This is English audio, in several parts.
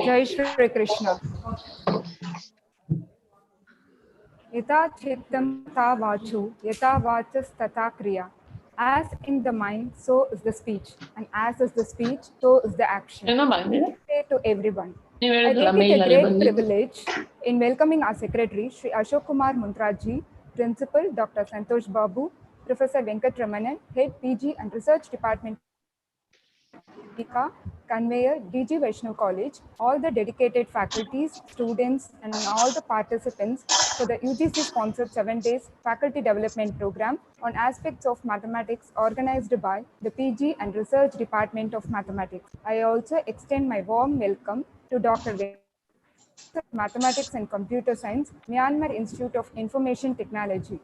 Jai Shri Krishna. Yata chittam tata vachu, yata vachas tata kriya. As in the mind, so is the speech. And as is the speech, so is the action. Say to everyone. I take it a great privilege in welcoming our Secretary, Shri Ashok Kumar Muntraji, Principal, Dr. Santosh Babu, Professor Venkat Ramanan, Head PG and Research Department, Conveyor, DG Vaishnav College, all the dedicated faculties, students, and all the participants for the UGC-sponsored 7 days faculty development program on aspects of mathematics organized by the PG and Research Department of Mathematics. I also extend my warm welcome to Dr. Mathematics and Computer Science, Myanmar Institute of Information Technology.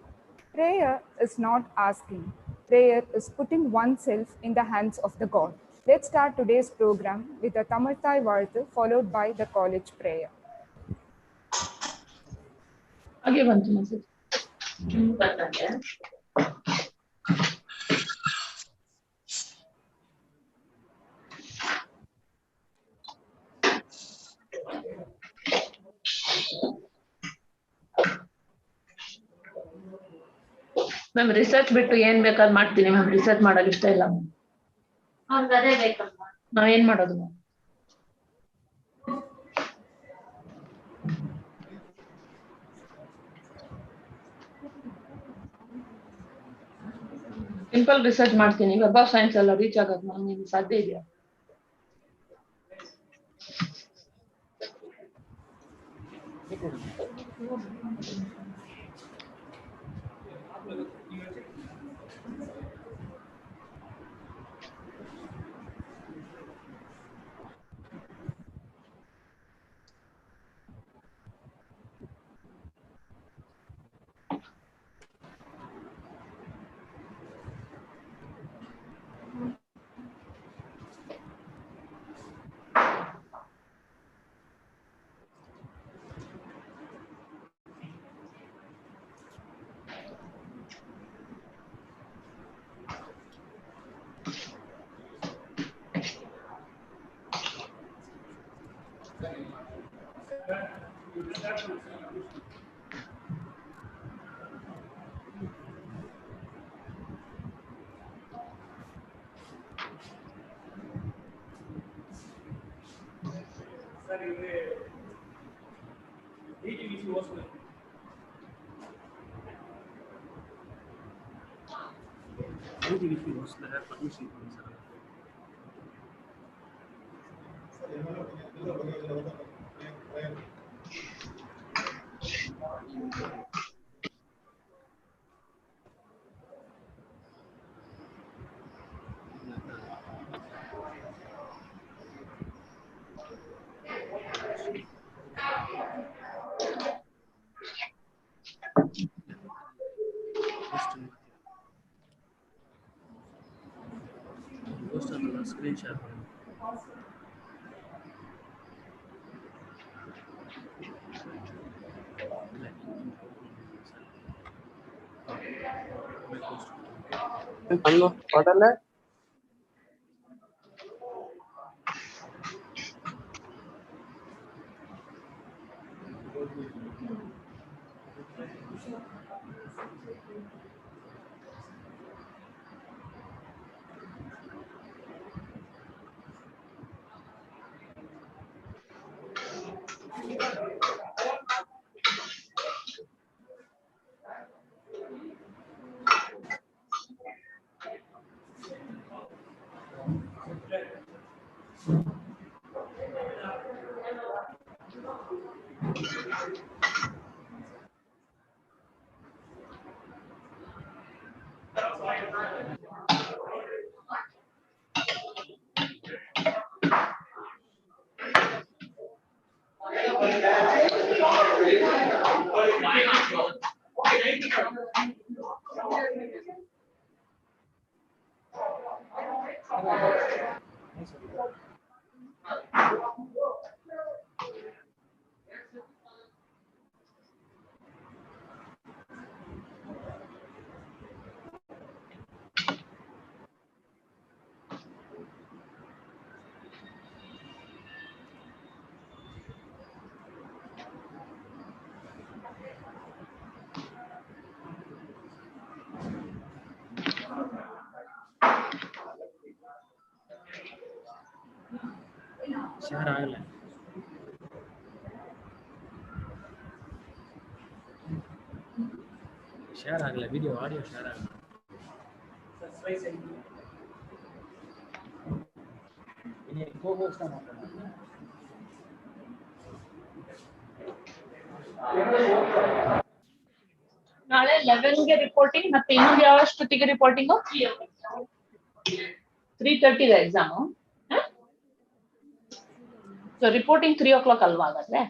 Prayer is not asking. Prayer is putting oneself in the hands of the God. Let's start today's program with a Tamarthai Varthu followed by the college prayer. आगे बनते हैं sir ma'am research बिಟ್ಟು ಏನು ಬೇಕಾದರೂ ಮಾಡ್ತೀನಿ ma'am research ಮಾಡಲು ಇಷ್ಟ ಇಲ್ಲ ma'am ಅದೇ ಬೇಕಮ್ಮ ನಾವು ಏನು ಮಾಡೋದು ಮ್ಯಾಮ್ ಸಿಂಪಲ್ ರಿಸರ್ಚ್ ಮಾಡ್ತೀನಿ ವೆಬ್ ಆಫ್ ಸೈನ್ಸ್ ಎಲ್ಲ ರೀಚ್ ಆಗೋದು ಮ್ಯಾಮ್ ನಿಮಗೆ ಸಾಧ್ಯ ಇದೆಯಾ DGVC was the permission from sir. Post on the screen share. Share ಆಗಲ್ಲ ವಿಡಿಯೋ ಆಡಿಯೋ ಶೇರ್ ಆಗಲ್ಲ ನಾಳೆ 11ಗೆ ರಿಪೋರ್ಟಿಂಗ್ ಮತ್ತೆ ಇನ್ನೊಂದು ಯಾವಷ್ಟೊತ್ತಿಗೆ ರಿಪೋರ್ಟಿಂಗು 3:30 ಇದೆ ಎಕ್ಸಾಮು. ಸೊ ರಿಪೋರ್ಟಿಂಗ್ 3 o'clock ಅಲ್ವಾ ಹಾಗಾದ್ರೆ?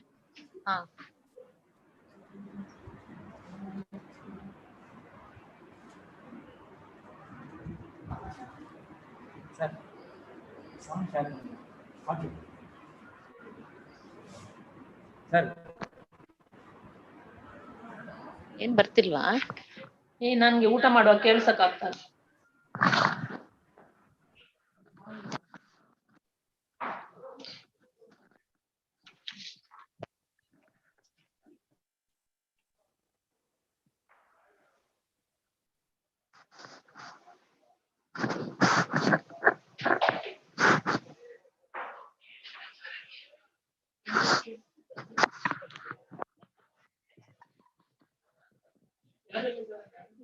ಹಾ ಸರ್ ಸೌಂಡ್ ಶೇರ್ ಮಾಡಿ ಸರ್ ಏನ್ ಬರ್ತಿಲ್ವಾ? ನನ್ಗೆ ಊಟ ಮಾಡುವ ಕೇಳ್ಸಕ್ ಆಗ್ತದೆ.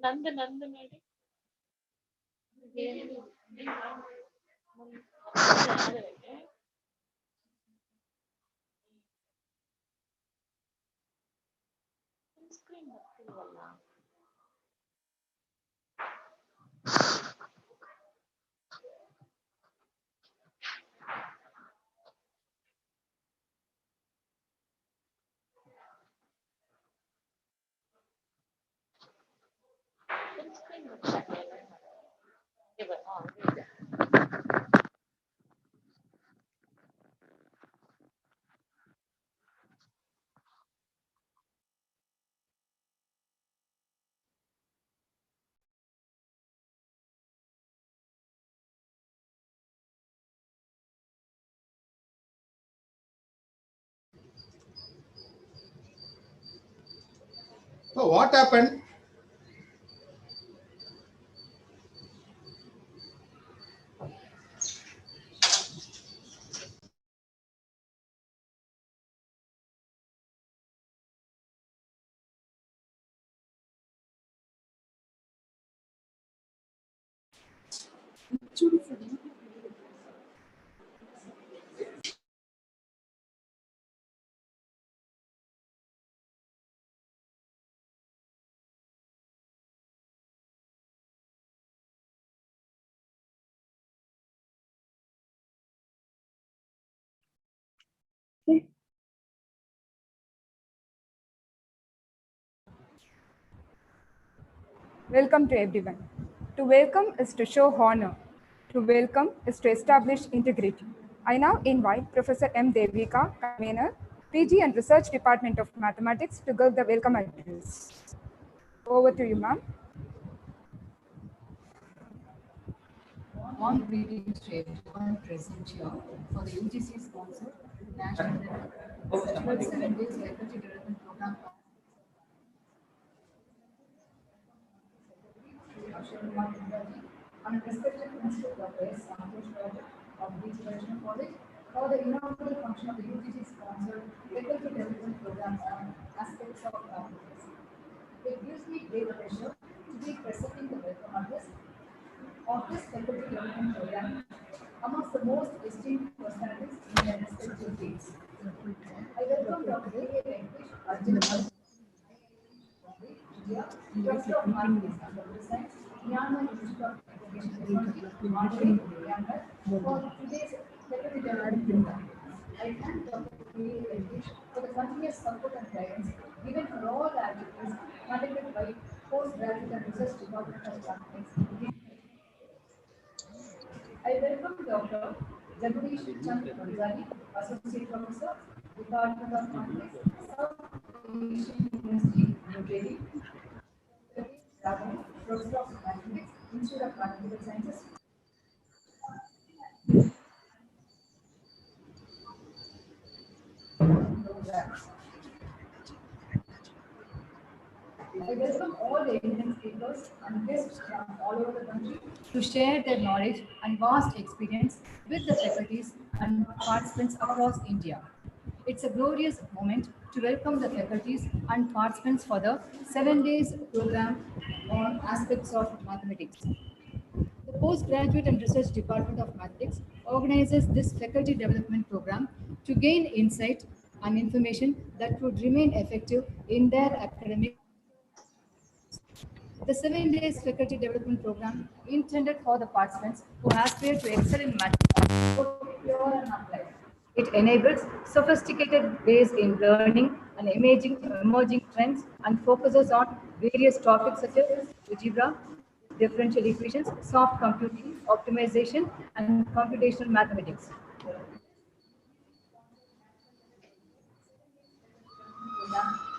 ನಂದು ನೋಡಿ screen ಬರ್ತಿಲ್ವಲ್ಲ. So what happened? Welcome to everyone. To welcome is to show honor. To welcome is to establish integrity. I now invite Professor M. Devika, convener, PG and Research Department of Mathematics, to give the welcome address. Over to you, ma'am. Warm greetings to everyone present here for the UGC sponsored National Virtual 7 Days Faculty Development Program. On a respected principal professor of DGVC College for the inaugural function of the UGC sponsored Faculty Development Program on aspects of mathematics. It gives me great pleasure to be presenting the welcome address of this faculty development program amongst the most esteemed personalities in their respective fields. I welcome Dr. A. Venkatesh Arjun, Professor of Mathematics and Computer Science, Jnana Institute of Education Technology, for today's faculty development program. I thank Dr. A. Venkatesh for the continuous support and guidance given for all activities conducted by Postgraduate and Research Department of Mathematics. I welcome Dr. Jagadish Chand Manjari, Associate Professor, Department of Mathematics, South Asian University, New Delhi. Professor of Mathematics, Institute of Mathematical Sciences. I welcome all the eminent speakers and guests from all over the country to share their knowledge and vast experience with the faculties and participants across India. It's a glorious moment to welcome the faculties and participants for the 7 days program on aspects of mathematics. The Postgraduate and Research Department of Mathematics organizes this faculty development program to gain insight and information that would remain effective in their academic. The 7 days faculty development program intended for the participants who aspire to excel in mathematics, both pure and applied. It enables sophisticated ways in learning and emerging trends and focuses on various topics such as algebra, differential equations, soft computing, optimization, and computational mathematics.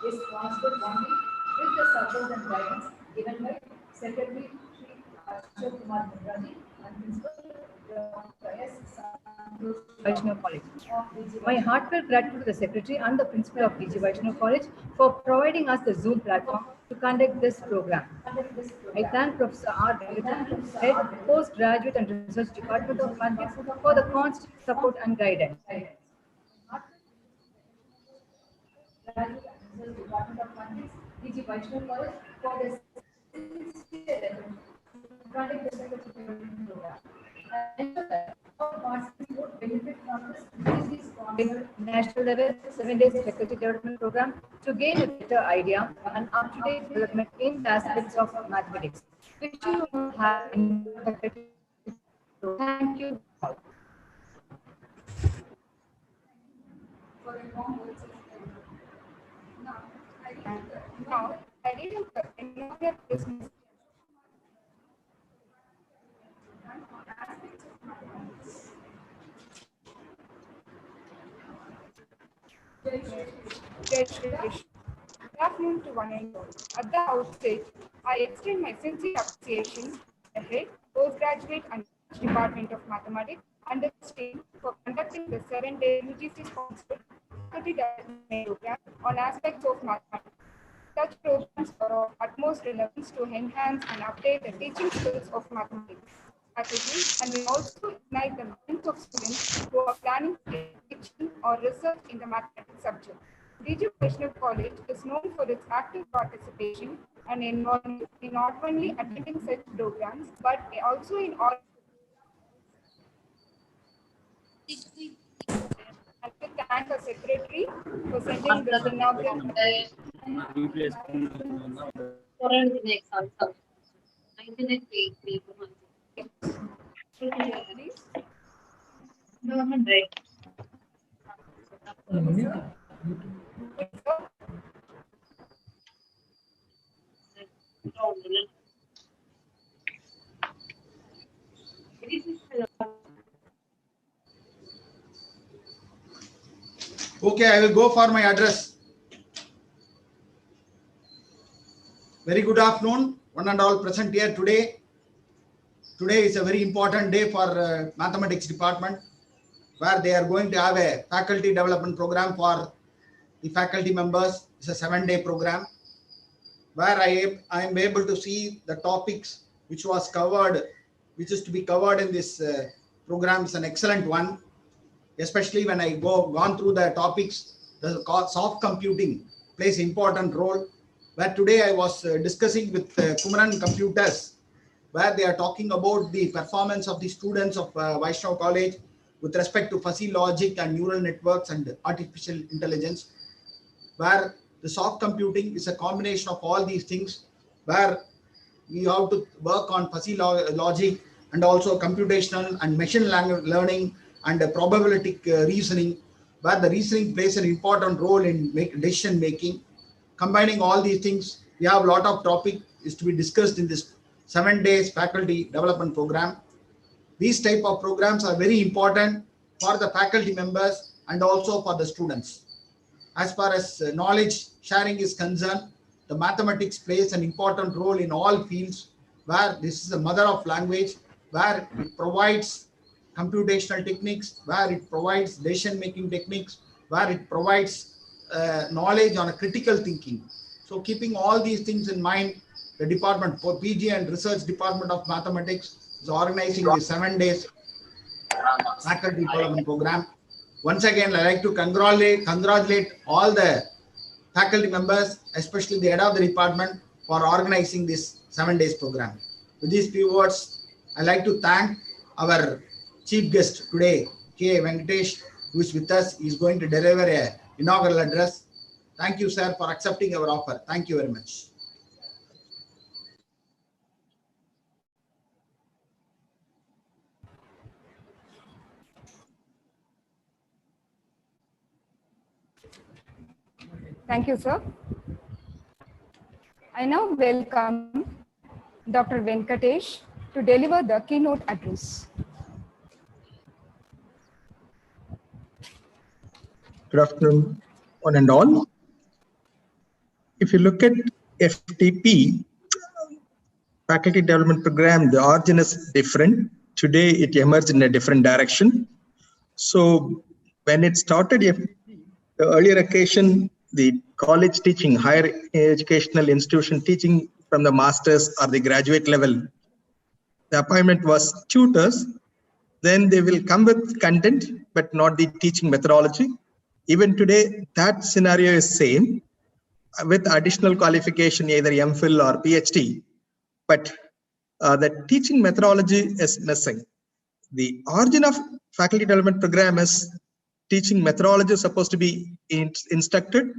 Is sponsored only with the support and guidance given by Secretary Sri Ashok Kumar Mundraji and Principal Dr. S. Vaishnav College. My heartfelt gratitude to the Secretary and the Principal of DG Vaishnav College for providing us the Zoom platform to conduct this program. I thank Professor R. Venkatan, Head Postgraduate and Research Department of Mathematics for the constant support and guidance. Department of Mathematics, DG Vaishnav College, for the conduct the faculty development program. I ensure that all participants would benefit from this national level 7 days faculty development program to gain a better idea and up-to-date development in the aspects of mathematics, which you will have in the faculty. Thank you all. For the warm words of Now, I read the inaugural business aspects of mathematics. Good afternoon to one and all. At the outset, I extend my sincere appreciation to the head, postgraduate and Department of Mathematics and the team for conducting the 7-day UGC-sponsored faculty development program on aspects of mathematics. Such programs are of utmost relevance to enhance and update the teaching skills of mathematics faculty and will also ignite the minds of students who are planning to take teaching or research in the mathematics subject. DG Vaishnav College is known for its active participation and involvement in not only attending such programs but also in all. I would thank the secretary for sending this inaugural. Okay, I will go for my address. Very good afternoon, one and all present here today. Today is a very important day for mathematics department, where they are going to have a faculty development program for the faculty members. It's a 7-day program, where I am able to see the topics which was covered, which is to be covered in this program. Is an excellent one. Especially when I gone through the topics, the soft computing plays important role. Where today I was discussing with Kumaran Computers, where they are talking about the performance of the students of Vaishnav College with respect to fuzzy logic and neural networks and artificial intelligence, where the soft computing is a combination of all these things, where we have to work on fuzzy logic and also computational and machine learning and probabilistic reasoning, where the reasoning plays an important role in decision making. Combining all these things, we have a lot of topic is to be discussed in this 7 days faculty development program. These type of programs are very important for the faculty members and also for the students. As far as knowledge sharing is concerned, the mathematics plays an important role in all fields, where this is the mother of language, where it provides computational techniques, where it provides decision-making techniques, where it provides knowledge on a critical thinking. So keeping all these things in mind, the department for PG and Research Department of Mathematics is organizing the 7 days faculty development program. Once again, I'd like to congratulate all the faculty members, especially the head of the department, for organizing this 7 days program. With these few words, I'd like to thank our chief guest today, K. Venkatesh, who is with us. He is going to deliver an inaugural address. Thank you, sir, for accepting our offer. Thank you very much. Thank you, sir. I now welcome Dr. Venkatesh to deliver the keynote address. Good afternoon, one and all. If you look at FDP, Faculty Development Program, the origin is different. Today, it emerged in a different direction. So when it started, the earlier occasion, the college teaching, higher educational institution teaching from the master's or the graduate level, the appointment was tutors. Then they will come with content, but not the teaching methodology. Even today, that scenario is same with additional qualification, either MPhil or PhD. But the teaching methodology is missing. The origin of faculty development program is teaching methodology is supposed to be instructed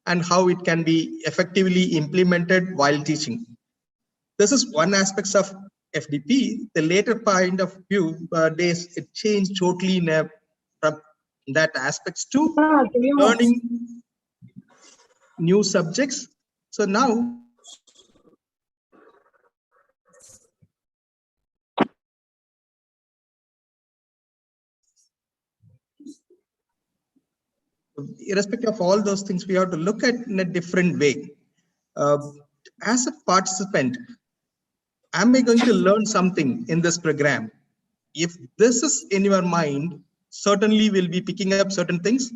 and how it can be effectively implemented while teaching. This is one aspect of FDP. The later point of view days, it changed totally from that aspects to learning new subjects. So now irrespective of all those things, we have to look at in a different way. As a participant, am I going to learn something in this program? If this is in your mind, certainly we'll be picking up certain things,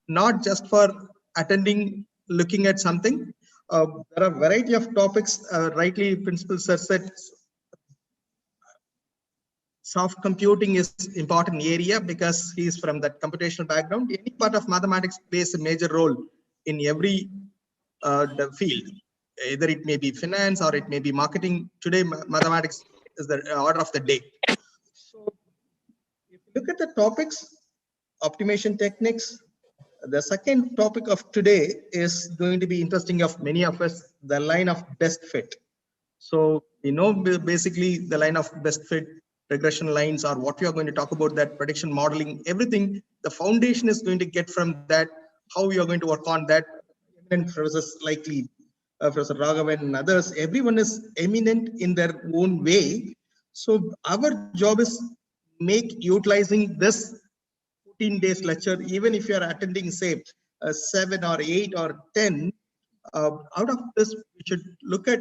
not just for attending, looking at something. There are a variety of topics, rightly Principal Sir said, soft computing is important area because he is from that computational background. Any part of mathematics plays a major role in every the field. Either it may be finance or it may be marketing. Today, mathematics is the order of the day. So if you look at the topics, optimization techniques, the second topic of today is going to be interesting of many of us, the line of best fit. So we know basically the line of best fit, regression lines, or what we are going to talk about, that prediction modeling, everything, the foundation is going to get from that, how we are going to work on that. And professors likely Professor Raghavan and others, everyone is eminent in their own way. So our job is make utilizing this 14 days lecture, even if you are attending say 7 or 8 or 10, out of this we should look at,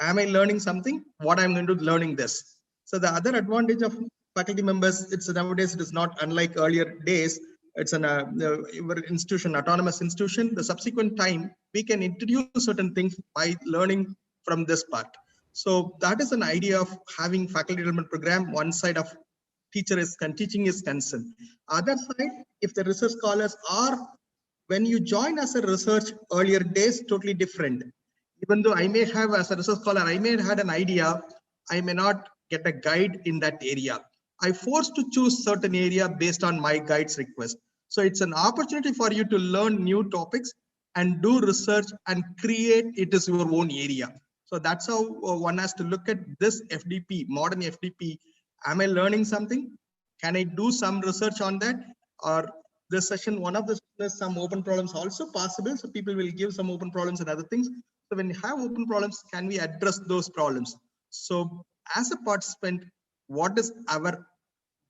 am I learning something? What I'm going to learning this. So the other advantage of faculty members, it's nowadays it is not unlike earlier days. It's an institution, autonomous institution. The subsequent time we can introduce certain things by learning from this part. So that is an idea of having faculty development program. One side of teacher is teaching is concerned. Other side, if the research scholars are, when you join as a research earlier days, totally different. Even though I may have as a research scholar, I may have had an idea, I may not get a guide in that area. I forced to choose certain area based on my guide's request. So it's an opportunity for you to learn new topics and do research and create it as your own area. So that's how one has to look at this FDP, modern FDP. Am I learning something? Can I do some research on that? Or this session, one of the some open problems also possible. So people will give some open problems and other things. So when you have open problems, can we address those problems? So as a participant, what is our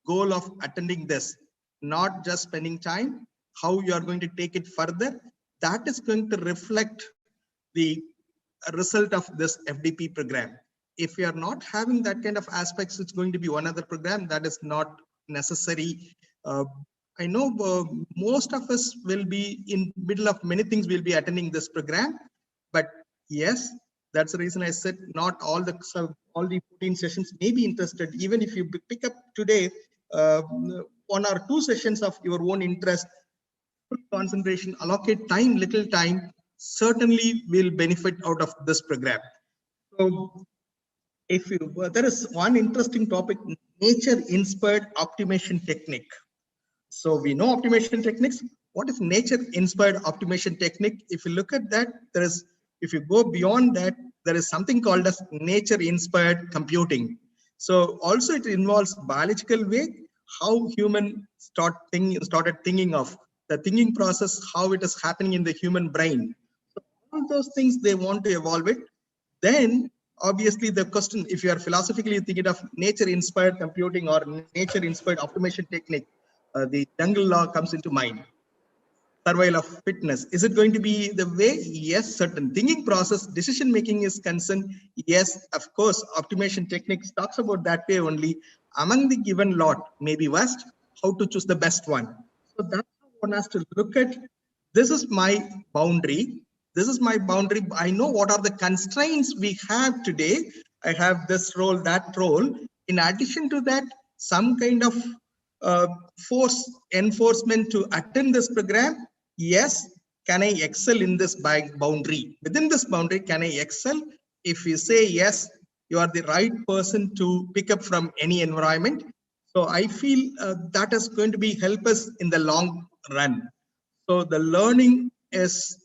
goal of attending this, not just spending time, how you are going to take it further. That is going to reflect the result of this FDP program. If you are not having that kind of aspects, it's going to be one other program that is not necessary. I know most of us will be in middle of many things, will be attending this program, but yes, that's the reason I said not all the 14 sessions may be interested. Even if you pick up today 1 or 2 sessions of your own interest, full concentration, allocate time, little time, certainly will benefit out of this program. So if you, there is one interesting topic, nature-inspired optimization technique. So we know optimization techniques. What is nature-inspired optimization technique? If you look at that, there is, if you go beyond that, there is something called as nature-inspired computing. So also it involves biological way, how human started thinking of the thinking process, how it is happening in the human brain. So all those things they want to evolve it. Then obviously the question, if you are philosophically thinking of nature-inspired computing or nature-inspired optimization technique, the jungle law comes into mind. Survival of fitness. Is it going to be the way? Yes, certain thinking process, decision making is concerned. Yes, of course, optimization techniques talks about that way only. Among the given lot, maybe worst, how to choose the best one. So that's how one has to look at. This is my boundary. This is my boundary. I know what are the constraints we have today. I have this role, that role. In addition to that, some kind of force enforcement to attend this program. Yes, can I excel in this boundary? Within this boundary, can I excel? If you say yes, you are the right person to pick up from any environment. So I feel that is going to be help us in the long run. So the learning is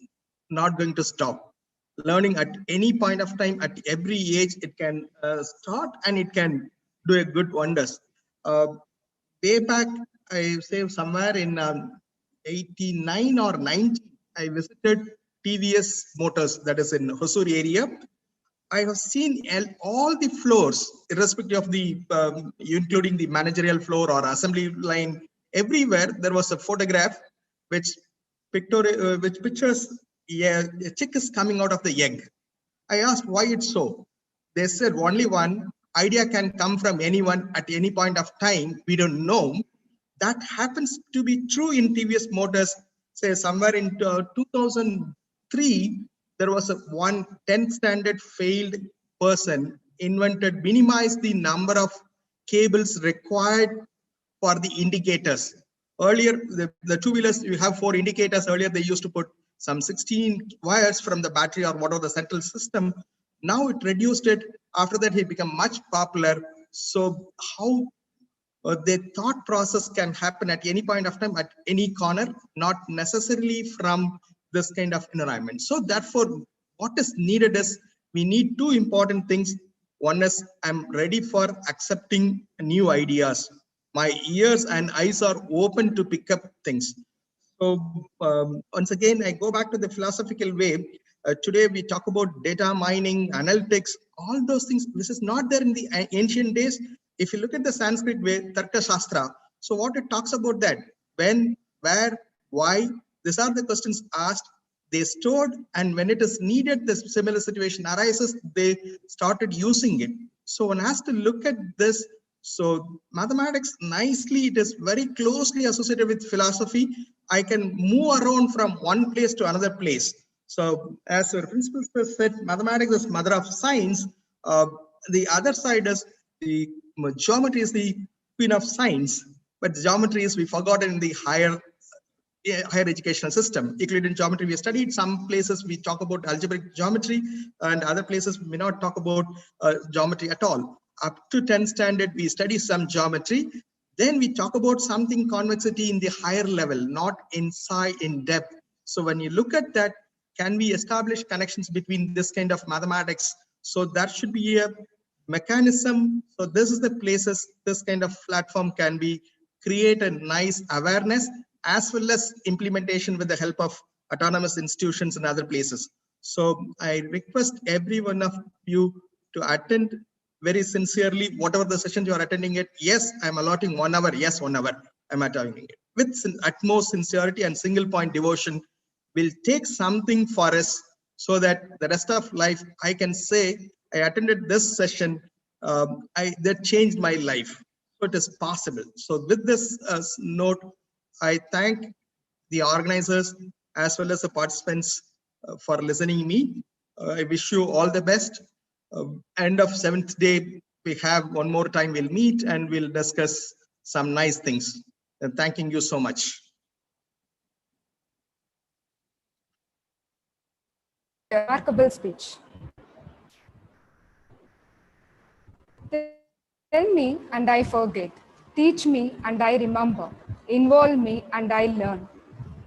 not going to stop. Learning at any point of time, at every age, it can start and it can do a good wonders. Way back, I say somewhere in 89 or 90, I visited TVS Motors, that is in Hosur area. I have seen all the floors, irrespective of the, including the managerial floor or assembly line, everywhere there was a photograph which pictures a chick is coming out of the egg. I asked why it's so. They said only one idea can come from anyone at any point of time. We don't know. That happens to be true in TVS Motors. Say somewhere in 2003, there was a 10th standard failed person invented, minimized the number of cables required for the indicators. Earlier, the two-wheelers, you have 4 indicators. Earlier, they used to put some 16 wires from the battery or whatever the central system. Now it reduced it. After that, it became much popular. So how the thought process can happen at any point of time, at any corner, not necessarily from this kind of environment. So therefore, what is needed is we need 2 important things. One is I'm ready for accepting new ideas. My ears and eyes are open to pick up things. So once again, I go back to the philosophical way. Today we talk about data mining, analytics, all those things. This is not there in the ancient days. If you look at the Sanskrit way, Tarka Shastra, so what it talks about that, when, where, why, these are the questions asked, they stored, and when it is needed, this similar situation arises, they started using it. So one has to look at this. So mathematics, nicely, it is very closely associated with philosophy. I can move around from one place to another place. So as our principal said, mathematics is mother of science. The other side is the geometry is the queen of science, but geometry is we forgotten in the higher educational system. Euclidean geometry we studied. Some places we talk about algebraic geometry, and other places we may not talk about geometry at all. Up to 10th standard, we study some geometry. Then we talk about something convexity in the higher level, not inside in depth. So when you look at that, can we establish connections between this kind of mathematics? So that should be a mechanism. So this is the places this kind of platform can be create a nice awareness as well as implementation with the help of autonomous institutions and other places. So I request every one of you to attend very sincerely, whatever the sessions you are attending it, yes, I'm allotting 1 hour. Yes, 1 hour I'm attending it with utmost sincerity and single point devotion. Will take something for us so that the rest of life I can say I attended this session, that changed my life. So it is possible. So with this note, I thank the organizers as well as the participants for listening me. I wish you all the best. End of 7th day, we have one more time, we'll meet and we'll discuss some nice things. And thanking you so much. Remarkable speech. Tell me and I forget. Teach me and I remember. Involve me and I learn.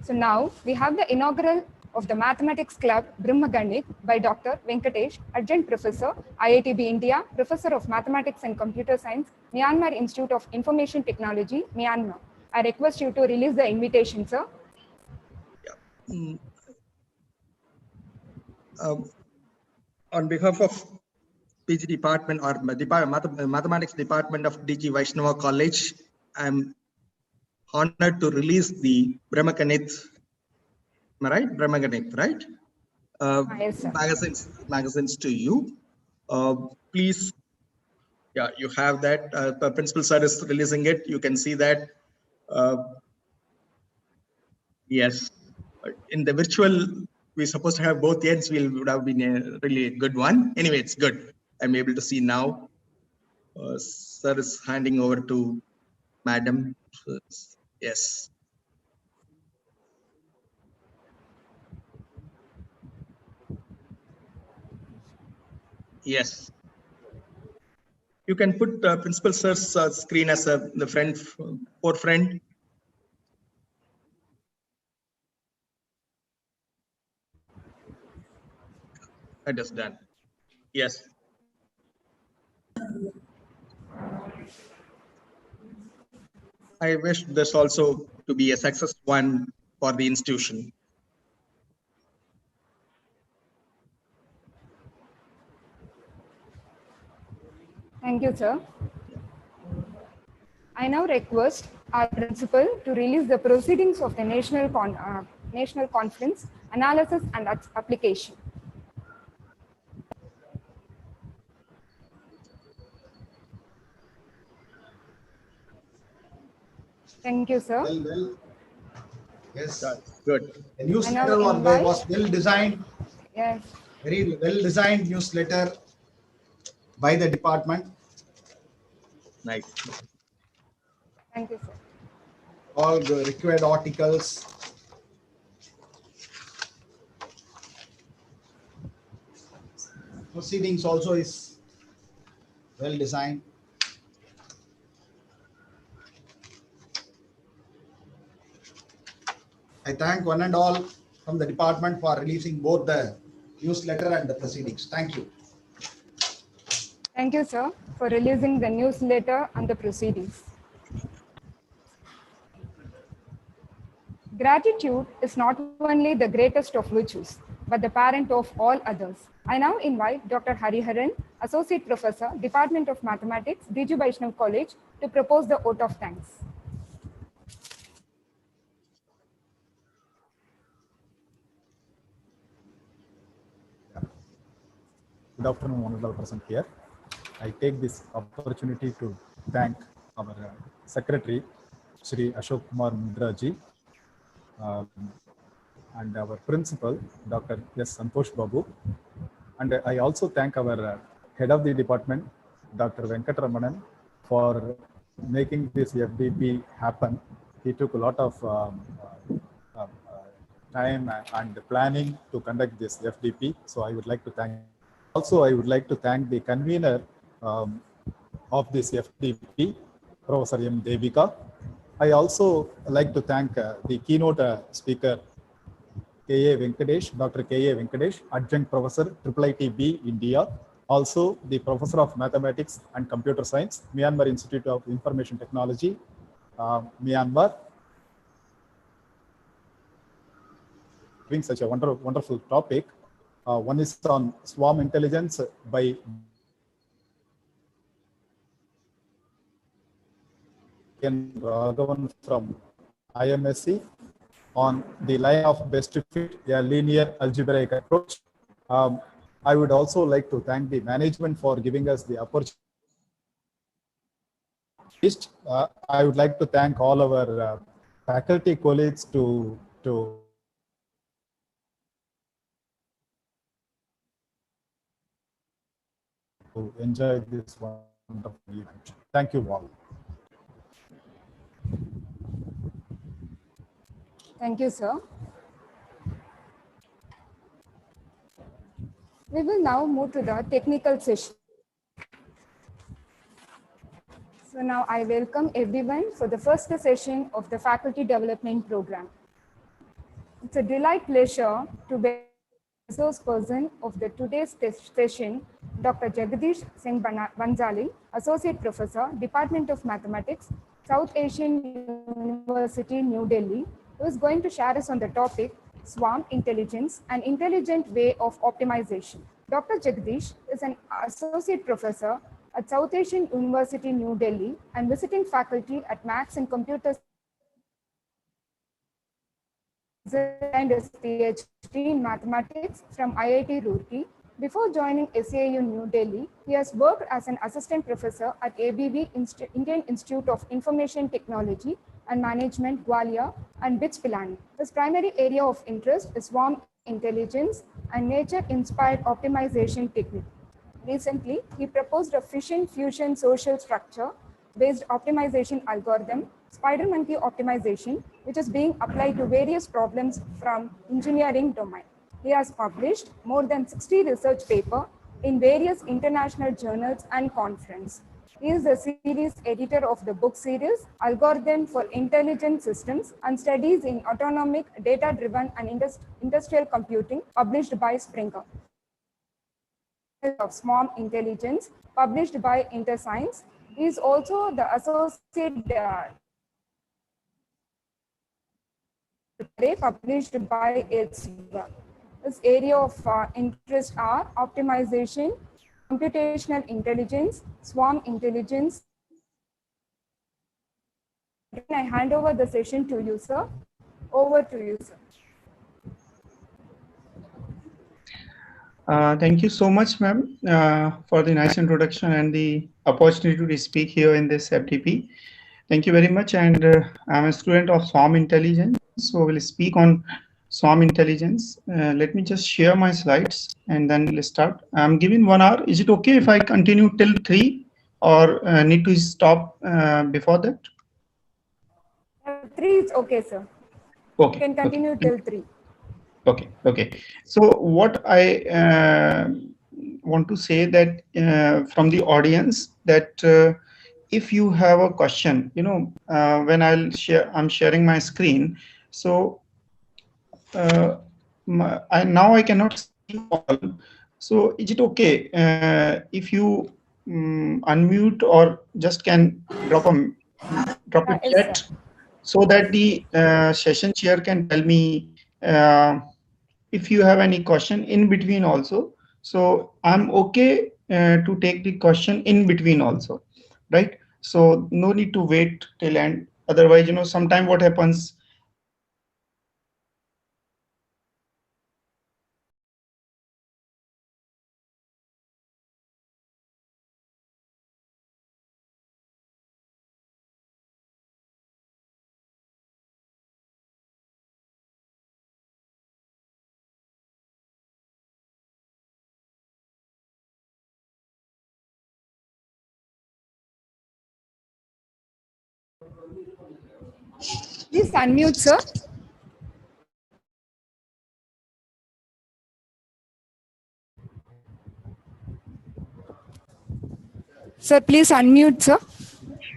So now we have the inaugural of the Mathematics Club Brahmaganit by Dr. Venkatesh, Adjunct Professor, IITB India, Professor of Mathematics and Computer Science, Myanmar Institute of Information Technology, Myanmar. I request you to release the invitation, sir. Yeah. On behalf of PG department or mathematics department of DG Vaishnava College, I'm honored to release the Brahmaganit. Am I right? Brahmaganit, right? Yes, sir. Magazines to you. Please, yeah, you have that. The principal sir is releasing it. You can see that. Yes, in the virtual, we're supposed to have both ends. Would have been a really good one. Anyway, it's good. I'm able to see now. Sir is handing over to Madam. Yes. Yes. You can put Principal Sir's screen as the friend, forefront. That is done. Yes. I wish this also to be a success one for the institution. Thank you, sir. I now request our principal to release the proceedings of the National Conference, Analysis and Application. Thank you, sir. Well. Yes. That's good. The newsletter was well designed. Yes. Very well designed newsletter by the department. Nice. Thank you, sir. All the required articles. Proceedings also is well designed. I thank one and all from the department for releasing both the newsletter and the proceedings. Thank you. Thank you, sir, for releasing the newsletter and the proceedings. Gratitude is not only the greatest of virtues, but the parent of all others. I now invite Dr. Hariharan, Associate Professor, Department of Mathematics, DG Vaishnava College, to propose the vote of thanks. Good afternoon, honorable present here. I take this opportunity to thank our Secretary, Shri Ashok Kumar Mudraji, and our Principal, Dr. S. Santosh Babu. And I also thank our Head of the Department, Dr. Venkatramanan, for making this FDP happen. He took a lot of time and planning to conduct this FDP. So I would like to thank. Also, I would like to thank the convener of this FDP, Professor M. Devika. I also like to thank the keynote speaker, K.A. Venkatesh, Dr. K.A. Venkatesh, Adjunct Professor, IIITB, India. Also, the Professor of Mathematics and Computer Science, Myanmar Institute of Information Technology, Myanmar. Having such a wonderful topic. One is on swarm intelligence by Raghavan from IMSC on the line of best fit, a linear algebraic approach. I would also like to thank the management for giving us the opportunity. I would like to thank all our faculty colleagues to enjoy this wonderful event. Thank you all. Thank you, sir. We will now move to the technical session. So now I welcome everyone for the first session of the Faculty Development Program. It's a delight pleasure to be the resource person of the today's session, Dr. Jagadish Singh Bansali, Associate Professor, Department of Mathematics, South Asian University, New Delhi, who is going to share us on the topic, Swarm Intelligence, an intelligent way of optimization. Dr. Jagadish is an Associate Professor at South Asian University, New Delhi, and visiting faculty at Maths and Computer and his PhD in Mathematics from IIT Roorkee. Before joining SAU New Delhi, he has worked as an assistant professor at ABV Indian Institute of Information Technology and Management, Gwalior, and BITS Pilani. His primary area of interest is swarm intelligence and nature-inspired optimization technique. Recently, he proposed a fission-fusion social structure-based optimization algorithm, spider monkey optimization, which is being applied to various problems from engineering domain. He has published more than 60 research papers in various international journals and conferences. He is the series editor of the book series, Algorithm for Intelligent Systems and Studies in Autonomic, Data-Driven and Industrial Computing, published by Springer. Of Swarm Intelligence, published by InterScience. He is also the associate published by Elsevier. His area of interest are optimization, computational intelligence, swarm intelligence. I hand over the session to you, sir. Over to you, sir. Thank you so much, ma'am, for the nice introduction and the opportunity to speak here in this FDP. Thank you very much. And I'm a student of Swarm Intelligence, so we'll speak on Swarm Intelligence. Let me just share my slides and then let's start. I'm giving 1 hour. Is it okay if I continue till 3 or need to stop before that? 3 is okay, sir. Okay. You can continue till 3. Okay. So what I want to say that from the audience that if you have a question, when I'm sharing my screen. So now I cannot see all. So is it okay if you unmute or just can drop a chat so that the session chair can tell me if you have any question in between also. So I'm okay to take the question in between also, right? So no need to wait till end. Otherwise, sometime what happens. Please unmute, sir. Sir, please unmute, sir.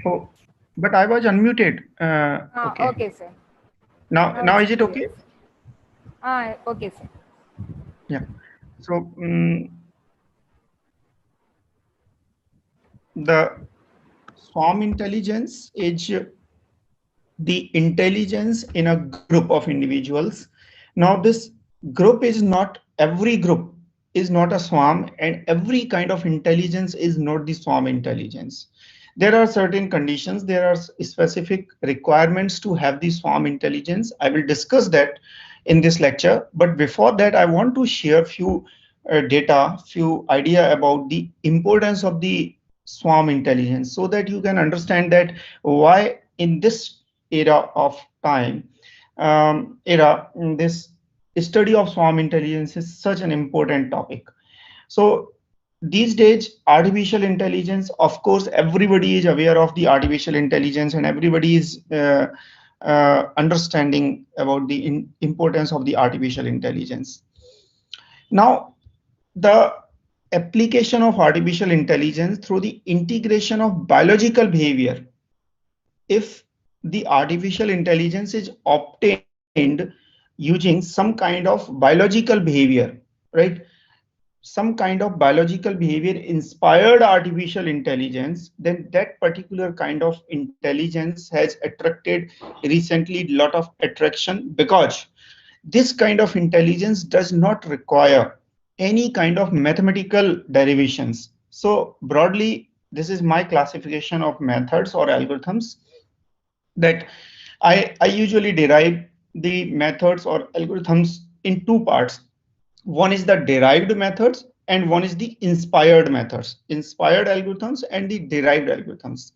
Oh, but I was unmuted. Okay. Okay, sir. Now is it okay? Okay, sir. Yeah. So the swarm intelligence is the intelligence in a group of individuals. Now this group is not, every group is not a swarm, and every kind of intelligence is not the swarm intelligence. There are certain conditions, there are specific requirements to have the swarm intelligence. I will discuss that in this lecture, but before that I want to share few data, few idea about the importance of the swarm intelligence, so that you can understand that why in this era of time, this study of swarm intelligence is such an important topic. So these days, artificial intelligence, of course, everybody is aware of the artificial intelligence, and everybody is understanding about the importance of the artificial intelligence. Now, the application of artificial intelligence through the integration of biological behavior. If the artificial intelligence is obtained using some kind of biological behavior, right? Some kind of biological behavior inspired artificial intelligence, then that particular kind of intelligence has attracted recently a lot of attraction, because this kind of intelligence does not require any kind of mathematical derivations. So broadly, this is my classification of methods or algorithms, that I usually derive the methods or algorithms in two parts. One is the derived methods and one is the inspired methods, inspired algorithms and the derived algorithms.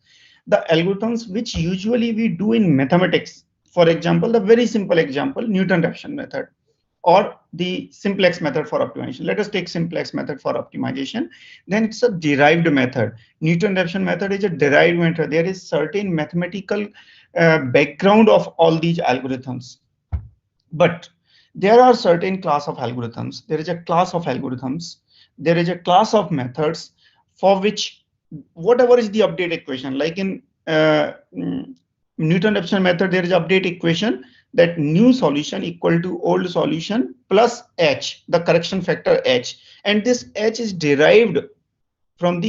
The algorithms which usually we do in mathematics, for example, the very simple example, Newton-Raphson method or the simplex method for optimization. Let us take simplex method for optimization. Then it's a derived method. Newton-Raphson method is a derived method. There is certain mathematical background of all these algorithms. But there are certain class of algorithms. There is a class of algorithms. There is a class of methods for which whatever is the update equation, like in Newton-Raphson method, there is update equation that new solution equal to old solution plus h, the correction factor h, and this h is derived from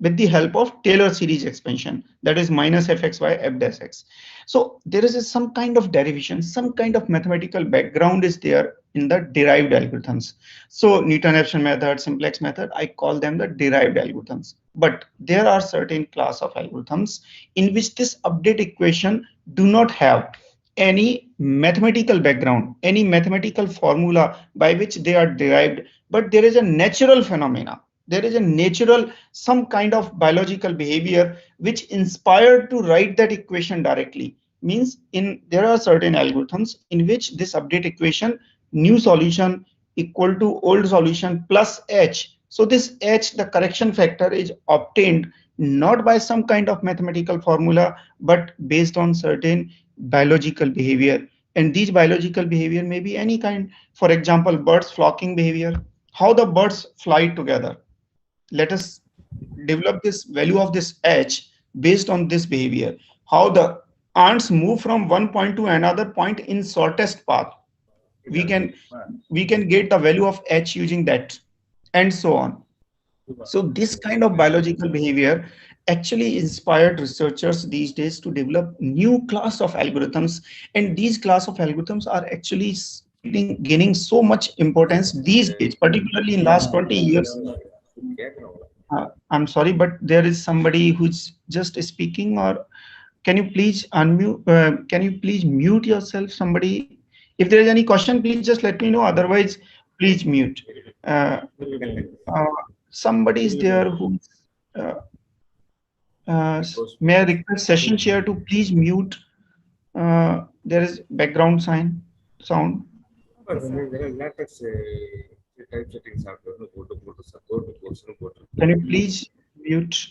with the help of Taylor series expansion, that is minus fxy f dash x. So there is some kind of derivation, some kind of mathematical background is there in the derived algorithms. So Newton-Raphson method, simplex method, I call them the derived algorithms. But there are certain class of algorithms in which this update equation do not have any mathematical background, any mathematical formula by which they are derived, but there is a natural phenomena. There is a natural, some kind of biological behavior which inspired to write that equation directly. Means there are certain algorithms in which this update equation, new solution equal to old solution plus h. So this h, the correction factor, is obtained not by some kind of mathematical formula, but based on certain biological behavior. And these biological behavior may be any kind. For example, birds flocking behavior, how the birds fly together. Let us develop this value of this h based on this behavior. How the ants move from one point to another point in shortest path. We can get the value of h using that, and so on. So this kind of biological behavior actually inspired researchers these days to develop new class of algorithms, and these class of algorithms are actually gaining so much importance these days, particularly in last 20 years. I'm sorry, but there is somebody who's just speaking, or can you please unmute? Can you please mute yourself, somebody? If there is any question, please just let me know. Otherwise, please mute. Somebody is there who may I request session chair to please mute. There is background sound. Can you please mute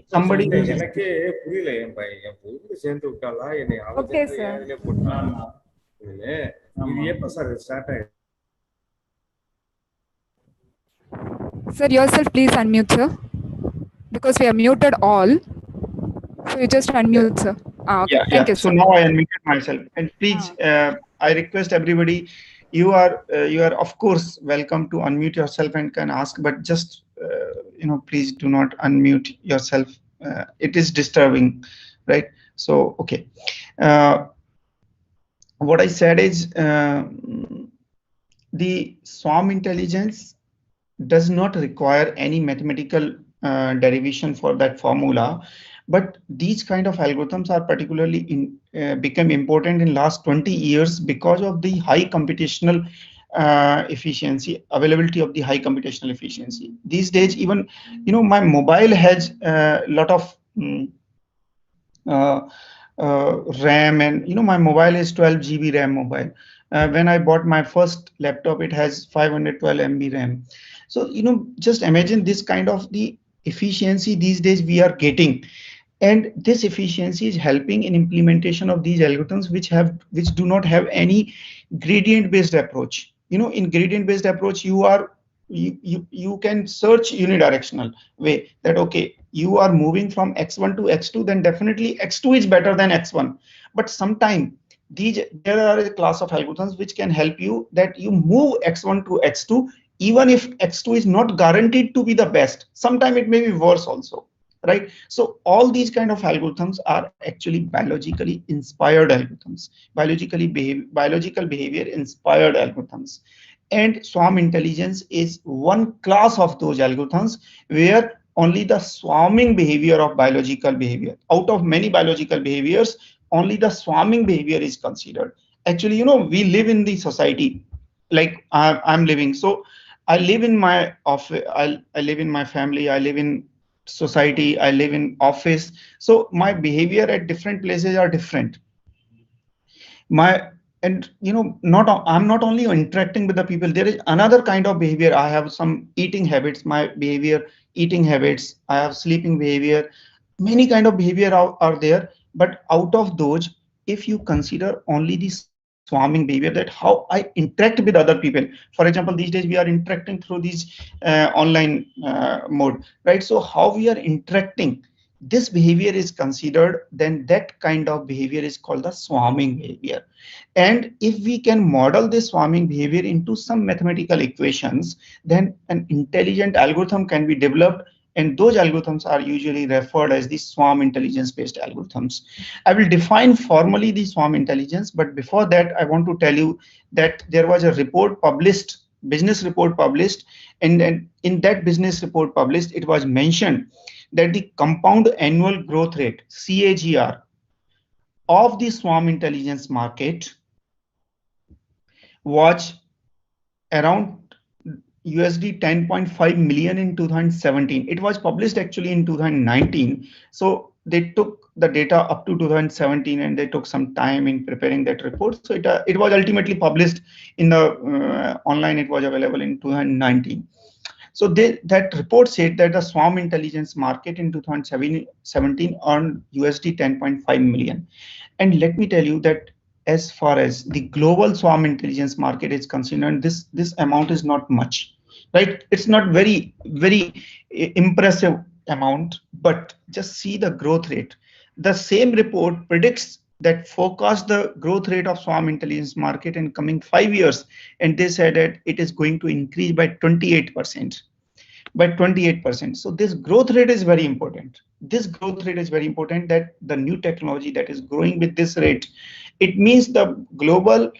somebody? Okay, sir. Sir, yourself please unmute, sir. Because we are muted all. So you just unmute, sir. Okay. Thank you, so sir. now I unmuted myself, and please, I request everybody, you are of course welcome to unmute yourself and can ask, but just please do not unmute yourself. It is disturbing, right? So okay, what I said is the swarm intelligence does not require any mathematical derivation for that formula. But these kind of algorithms are particularly become important in last 20 years because of the high computational efficiency, availability of the high computational efficiency. These days, even my mobile has a lot of RAM, and my mobile is 12 GB RAM mobile. When I bought my first laptop, it has 512 MB RAM. So just imagine this kind of the efficiency these days we are getting, and this efficiency is helping in implementation of these algorithms which do not have any gradient based approach. In gradient based approach, you can search unidirectional way that, okay, you are moving from x1 to x2, then definitely x2 is better than x1. But sometimes there are a class of algorithms which can help you that you move x1 to x2, even if x2 is not guaranteed to be the best. Sometimes it may be worse also, right? So all these kind of algorithms are actually biologically inspired algorithms, biological behavior inspired algorithms. And swarm intelligence is one class of those algorithms where only the swarming behavior of biological behavior, out of many biological behaviors, only the swarming behavior is considered. Actually, we live in the society like I'm living. So I live in my office, I live in my family, I live in society, I live in office. So my behavior at different places are different. I'm not only interacting with the people, there is another kind of behavior. I have some eating habits, my behavior, eating habits, I have sleeping behavior, many kind of behavior are there. But out of those, if you consider only the swarming behavior, that how I interact with other people. For example, these days we are interacting through these online mode, right? So how we are interacting, this behavior is considered, then that kind of behavior is called the swarming behavior. And if we can model this swarming behavior into some mathematical equations, then an intelligent algorithm can be developed, and those algorithms are usually referred as the swarm intelligence based algorithms. I will define formally the swarm intelligence, but before that I want to tell you that there was a report published, business report published, and in that business report published, it was mentioned that the compound annual growth rate, CAGR, of the swarm intelligence market was around USD 10.5 million in 2017. It was published actually in 2019. So they took the data up to 2017 and they took some time in preparing that report. So it was ultimately published in the online. It was available in 2019. So that report said that the swarm intelligence market in 2017 earned USD 10.5 million. And let me tell you that as far as the global swarm intelligence market is concerned, this amount is not much, right? It's not very impressive amount, but just see the growth rate. The same report predicts that forecast the growth rate of swarm intelligence market in coming 5 years, and they said that it is going to increase by 28%. By 28%. So this growth rate is very important. This growth rate is very important, that the new technology that is growing with this rate, it means the global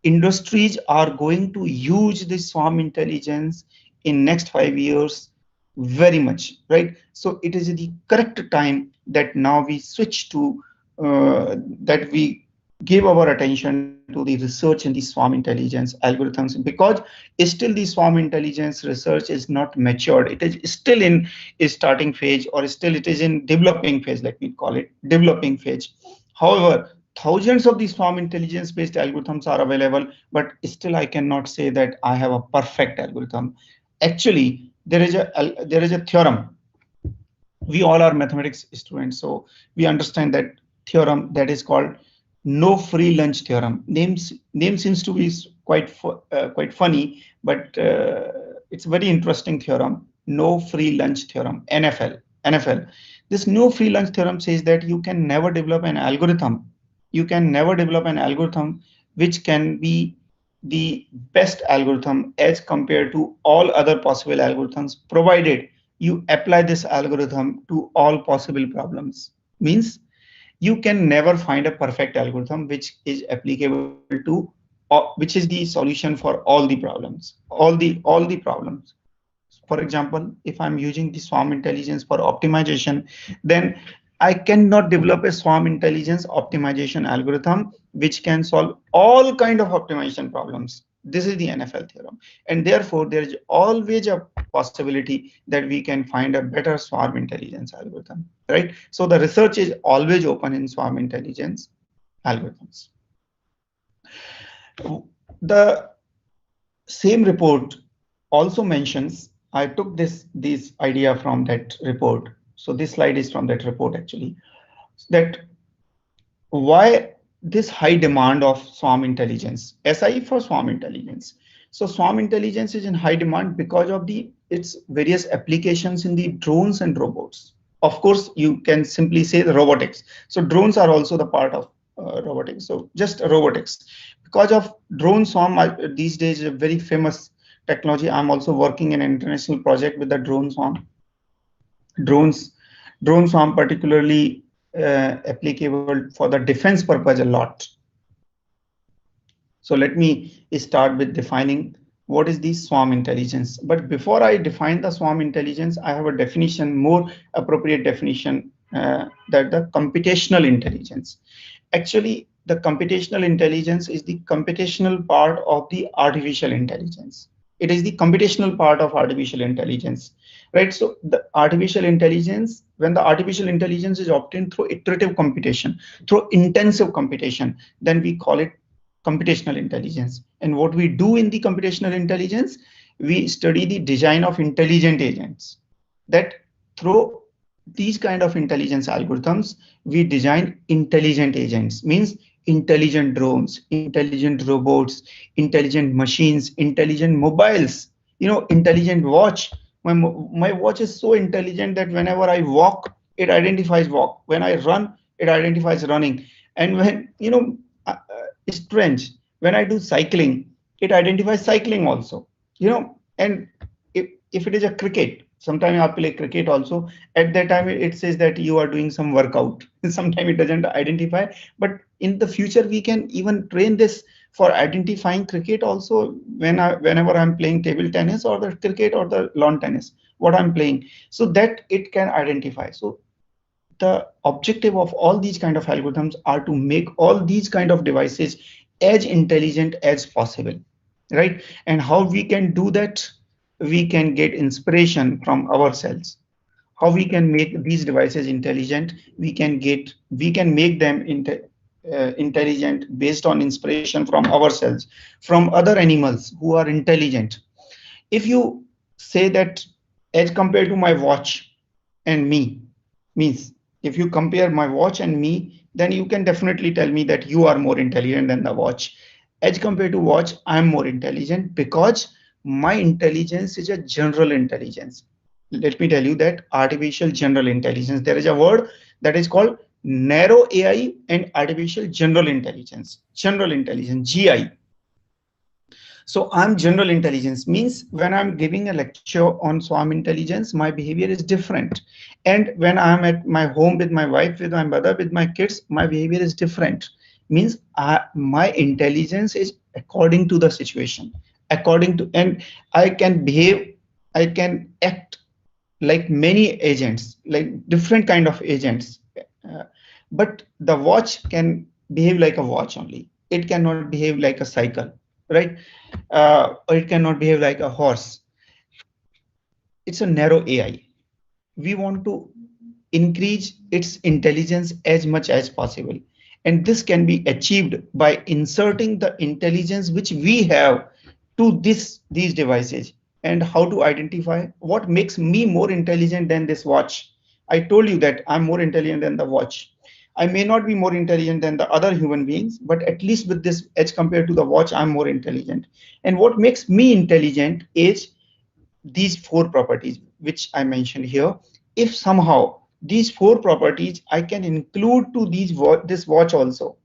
industries are going to use this swarm intelligence in next 5 years very much, right? So it is the correct time that now we switch to that we give our attention to the research in the swarm intelligence algorithms, because still the swarm intelligence research is not matured. It is still in a starting phase, or still it is in developing phase, let me call it developing phase. However, thousands of these swarm intelligence based algorithms are available, but still I cannot say that I have a perfect algorithm. Actually, there is a theorem. We all are mathematics students, so we understand that theorem that is called no free lunch theorem. Name seems to be quite funny, but it's a very interesting theorem. No free lunch theorem, NFL. This no free lunch theorem says that you can never develop an algorithm. You can never develop an algorithm which can be the best algorithm as compared to all other possible algorithms, provided you apply this algorithm to all possible problems. Means you can never find a perfect algorithm which is applicable to, which is the solution for all the problems, all the problems. For example, if I'm using the swarm intelligence for optimization, then I cannot develop a swarm intelligence optimization algorithm which can solve all kind of optimization problems. This is the NFL theorem, and therefore there is always a possibility that we can find a better swarm intelligence algorithm, right? So the research is always open in swarm intelligence algorithms. The same report also mentions, I took this idea from that report. So this slide is from that report actually, that why this high demand of swarm intelligence, SI for swarm intelligence. So swarm intelligence is in high demand because of its various applications in the drones and robots. Of course, you can simply say the robotics. So drones are also the part of robotics. So just robotics. Because of drone swarm, these days a very famous technology. I'm also working in an international project with the drone swarm. Drone swarm particularly applicable for the defense purpose a lot. So let me start with defining what is the swarm intelligence. But before I define the swarm intelligence, I have a definition, more appropriate definition, that the computational intelligence. Actually, the computational intelligence is the computational part of the artificial intelligence. It is the computational part of artificial intelligence, right? So the artificial intelligence, when the artificial intelligence is obtained through iterative computation, through intensive computation, then we call it computational intelligence. And what we do in the computational intelligence, we study the design of intelligent agents. That through these kind of intelligence algorithms, we design intelligent agents, means intelligent drones, intelligent robots, intelligent machines, intelligent mobiles, intelligent watch. My watch is so intelligent that whenever I walk, it identifies walk. When I run, it identifies running. And when, strange, when I do cycling, it identifies cycling also, and if it is a cricket, sometimes I play cricket also, at that time it says that you are doing some workout. Sometimes it doesn't identify, but in the future we can even train this for identifying cricket also whenever I'm playing table tennis or the cricket or the lawn tennis, what I'm playing, so that it can identify. So the objective of all these kind of algorithms are to make all these kind of devices as intelligent as possible, right? And how we can do that? We can get inspiration from ourselves. How we can make these devices intelligent? We can make them intelligent based on inspiration from ourselves, from other animals who are intelligent. If you say that as compared to my watch and me, means if you compare my watch and me, then you can definitely tell me that you are more intelligent than the watch. As compared to watch, I am more intelligent because my intelligence is a general intelligence. Let me tell you that artificial general intelligence, there is a word that is called narrow AI and artificial general intelligence, GI. So I'm general intelligence, means when I'm giving a lecture on swarm intelligence, my behavior is different. And when I'm at my home with my wife, with my mother, with my kids, my behavior is different. Means my intelligence is according to the situation, and I can act like many agents, like different kind of agents. But the watch can behave like a watch only. It cannot behave like a cycle, right? Or it cannot behave like a horse. It's a narrow AI. We want to increase its intelligence as much as possible. And this can be achieved by inserting the intelligence which we have to these devices. And how to identify what makes me more intelligent than this watch. I told you that I'm more intelligent than the watch. I may not be more intelligent than the other human beings, but at least with this, as compared to the watch, I'm more intelligent. And what makes me intelligent is these 4 properties, which I mentioned here. If somehow these 4 properties I can include to this watch also,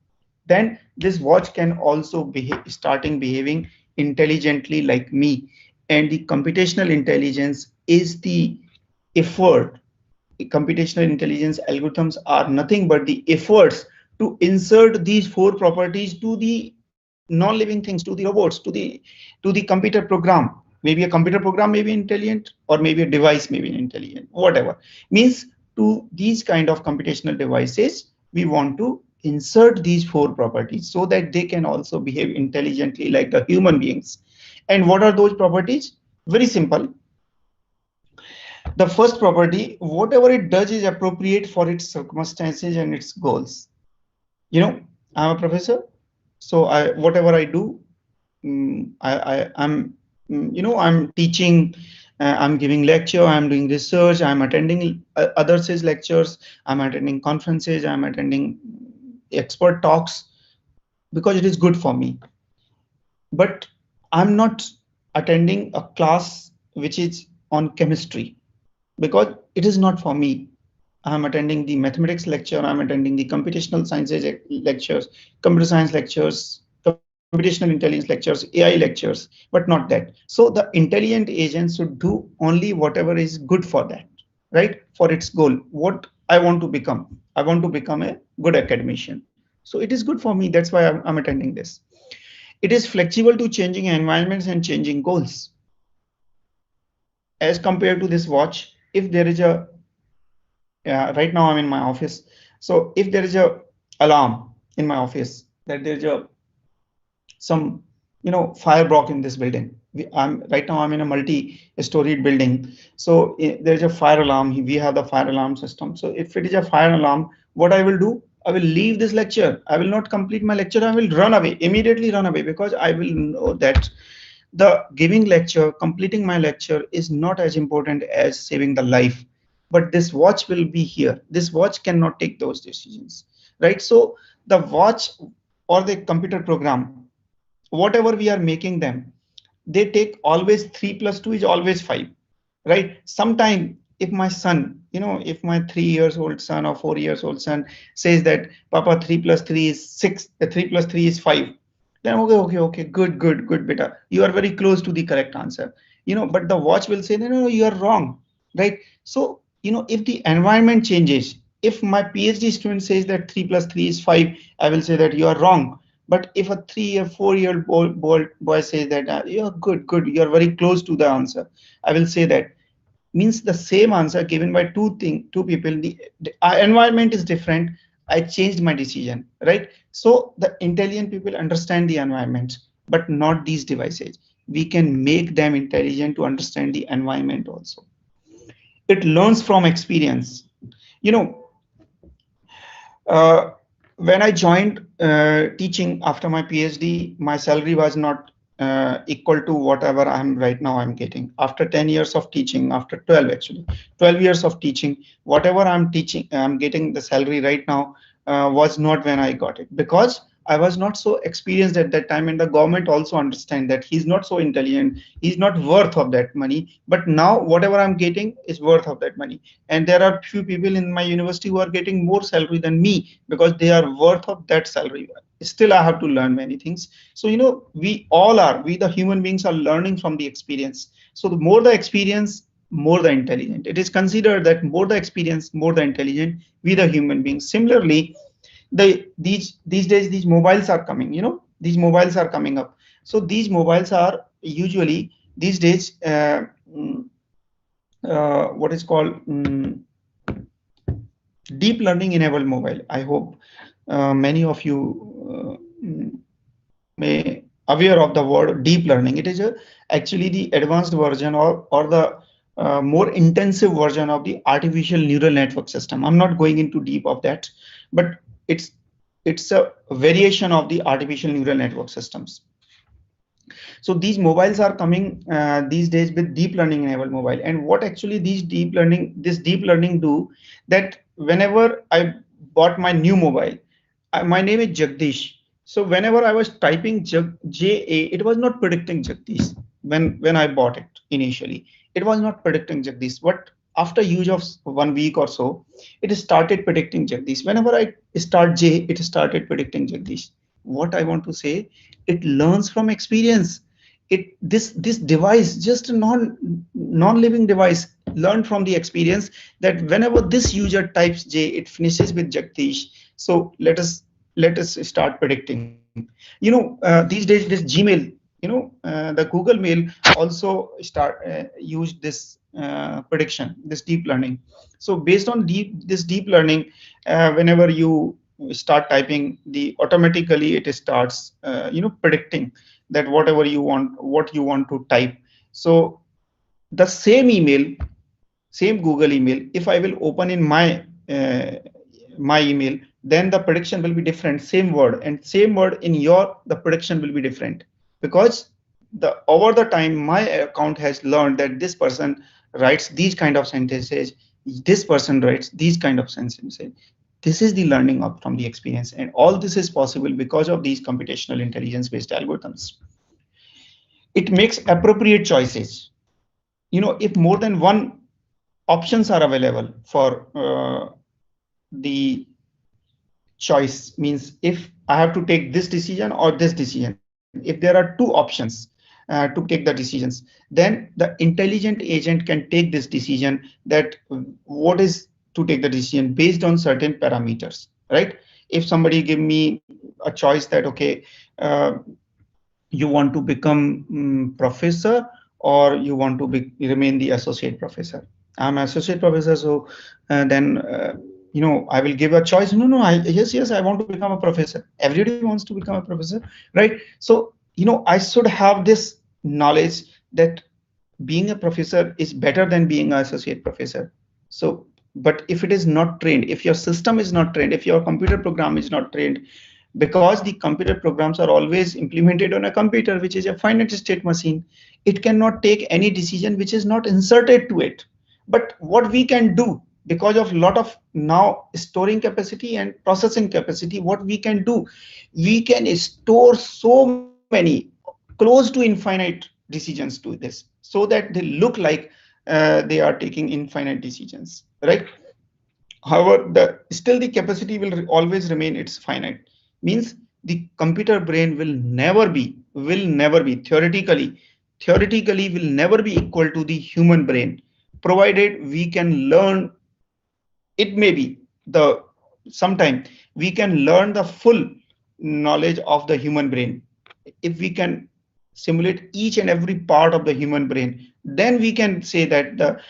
then this watch can also behaving intelligently like me. And the computational intelligence is the effort. Computational intelligence algorithms are nothing but the efforts to insert these 4 properties to the non-living things, to the robots, to the computer program, Maybe a computer program may be intelligent, or maybe a device may be intelligent, whatever. Means to these kind of computational devices, we want to insert these 4 properties so that they can also behave intelligently like the human beings. And what are those properties? Very simple. The first property, whatever it does is appropriate for its circumstances and its goals. You know, I'm a professor, so whatever I do, I'm I'm teaching, I'm giving lecture, I'm doing research, I'm attending others' lectures, I'm attending conferences, I'm attending expert talks because it is good for me. But I'm not attending a class which is on chemistry because it is not for me. I'm attending the mathematics lecture, I'm attending the computational sciences lectures, computer science lectures, computational intelligence lectures, AI lectures, but not that. So the intelligent agent should do only whatever is good for that, right? For its goal. What I want to become. I want to become a good academician. So it is good for me. That's why I'm attending this. It is flexible to changing environments and changing goals. As compared to this watch, if there is a right now I'm in my office. So if there is a alarm in my office that there's some fire broke in this building. Right now I'm in a multi-storied building. So there's a fire alarm. We have the fire alarm system. So if it is a fire alarm, what I will do, I will leave this lecture. I will not complete my lecture. I will run away, immediately run away, because I will know that the giving lecture, completing my lecture is not as important as saving the life. But this watch will be here. This watch cannot take those decisions, right? So the watch or the computer program, whatever we are making them, they take always 3 + 2 is always 5, right? Sometime if my son, if my 3-year-old son or 4-year-old son says that Papa 3 + 3 is 6, 3 + 3 is 5, then okay, good beta, you are very close to the correct answer, but the watch will say no, you are wrong, right? So if the environment changes, if my PhD student says that 3 + 3 is 5, I will say that you are wrong. But if a 3 or 4-year-old boy says that you're good, you're very close to the answer, I will say that. Means the same answer given by two people, the environment is different, I changed my decision, right? So the intelligent people understand the environment, but not these devices. We can make them intelligent to understand the environment also. It learns from experience. When I joined teaching after my PhD, my salary was not equal to whatever I'm right now I'm getting. After 10 years of teaching, after 12 years of teaching, whatever I'm teaching, I'm getting the salary right now was not when I got it, because I was not so experienced at that time, and the government also understand that he's not so intelligent, he's not worth of that money. But now whatever I'm getting is worth of that money, and there are few people in my university who are getting more salary than me because they are worth of that salary. Still I have to learn many things. So we the human beings are learning from the experience. So the more the experience, more the intelligent. It is considered that more the experience, more the intelligent we the human beings. Similarly, these days these mobiles are coming, these mobiles are coming up. So these mobiles are usually these days what is called deep learning enabled mobile. I hope many of you may aware of the word deep learning. It is actually the advanced version or the more intensive version of the artificial neural network system. I'm not going into deep of that, but it's a variation of the artificial neural network systems. So these mobiles are coming these days with deep learning enabled mobile. And what actually this deep learning do, that whenever I bought my new mobile, my name is Jagdish. So whenever I was typing JA, it was not predicting Jagdish. When I bought it initially, it was not predicting Jagdish. But after use of 1 week or so, it started predicting Jagdish. Whenever I start J, it started predicting Jagdish. What I want to say, it learns from experience. This device, just a non-living device, learned from the experience that whenever this user types J, it finishes with Jagdish. So let us start predicting. These days this Gmail, the Google Mail also used this prediction, this deep learning. So based on this deep learning, whenever you start typing, automatically it starts predicting that whatever you want, what you want to type. So the same email, same Google email, if I will open in my my email, then the prediction will be different. Same word, and same word in the prediction will be different, because over the time my account has learned that this person writes these kind of sentences, this person writes these kind of sentences. This is the learning from the experience, and all this is possible because of these computational intelligence based algorithms. It makes appropriate choices. If more than one options are available for the choice, means if I have to take this decision or this decision, if there are two options to take the decisions, then the intelligent agent can take this decision, that what is to take the decision based on certain parameters, right? If somebody give me a choice that, okay, you want to become professor, or you want to remain the associate professor. I'm associate professor, so then I will give a choice. No, yes, I want to become a professor. Everybody wants to become a professor, right? So I should have this knowledge that being a professor is better than being an associate professor. So, but if it is not trained, if your system is not trained, if your computer program is not trained, because the computer programs are always implemented on a computer, which is a finite state machine, it cannot take any decision which is not inserted to it. But what we can do, because of lot of now storing capacity and processing capacity, what we can do, we can store so many close to infinite decisions to this, so that they look like they are taking infinite decisions, right? However, still the capacity will always remain it's finite. Means the computer brain will never be theoretically will never be equal to the human brain, provided we can learn. It may be sometime we can learn the full knowledge of the human brain. If we can simulate each and every part of the human brain, then we can say that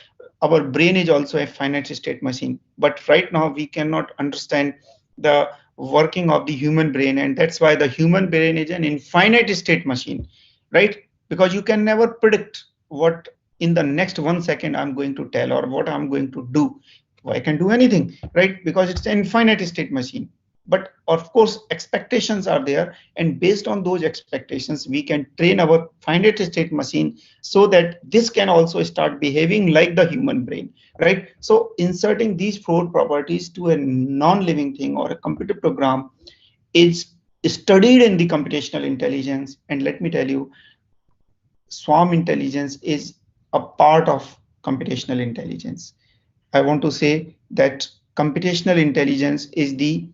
our brain is also a finite state machine. But right now we cannot understand the working of the human brain, and that's why the human brain is an infinite state machine, right? Because you can never predict what in the next 1 second I'm going to tell, or what I'm going to do. I can do anything, right? Because it's an infinite state machine. But of course, expectations are there, and based on those expectations, we can train our finite state machine so that this can also start behaving like the human brain, right? So inserting these 4 properties to a non-living thing or a computer program is studied in the computational intelligence. And let me tell you, swarm intelligence is a part of computational intelligence. I want to say that computational intelligence is the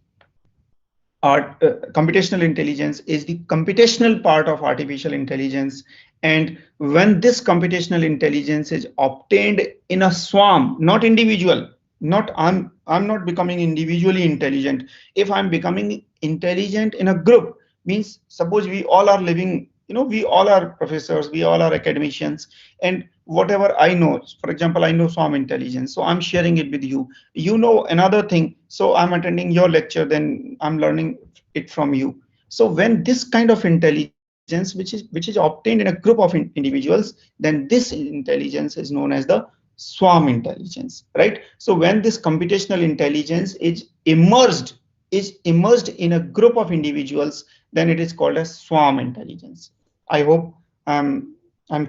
computational part of artificial intelligence. And when this computational intelligence is obtained in a swarm, not individual, I'm not becoming individually intelligent. If I'm becoming intelligent in a group, means suppose we all are living, we all are professors, we all are academicians, and whatever I know, for example, I know swarm intelligence, so I'm sharing it with you. You know another thing, so I'm attending your lecture, then I'm learning it from you. So when this kind of intelligence, which is obtained in a group of individuals, then this intelligence is known as the swarm intelligence, right? So when this computational intelligence is immersed in a group of individuals, then it is called as swarm intelligence. I hope I'm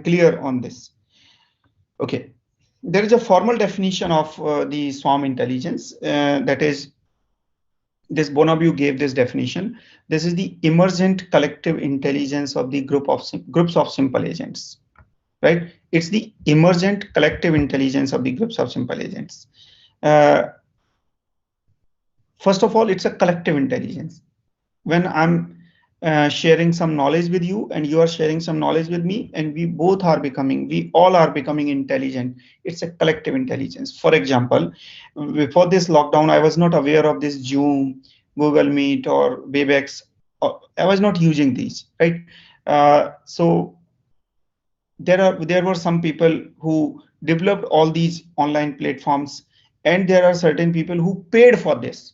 clear on this. Okay, there is a formal definition of the swarm intelligence, that is, this Bonabu gave this definition. This is the emergent collective intelligence of the groups of simple agents, right? It's the emergent collective intelligence of the groups of simple agents. First of all, it's a collective intelligence. When I'm sharing some knowledge with you, and you are sharing some knowledge with me, and we all are becoming intelligent, it's a collective intelligence. For example, before this lockdown, I was not aware of this Zoom, Google Meet, or Webex. I was not using these, right? So there were some people who developed all these online platforms, and there are certain people who paid for this.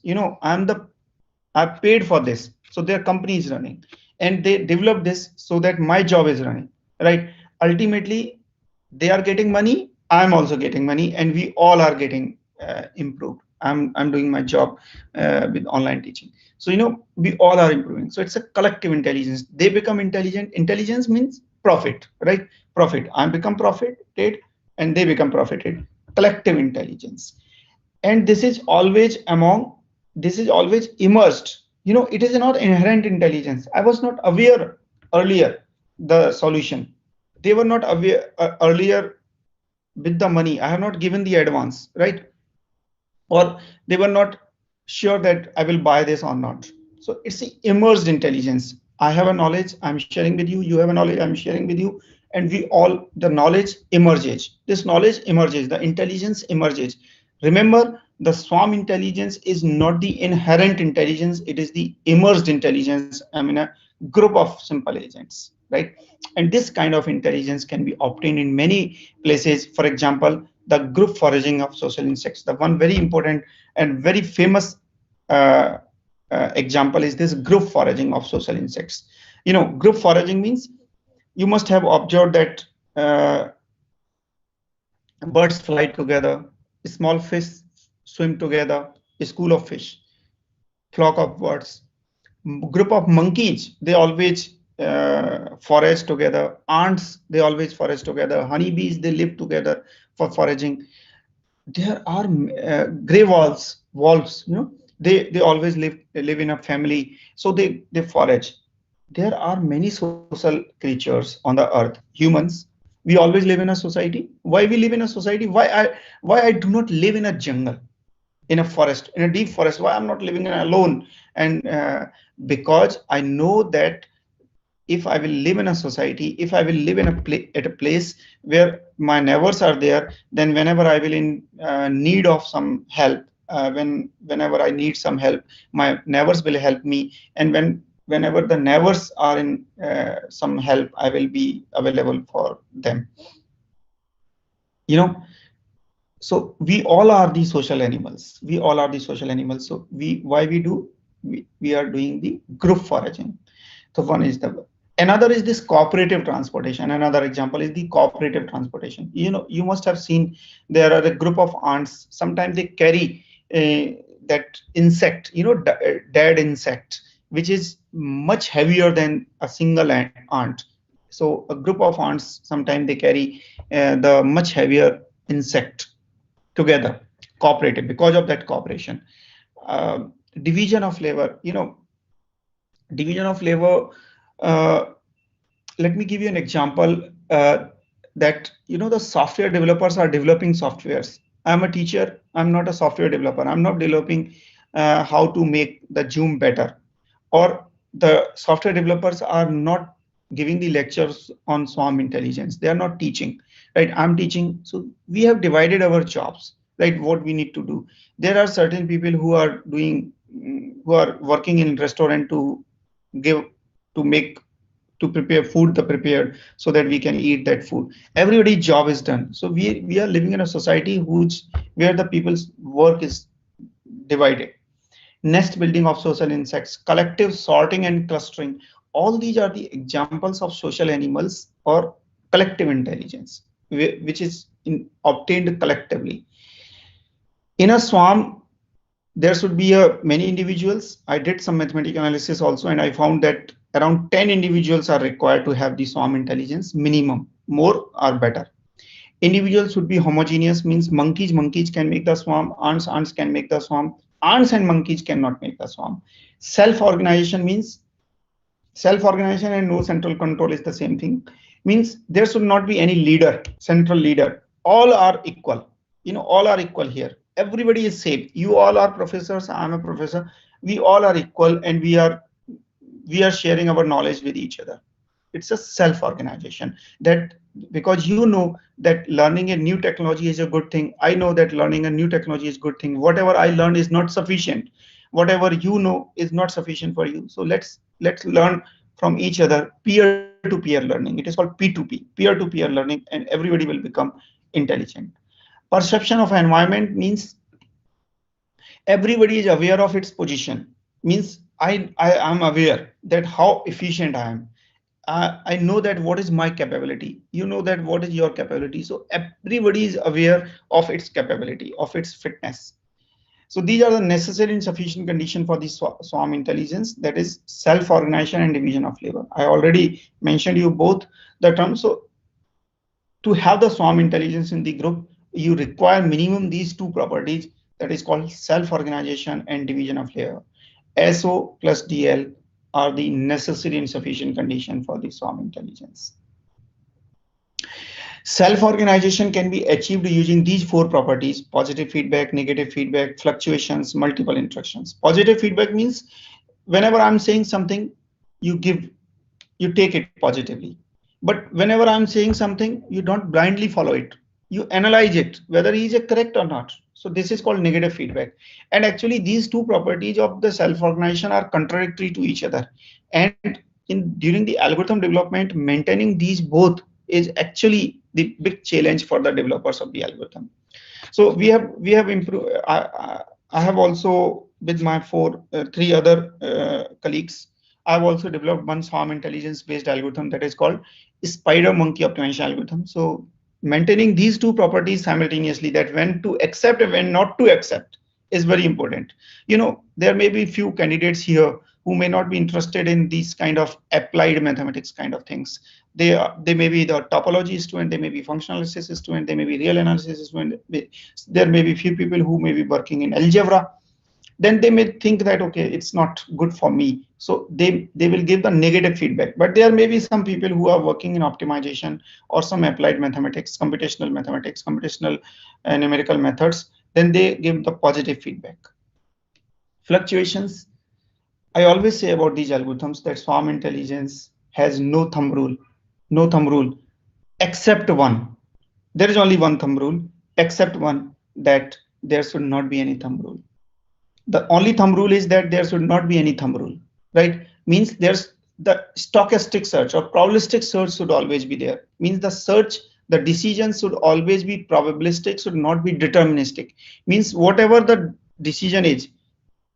I paid for this, so their company is running, and they developed this so that my job is running, right? Ultimately, they are getting money, I'm also getting money, and we all are getting improved. I'm doing my job with online teaching. So we all are improving. So it's a collective intelligence. They become intelligent. Intelligence means profit, right? Profit. I become profited, and they become profited. Collective intelligence. And this is always immersed. It is not inherent intelligence. I was not aware earlier the solution. They were not aware earlier with the money. I have not given the advance, right? Or they were not sure that I will buy this or not. So it's the immersed intelligence. I have a knowledge, I'm sharing with you. You have a knowledge, I'm sharing with you. And the knowledge emerges. This knowledge emerges, the intelligence emerges. Remember, the swarm intelligence is not the inherent intelligence, it is the immersed intelligence. I mean, a group of simple agents, right? And this kind of intelligence can be obtained in many places. For example, the group foraging of social insects. The one very important and very famous example is this group foraging of social insects. Group foraging means, you must have observed that birds fly together, small fish swim together, a school of fish, flock of birds, group of monkeys, they always forage together, ants, they always forage together, honeybees, they live together for foraging. There are gray wolves, they always live in a family, so they forage. There are many social creatures on the earth. Humans, we always live in a society. Why we live in a society? Why I do not live in a jungle, in a forest, in a deep forest? Why I'm not living alone? And because I know that if I will live in a society, if I will live in at a place where my neighbors are there, then whenever I will in need of some help, whenever I need some help, my neighbors will help me. And whenever the neighbors are in some help, I will be available for them. So we all are the social animals. We all are the social animals. So we are doing the group foraging. So one is another is this cooperative transportation. Another example is the cooperative transportation. You must have seen there are a group of ants. Sometimes they carry that insect, dead insect, which is much heavier than a single ant. So a group of ants, sometimes they carry the much heavier insect together, cooperative, because of that cooperation. Division of labor, division of labor. Let me give you an example that the software developers are developing softwares. I'm a teacher, I'm not a software developer. I'm not developing how to make the Zoom better, or the software developers are not giving the lectures on swarm intelligence. They are not teaching, right? I'm teaching. So we have divided our jobs, right? What we need to do. There are certain people who are working in restaurant to prepare food, prepared so that we can eat that food. Everybody's job is done. So we are living in a society where the people's work is divided. Nest building of social insects, collective sorting and clustering. All these are the examples of social animals or collective intelligence, which is obtained collectively. In a swarm, there should be many individuals. I did some mathematical analysis also, and I found that around 10 individuals are required to have the swarm intelligence minimum. More are better. Individuals should be homogeneous, means monkeys can make the swarm, ants can make the swarm. Ants and monkeys cannot make the swarm. Self-organization means self-organization and no central control is the same thing. Means there should not be any leader, central leader. All are equal. All are equal here. Everybody is same. You all are professors. I'm a professor. We all are equal, and we are sharing our knowledge with each other. It's a self-organization, that because that learning a new technology is a good thing. I know that learning a new technology is a good thing. Whatever I learned is not sufficient. Whatever you know is not sufficient for you. So let's learn from each other. Peer peer-to-peer learning. It is called P2P, peer-to-peer learning, and everybody will become intelligent. Perception of environment means everybody is aware of its position. Means I am aware that how efficient I am. I know that what is my capability. You know that what is your capability. So everybody is aware of its capability, of its fitness. So these are the necessary and sufficient condition for the swarm intelligence, that is self-organization and division of labor. I already mentioned you both the terms. So to have the swarm intelligence in the group, you require minimum these two properties, that is called self-organization and division of labor. SO plus DL are the necessary and sufficient condition for the swarm intelligence. Self-organization can be achieved using these four properties: positive feedback, negative feedback, fluctuations, multiple interactions. Positive feedback means whenever I'm saying something, you take it positively. But whenever I'm saying something, you don't blindly follow it. You analyze it, whether he is correct or not. So this is called negative feedback. And actually these two properties of the self-organization are contradictory to each other. And during the algorithm development, maintaining these both is actually the big challenge for the developers of the algorithm. So we have improved. I have also, with my three other colleagues, I've also developed one swarm intelligence based algorithm that is called spider monkey optimization algorithm. So maintaining these two properties simultaneously, that when to accept and when not to accept, is very important. You know, there may be few candidates here who may not be interested in these kind of applied mathematics kind of things. They may be the topology student, they may be functional analysis student, they may be real analysis student. There may be few people who may be working in algebra. Then they may think that, okay, it's not good for me. So they will give the negative feedback. But there may be some people who are working in optimization or some applied mathematics, computational numerical methods. Then they give the positive feedback. Fluctuations. I always say about these algorithms that swarm intelligence has no thumb rule. No thumb rule, except one. There is only one thumb rule, except one, that there should not be any thumb rule. The only thumb rule is that there should not be any thumb rule, right? Means there's the stochastic search or probabilistic search should always be there. Means the decision should always be probabilistic, should not be deterministic. Means whatever the decision is,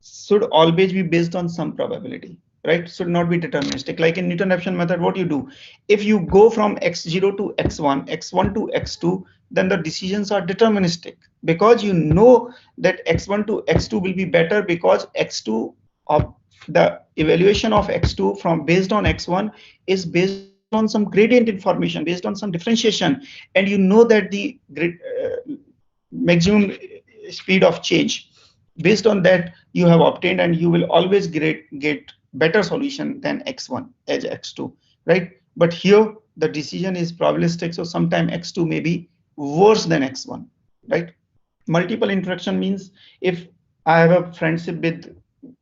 should always be based on some probability, right? Should not be deterministic. Like in Newton-Raphson method, what you do, if you go from x0 to x1, x1 to x2, then the decisions are deterministic, because you know that x1 to x2 will be better, because x2 of the evaluation of x2 from based on x1 is based on some gradient information, based on some differentiation, and you know that the maximum speed of change, based on that you have obtained, and you will always get better solution than x1 as x2, right? But here the decision is probabilistic, so sometimes x2 may be worse than x1, right? Multiple interaction means if I have a friendship with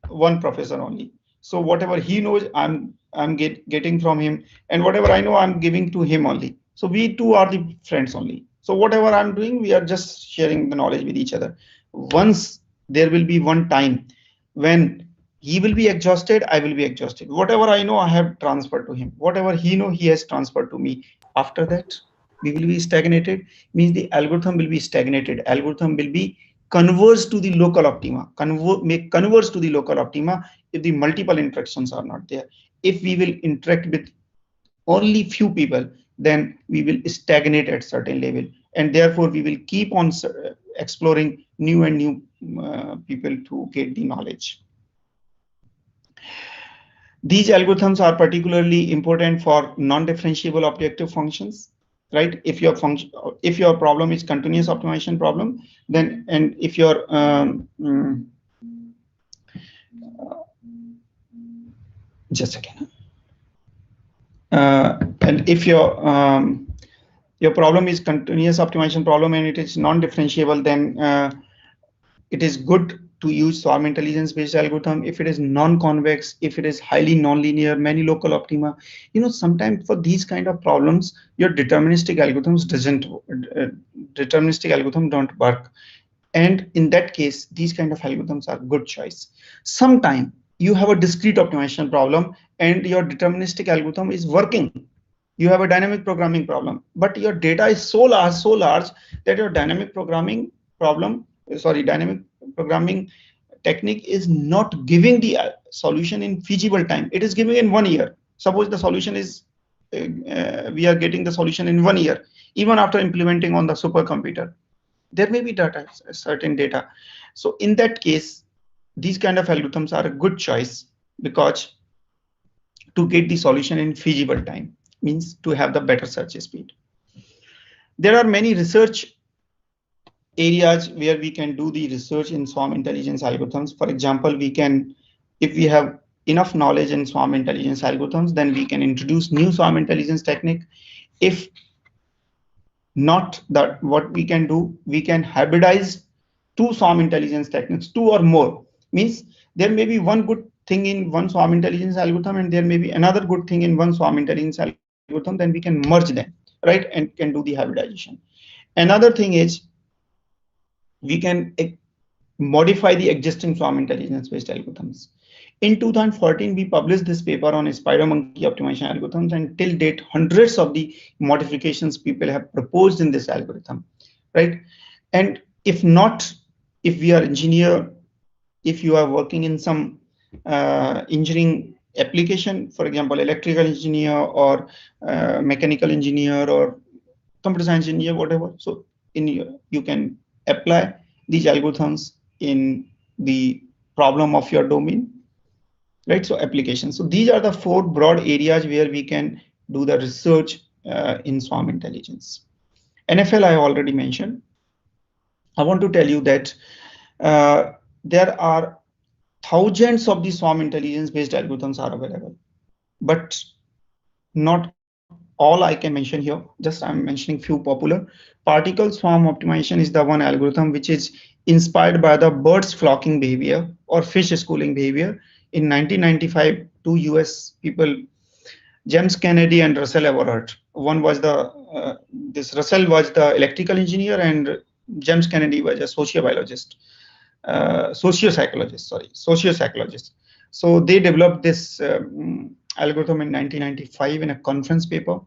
one professor only, so whatever he knows I'm getting from him, and whatever I know I'm giving to him only. So we two are the friends only. So whatever I'm doing, we are just sharing the knowledge with each other. Once there will be one time when he will be exhausted, I will be exhausted. Whatever I know, I have transferred to him. Whatever he knows, he has transferred to me. After that, we will be stagnated. Means the algorithm will be stagnated. Algorithm will be converged to the local optima. Converge to the local optima if the multiple interactions are not there. If we will interact with only few people, then we will stagnate at certain level, and therefore we will keep on exploring new and new people to get the knowledge. These algorithms are particularly important for non-differentiable objective functions, right? If your problem is continuous optimization problem, then, and if your just a second, and if your problem is continuous optimization problem and it is non-differentiable, then it is good to use swarm intelligence based algorithm. If it is non-convex, if it is highly nonlinear, many local optima, you know, sometimes for these kind of problems, your deterministic algorithms don't work. And in that case, these kind of algorithms are good choice. Sometimes you have a discrete optimization problem and your deterministic algorithm is working, You have a dynamic programming problem, but your data is so large that your dynamic programming technique is not giving the solution in feasible time. It is giving in 1 year. Suppose the solution is, we are getting the solution in 1 year, even after implementing on the supercomputer. There may be data, certain data. So in that case, these kind of algorithms are a good choice, because to get the solution in feasible time means to have the better search speed. There are many research areas where we can do the research in swarm intelligence algorithms. For example, we can, if we have enough knowledge in swarm intelligence algorithms, then we can introduce new swarm intelligence technique. If not, that what we can do, we can hybridize two swarm intelligence techniques, two or more. Means there may be one good thing in one swarm intelligence algorithm and there may be another good thing in one swarm intelligence algorithm, then we can merge them, right, and can do the hybridization. Another thing is we can modify the existing swarm intelligence based algorithms. In 2014, we published this paper on spider monkey optimization algorithms, and till date, hundreds of the modifications people have proposed in this algorithm, right? And if not, if we are engineer, if you are working in some engineering application, for example, electrical engineer or mechanical engineer or computer science engineer, whatever. So you can apply these algorithms in the problem of your domain, right? So applications. So these are the 4 broad areas where we can do the research in swarm intelligence. NFL I already mentioned. I want to tell you that there are thousands of the swarm intelligence based algorithms are available, but not all I can mention here. Just I'm mentioning few popular. Particle swarm optimization is the one algorithm which is inspired by the birds flocking behavior or fish schooling behavior. In 1995, 2 US people, James Kennedy and Russell Everett. One was the this Russell was the electrical engineer and James Kennedy was a sociobiologist, sociopsychologist. So they developed this algorithm in 1995 in a conference paper,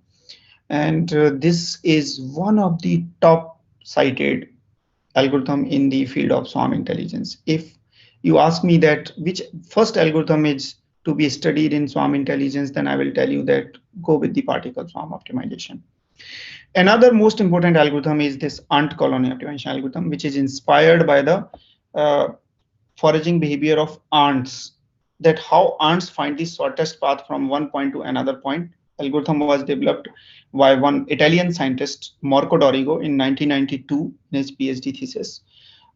and this is one of the top cited algorithm in the field of swarm intelligence. If you ask me that which first algorithm is to be studied in swarm intelligence, then I will tell you that go with the particle swarm optimization. Another most important algorithm is this ant colony optimization algorithm, which is inspired by the foraging behavior of ants, that how ants find the shortest path from one point to another point. Algorithm was developed by one Italian scientist, Marco Dorigo, in 1992 in his PhD thesis.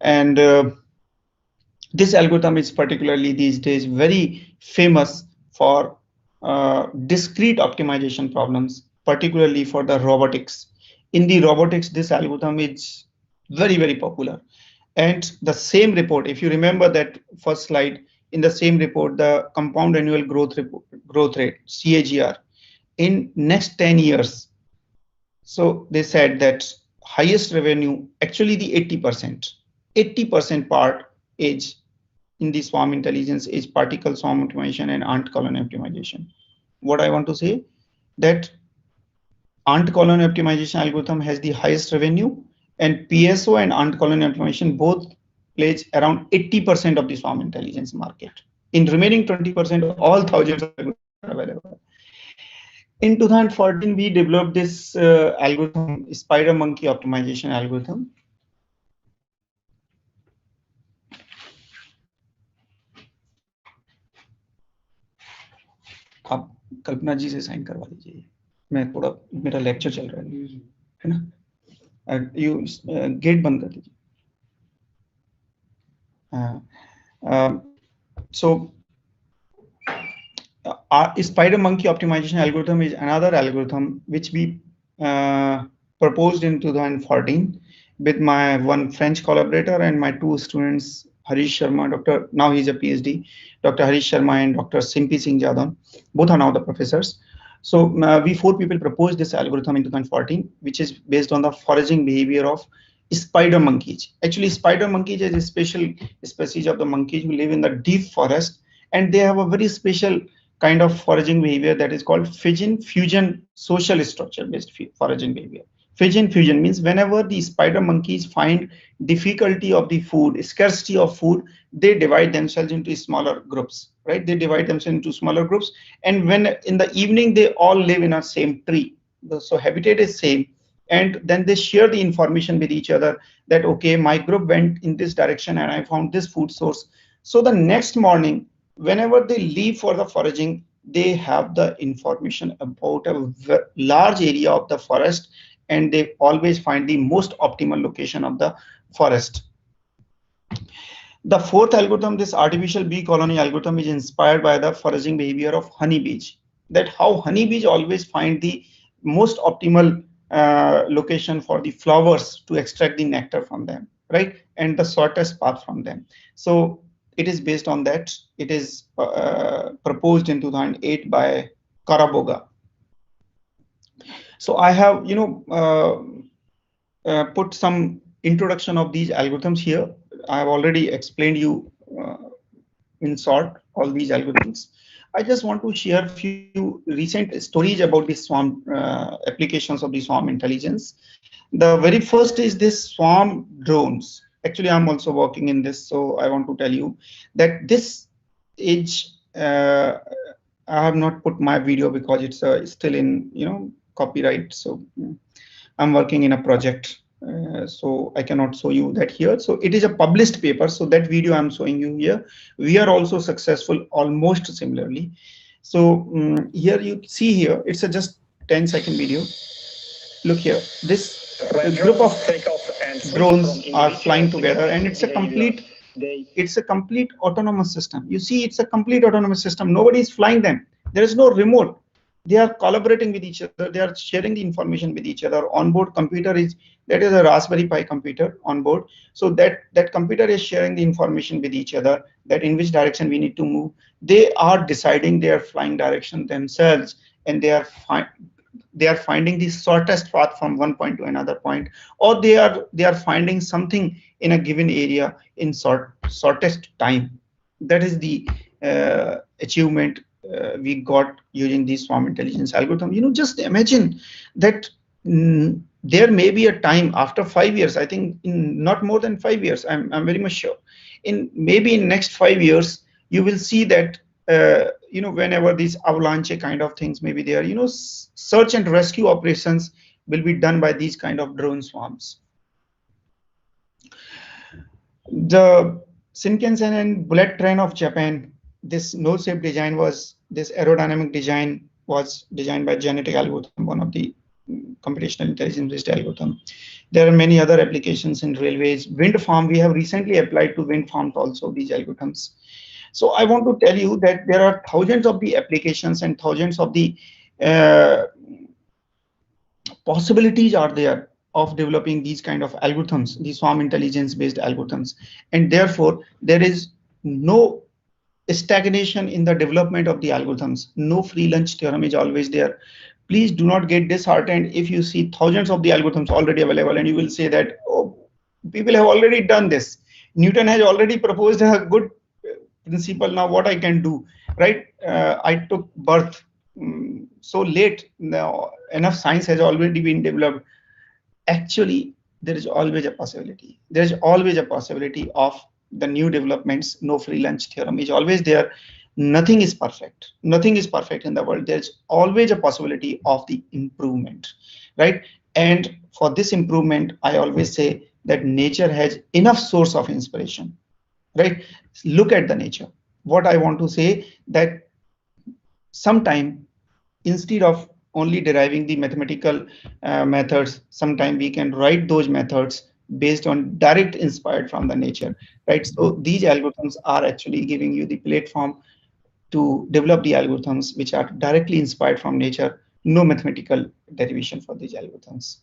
And this algorithm is particularly these days very famous for discrete optimization problems, particularly for the robotics. In the robotics, this algorithm is very, very popular. And the same report, if you remember that first slide, in the same report, the compound annual growth rate, CAGR, in next 10 years. So they said that highest revenue, actually the 80% part is in the swarm intelligence is particle swarm optimization and ant colony optimization. What I want to say, that ant colony optimization algorithm has the highest revenue, and PSO and ant colony optimization both plays around 80% of the swarm intelligence market. In remaining 20%, all thousands of algorithms are available. In 2014, we developed this algorithm, spider monkey optimization algorithm. आप कल्पना जी से sign करवा दीजिए, मैं थोड़ा मेरा lecture चल रहा है ना, यू गेट बंद कर दीजिए. So spider monkey optimization algorithm is another algorithm which we proposed in 2014 with my one French collaborator and my 2 students, Harish Sharma, now he's a PhD, Dr. Harish Sharma and Dr. Simpi Singh Jadon, both are now the professors. So we 4 people proposed this algorithm in 2014, which is based on the foraging behavior of spider monkeys. Actually, spider monkeys is a special species of the monkeys who live in the deep forest, and they have a very special kind of foraging behavior that is called fission fusion social structure based foraging behavior. Fission fusion means whenever the spider monkeys find difficulty of the food, scarcity of food, they divide themselves into smaller groups, right? They divide themselves into smaller groups, and when in the evening they all live in a same tree, so habitat is same, and then they share the information with each other that okay, my group went in this direction and I found this food source. So the next morning, whenever they leave for the foraging, they have the information about a large area of the forest, and they always find the most optimal location of the forest. The fourth algorithm, this artificial bee colony algorithm, is inspired by the foraging behavior of honeybees. That how honeybees always find the most optimal location for the flowers to extract the nectar from them, right? And the shortest path from them. So it is based on that. It is proposed in 2008 by Karaboga. So I have, put some introduction of these algorithms here. I have already explained you in short all these algorithms. I just want to share a few recent stories about the swarm applications of the swarm intelligence. The very first is this swarm drones. Actually, I'm also working in this, so I want to tell you that this is. I have not put my video because it's still in copyright. So I'm working in a project. So I cannot show you that here. So it is a published paper. So that video I'm showing you here. We are also successful almost similarly. So here you see here, it's a just 10-second video. Look here, this group of drones are flying together, and it's a complete autonomous system. You see, it's a complete autonomous system. Nobody is flying them. There is no remote. They are collaborating with each other. They are sharing the information with each other. Onboard computer is a Raspberry Pi computer on board. So that computer is sharing the information with each other, that in which direction we need to move. They are deciding their flying direction themselves, and they are finding the shortest path from one point to another point, or they are finding something in a given area in shortest time. That is the achievement we got using the swarm intelligence algorithm. Just imagine that there may be a time after 5 years. I think in not more than 5 years. I'm very much sure. Maybe in next 5 years, you will see that whenever these avalanche kind of things may be there, search and rescue operations will be done by these kind of drone swarms. The Shinkansen and bullet train of Japan. This nose shape design this aerodynamic design was designed by genetic algorithm, one of the computational intelligence based algorithm. There are many other applications in railways. Wind farm, we have recently applied to wind farms also, these algorithms. So I want to tell you that there are thousands of the applications and thousands of the possibilities are there of developing these kind of algorithms, these swarm intelligence based algorithms. And therefore, there is no stagnation in the development of the algorithms. No free lunch theorem is always there. Please do not get disheartened if you see thousands of the algorithms already available and you will say that, oh, people have already done this. Newton has already proposed a good principle. Now what I can do, right? I took birth so late. Now enough science has already been developed. Actually, there is always a possibility. There is always a possibility of the new developments. No free lunch theorem is always there. Nothing is perfect. Nothing is perfect in the world. There's always a possibility of the improvement, right? And for this improvement, I always say that nature has enough source of inspiration, right? Look at the nature. What I want to say that sometime instead of only deriving the mathematical methods, sometime we can write those methods based on direct inspired from the nature, right? So these algorithms are actually giving you the platform to develop the algorithms which are directly inspired from nature. No mathematical derivation for these algorithms.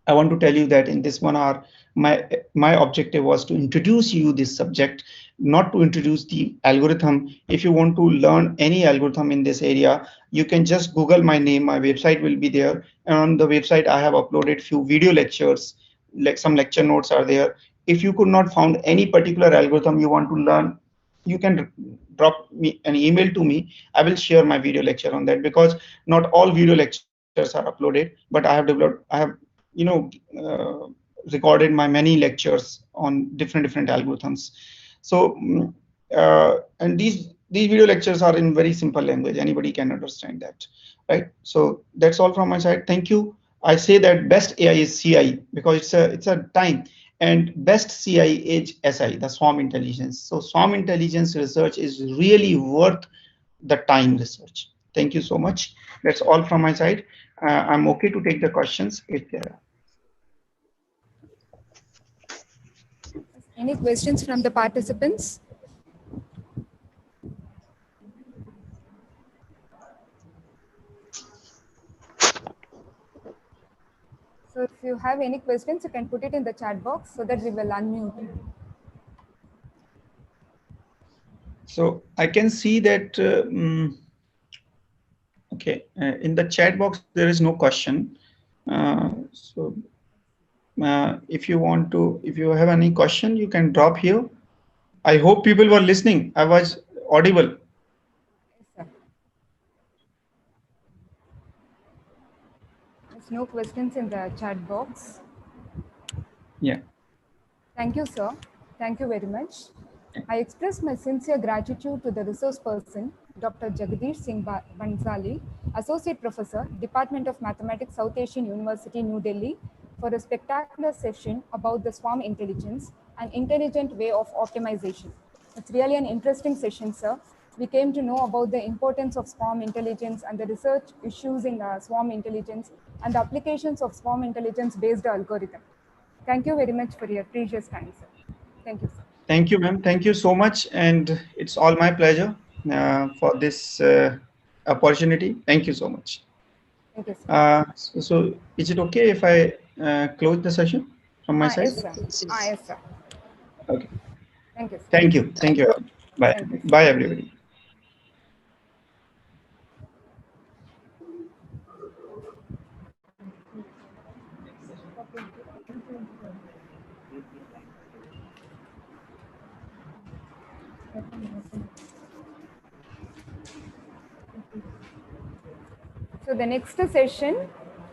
I want to tell you that in this 1 hour, my objective was to introduce you this subject, not to introduce the algorithm. If you want to learn any algorithm in this area, you can just Google my name. My website will be there. And on the website, I have uploaded few video lectures, like some lecture notes are there. If you could not found any particular algorithm you want to learn, you can drop me an email to me. I will share my video lecture on that, because not all video lectures are uploaded, but I have, you know, recorded my many lectures on different algorithms. So and these video lectures are in very simple language, anybody can understand that, right? So that's all from my side. Thank you. I say that best AI is CI because it's a time, and best CI is SI, the swarm intelligence. So swarm intelligence research is really worth the time research. Thank you so much. That's all from my side. I'm okay to take the questions if there are. Any questions from the participants? So if you have any questions, you can put it in the chat box so that we will unmute. So I can see that, okay, in the chat box, there is no question. So if you have any question, you can drop here. I hope people were listening. I was audible. Yes, sir. There's no questions in the chat box. Yeah. Thank you, sir. Thank you very much. I express my sincere gratitude to the resource person, Dr. Jagadish Singh Bansali, Associate Professor, Department of Mathematics, South Asian University, New Delhi, for a spectacular session about the swarm intelligence, an intelligent way of optimization. It's really an interesting session, sir. We came to know about the importance of swarm intelligence and the research issues in swarm intelligence and the applications of swarm intelligence-based algorithm. Thank you very much for your precious time, sir. Thank you, sir. Thank you, ma'am. Thank you so much. And it's all my pleasure for this opportunity. Thank you so much. Thank you, sir. So is it okay if I close the session from my side? Yes, sir. Yes, sir. Okay. Thank you, sir. Thank you. Thank you. Bye. Thank you. Bye, everybody. So the next session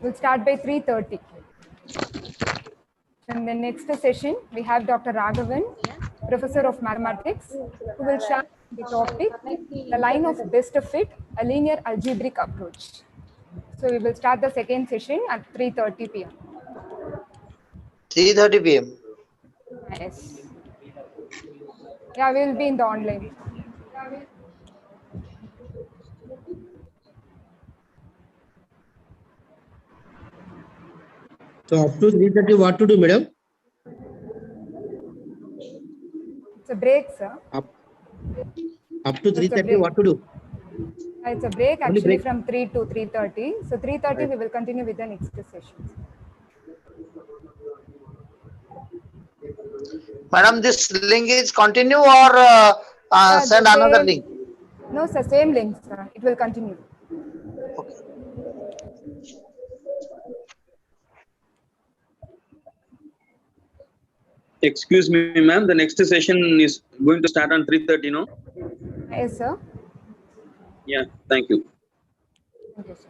will start by 3:30. In the next session, we have Dr. Raghavan, Professor of Mathematics, who will share the topic, the line of best fit, a linear algebraic approach. So we will start the second session at 3:30 p.m. 3:30 p.m. Yes. Yeah, we will be in the online. So up to 3:30, what to do, madam? It's a break, sir. Up to 3:30, what to do? It's a break Only actually break. from 3 to 3:30. So 3:30 we will continue with the next session. Madam, this link is continue or send another link? No, sir, same link, sir. It will continue. Okay. Excuse me, ma'am. The next session is going to start on 3:30, no? Yes, sir. Yeah, thank you. Thank you, sir.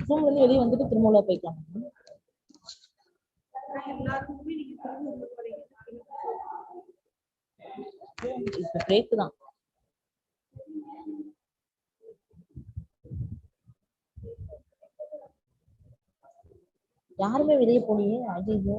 Zoom வந்து வெளிய வந்துட்டு திரும்ப உள்ள போய்க்கலாம். இப்ப break தான். யாருமே வெளிய போனியே? ஐயோ.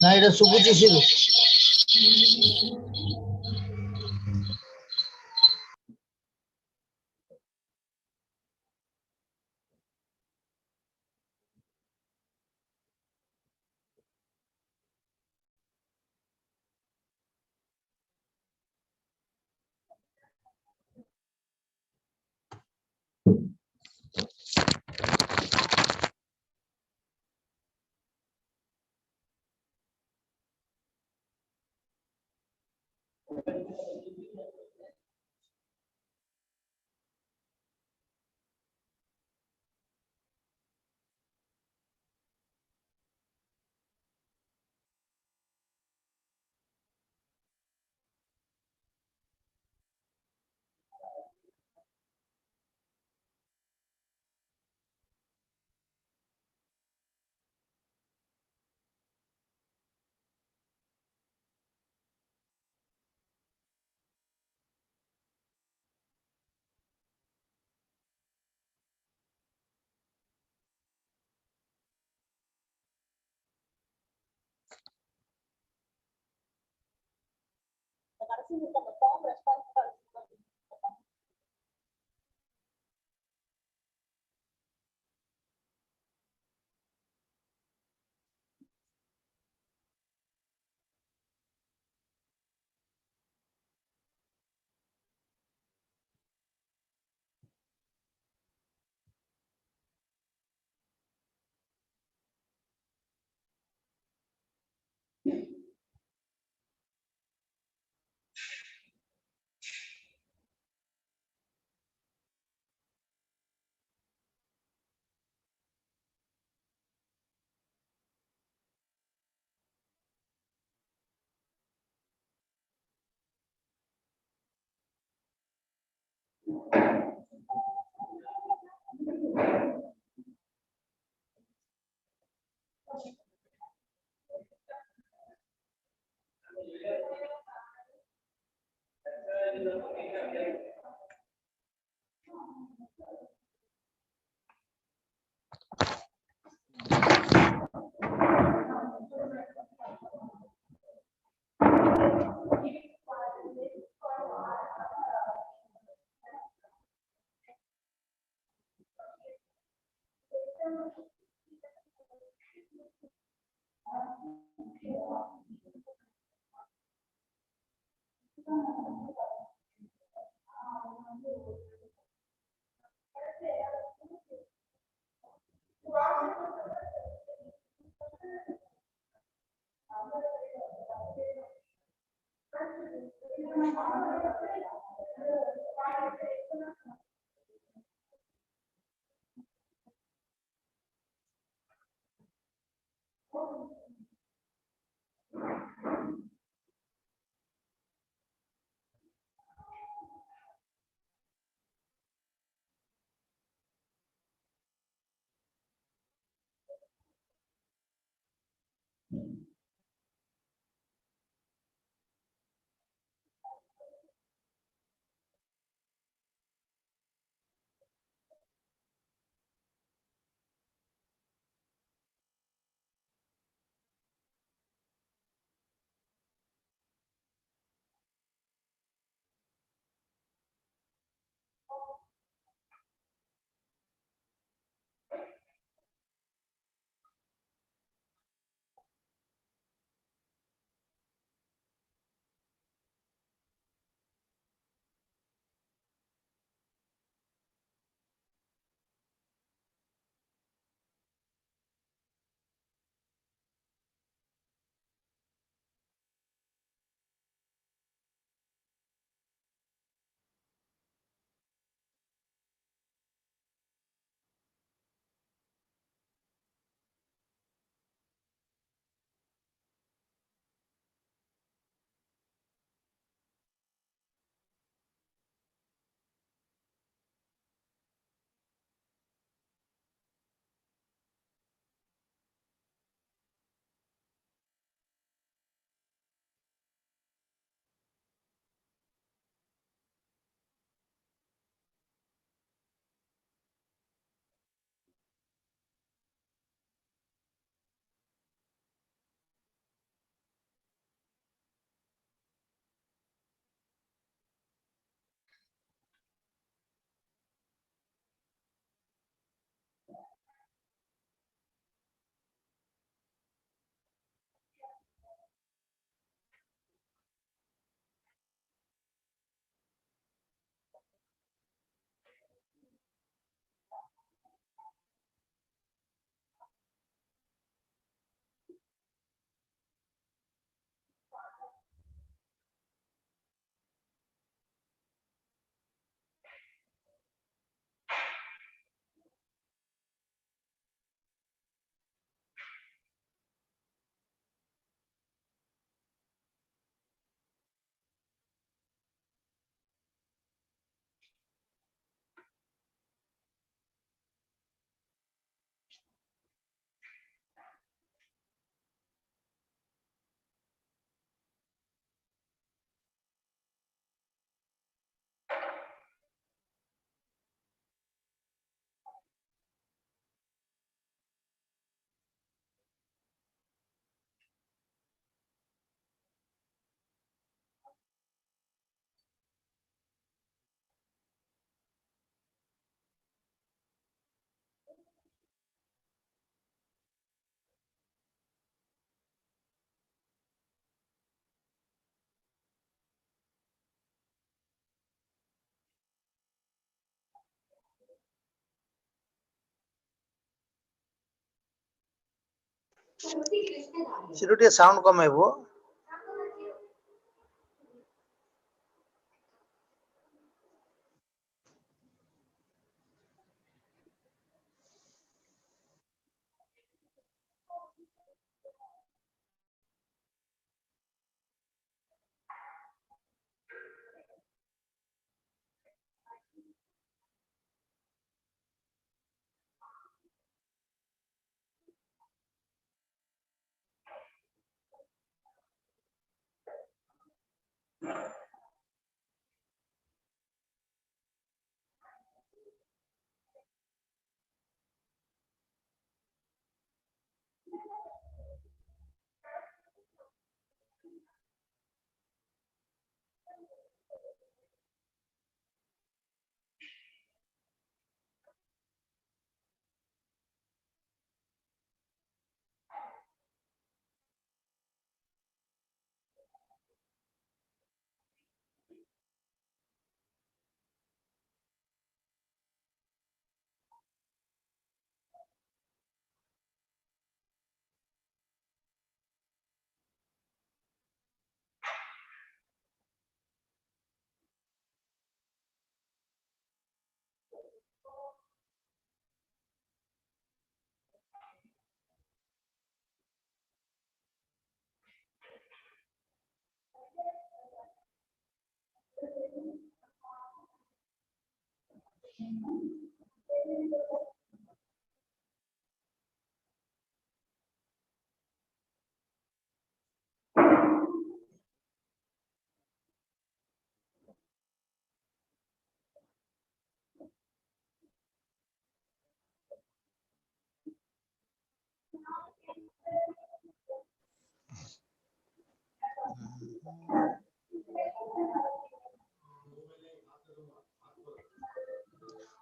না এটা সুবুচি ছিল। ସେଠୁ ଟିକେ ସାଉଣ୍ଡ କମେଇବୁ।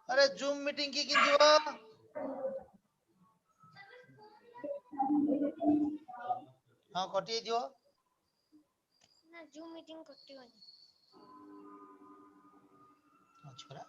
अरे जूम मीटिंग की दियो हाँ कटिए दियो ना जूम मीटिंग करती हूँ अच्छा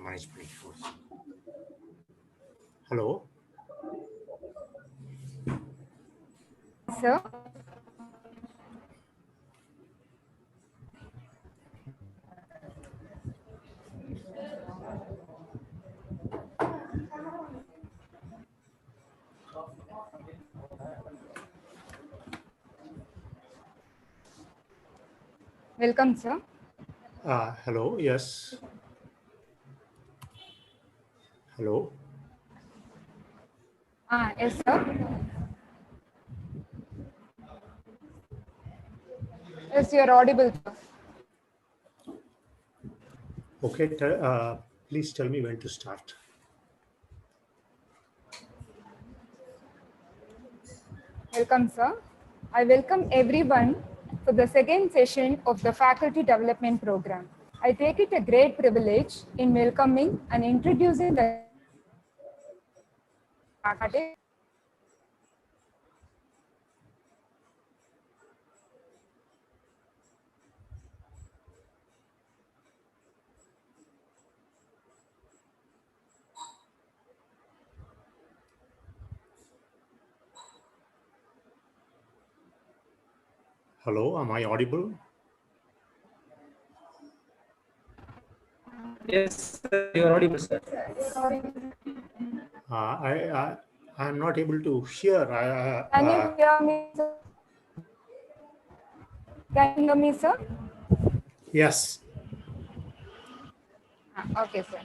management. Hello. Sir. Welcome, sir. Hello. Yes. Hello. Yes, sir. Yes, you are audible, sir. Okay. Please tell me when to start. Welcome, sir. I welcome everyone for the second session of the Faculty Development Program. I take it a great privilege in welcoming and introducing the faculty. Hello. Am I audible? Yes, sir, you are audible, sir. I'm not able to hear. Can you hear me, sir? Can you hear me, sir? Yes. Okay, sir.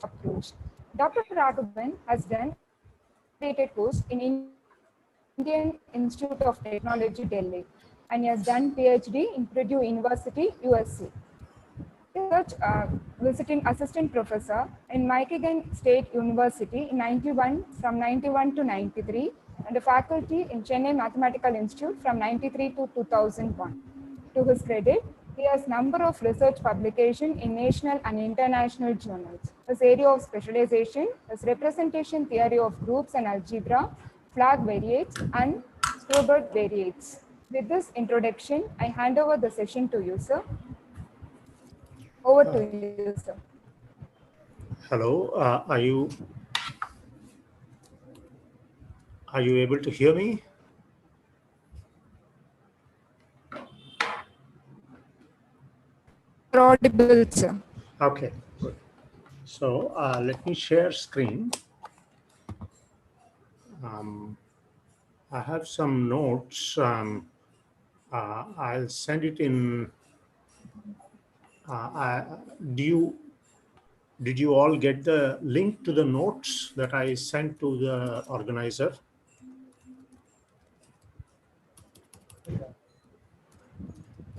Approach. Dr. Raghavan has done a course in Indian Institute of Technology, Delhi, and he has done PhD in Purdue University, USC. Research visiting assistant professor in Michigan State University in 91 from 91 to 93, and a faculty in Chennai Mathematical Institute from 93 to 2001. To his credit, he has number of research publications in national and international journals. His area of specialization is representation theory of groups and algebra, flag variates, and Stobart variates. With this introduction, I hand over the session to you, sir. Over to you, sir. Hello. Are you able to hear me? Audible, sir. Okay, good. So let me share screen. I have some notes. I'll send it in. Did you all get the link to the notes that I sent to the organizer?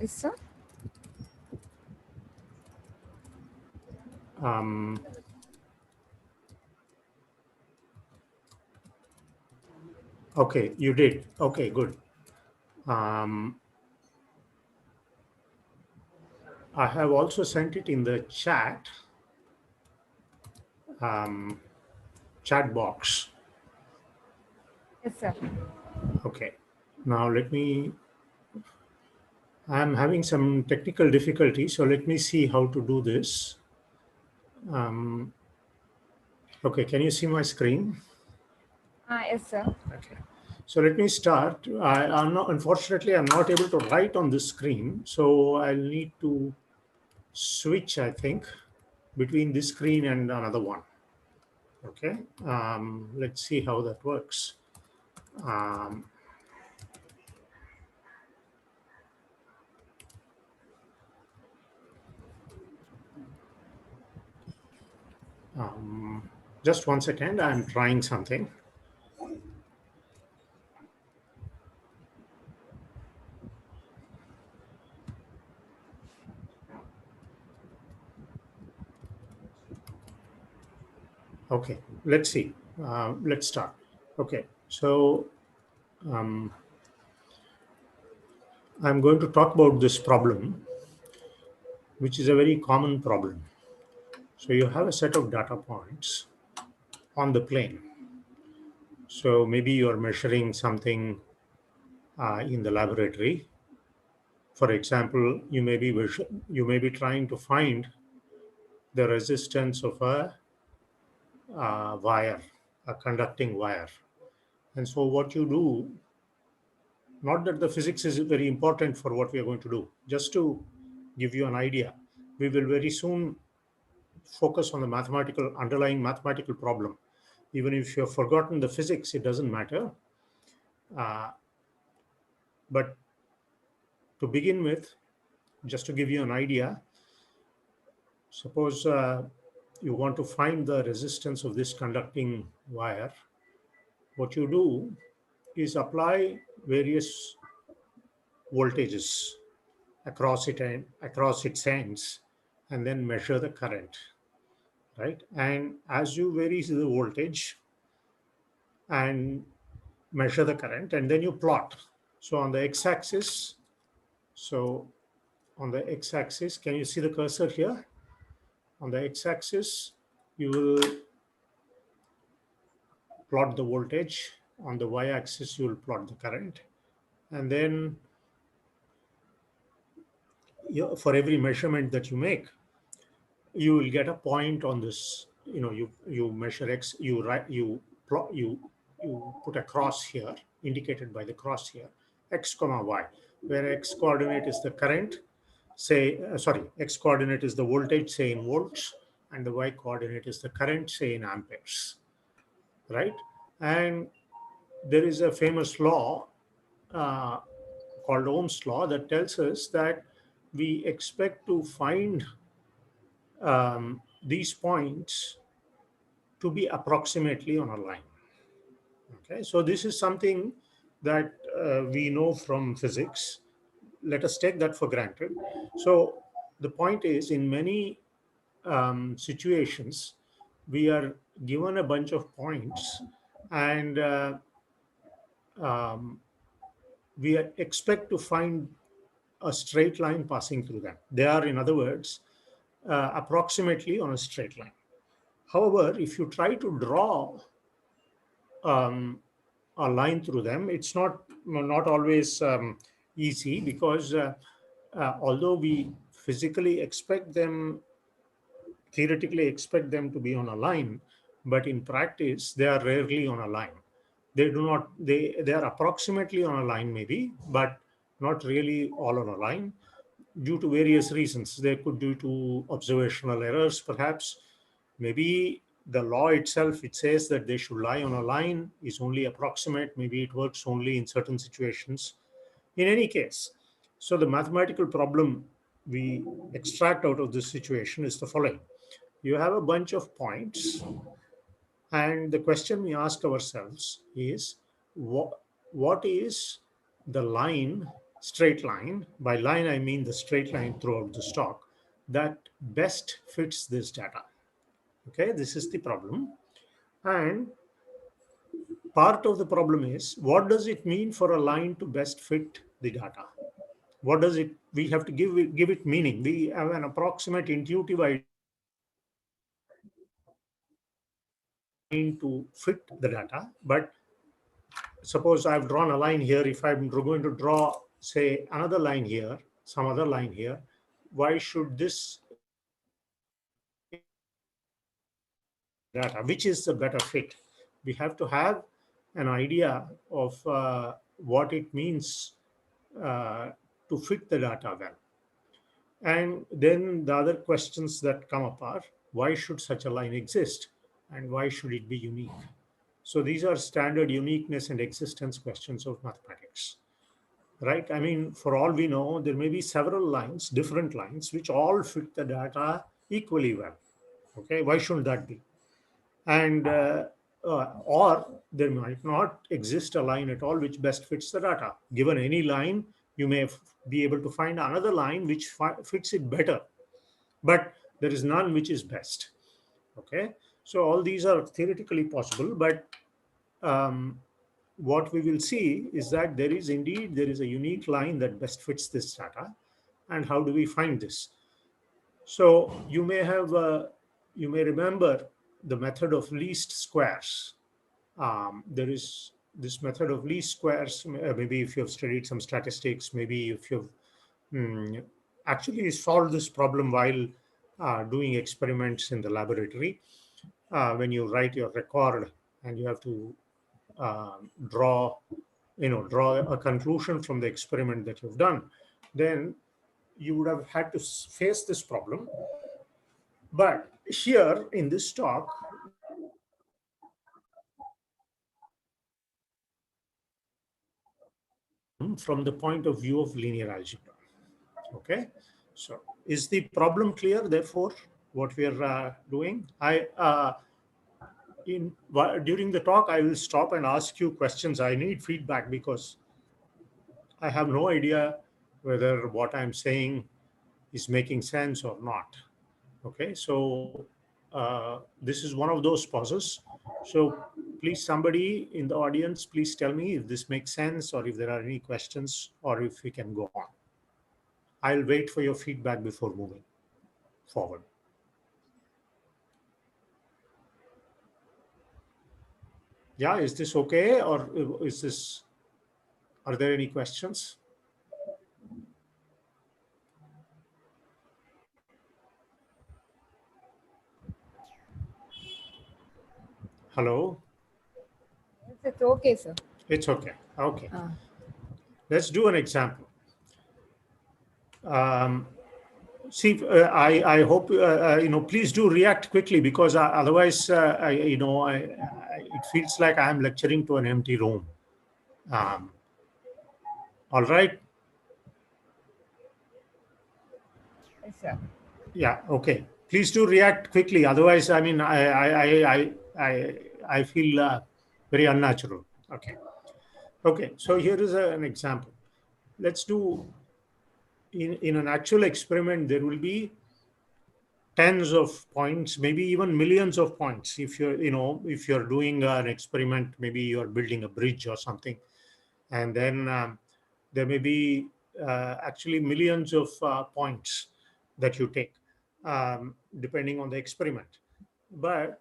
Yes, sir. Okay, you did. Okay, good. I have also sent it in the chat box. Yes, sir. Okay. Now let me. I'm having some technical difficulty, so let me see how to do this. Okay, can you see my screen? Yes, sir. Okay. So let me start. Unfortunately, I'm not able to write on this screen, so I'll need to switch, I think, between this screen and another one. Okay. Let's see how that works. Just 1 second. I'm trying something. Okay, let's see. Let's start. Okay, so I'm going to talk about this problem. which is a very common problem. So you have a set of data points on the plane. So maybe you're measuring something in the laboratory. For example, you may be trying to find the resistance of a wire, a conducting wire. And so what you do, not that the physics is very important for what we are going to do, just to give you an idea, we will very soon focus on the underlying mathematical problem. Even if you have forgotten the physics, it doesn't matter. But to begin with, just to give you an idea, suppose you want to find the resistance of this conducting wire. What you do is apply various voltages across its ends, and then measure the current, right? And as you vary the voltage and measure the current, and then you plot. So on the x-axis, can you see the cursor here? On the x-axis, you will plot the voltage. On the y-axis, you will plot the current. And then for every measurement that you make, you will get a point on this. You measure x, you put a cross here, indicated by the cross here, x comma y, where x coordinate is the current, x coordinate is the voltage, say in volts, and the y coordinate is the current, say in amperes, right? And there is a famous law called Ohm's law that tells us that we expect to find these points to be approximately on a line. Okay, so this is something that we know from physics. Let us take that for granted. So the point is, in many situations, we are given a bunch of points, and we expect to find a straight line passing through them. They are, in other words, approximately on a straight line. However, if you try to draw a line through them, it's not always easy, because although we physically theoretically expect them to be on a line, but in practice they are rarely on a line. They are approximately on a line maybe, but not really all on a line, due to various reasons. They could due to observational errors, perhaps. Maybe the law itself, it says that they should lie on a line, is only approximate. Maybe it works only in certain situations. In any case, so the mathematical problem we extract out of this situation is the following. You have a bunch of points, and the question we ask ourselves is, what is the line, straight line, by line I mean the straight line throughout the stock, that best fits this data? Okay, this is the problem. And part of the problem is, what does it mean for a line to best fit the data? What does it, we have to give it meaning. We have an approximate intuitive idea to fit the data, but suppose I've drawn a line here. If I'm going to draw, say, another line here, some other line here, why should this data, which is the better fit? We have to have an idea of what it means to fit the data well. And then the other questions that come up are, why should such a line exist, and why should it be unique? So these are standard uniqueness and existence questions of mathematics, right? I mean, for all we know, there may be several lines, different lines, which all fit the data equally well. Okay, why shouldn't that be? And or there might not exist a line at all which best fits the data. Given any line, you may be able to find another line which fits it better, but there is none which is best. Okay, so all these are theoretically possible, but what we will see is that there is a unique line that best fits this data. And how do we find this? So you may have, you may remember the method of least squares. There is this method of least squares. Maybe if you have studied some statistics, maybe if you've actually solved this problem while doing experiments in the laboratory, when you write your record and you have to draw a conclusion from the experiment that you've done, then you would have had to face this problem. But here in this talk, from the point of view of linear algebra. Okay, so is the problem clear? Therefore, what we are doing, during the talk, I will stop and ask you questions. I need feedback because I have no idea whether what I'm saying is making sense or not. Okay, so this is one of those pauses. So please, somebody in the audience, please tell me if this makes sense or if there are any questions or if we can go on. I'll wait for your feedback before moving forward. Yeah, is this okay, or is this, are there any questions? Hello? It's okay, sir. It's okay. Okay. Let's do an example. See, I hope, please do react quickly, because otherwise, it feels like I'm lecturing to an empty room. All right. Yes, sir. Yeah. Okay. Please do react quickly. Otherwise, I mean, I feel very unnatural. Okay. Okay. So here is an example. Let's do, in an actual experiment, there will be tens of points, maybe even millions of points. If if you're doing an experiment, maybe you're building a bridge or something, and then there may be actually millions of points that you take, depending on the experiment. But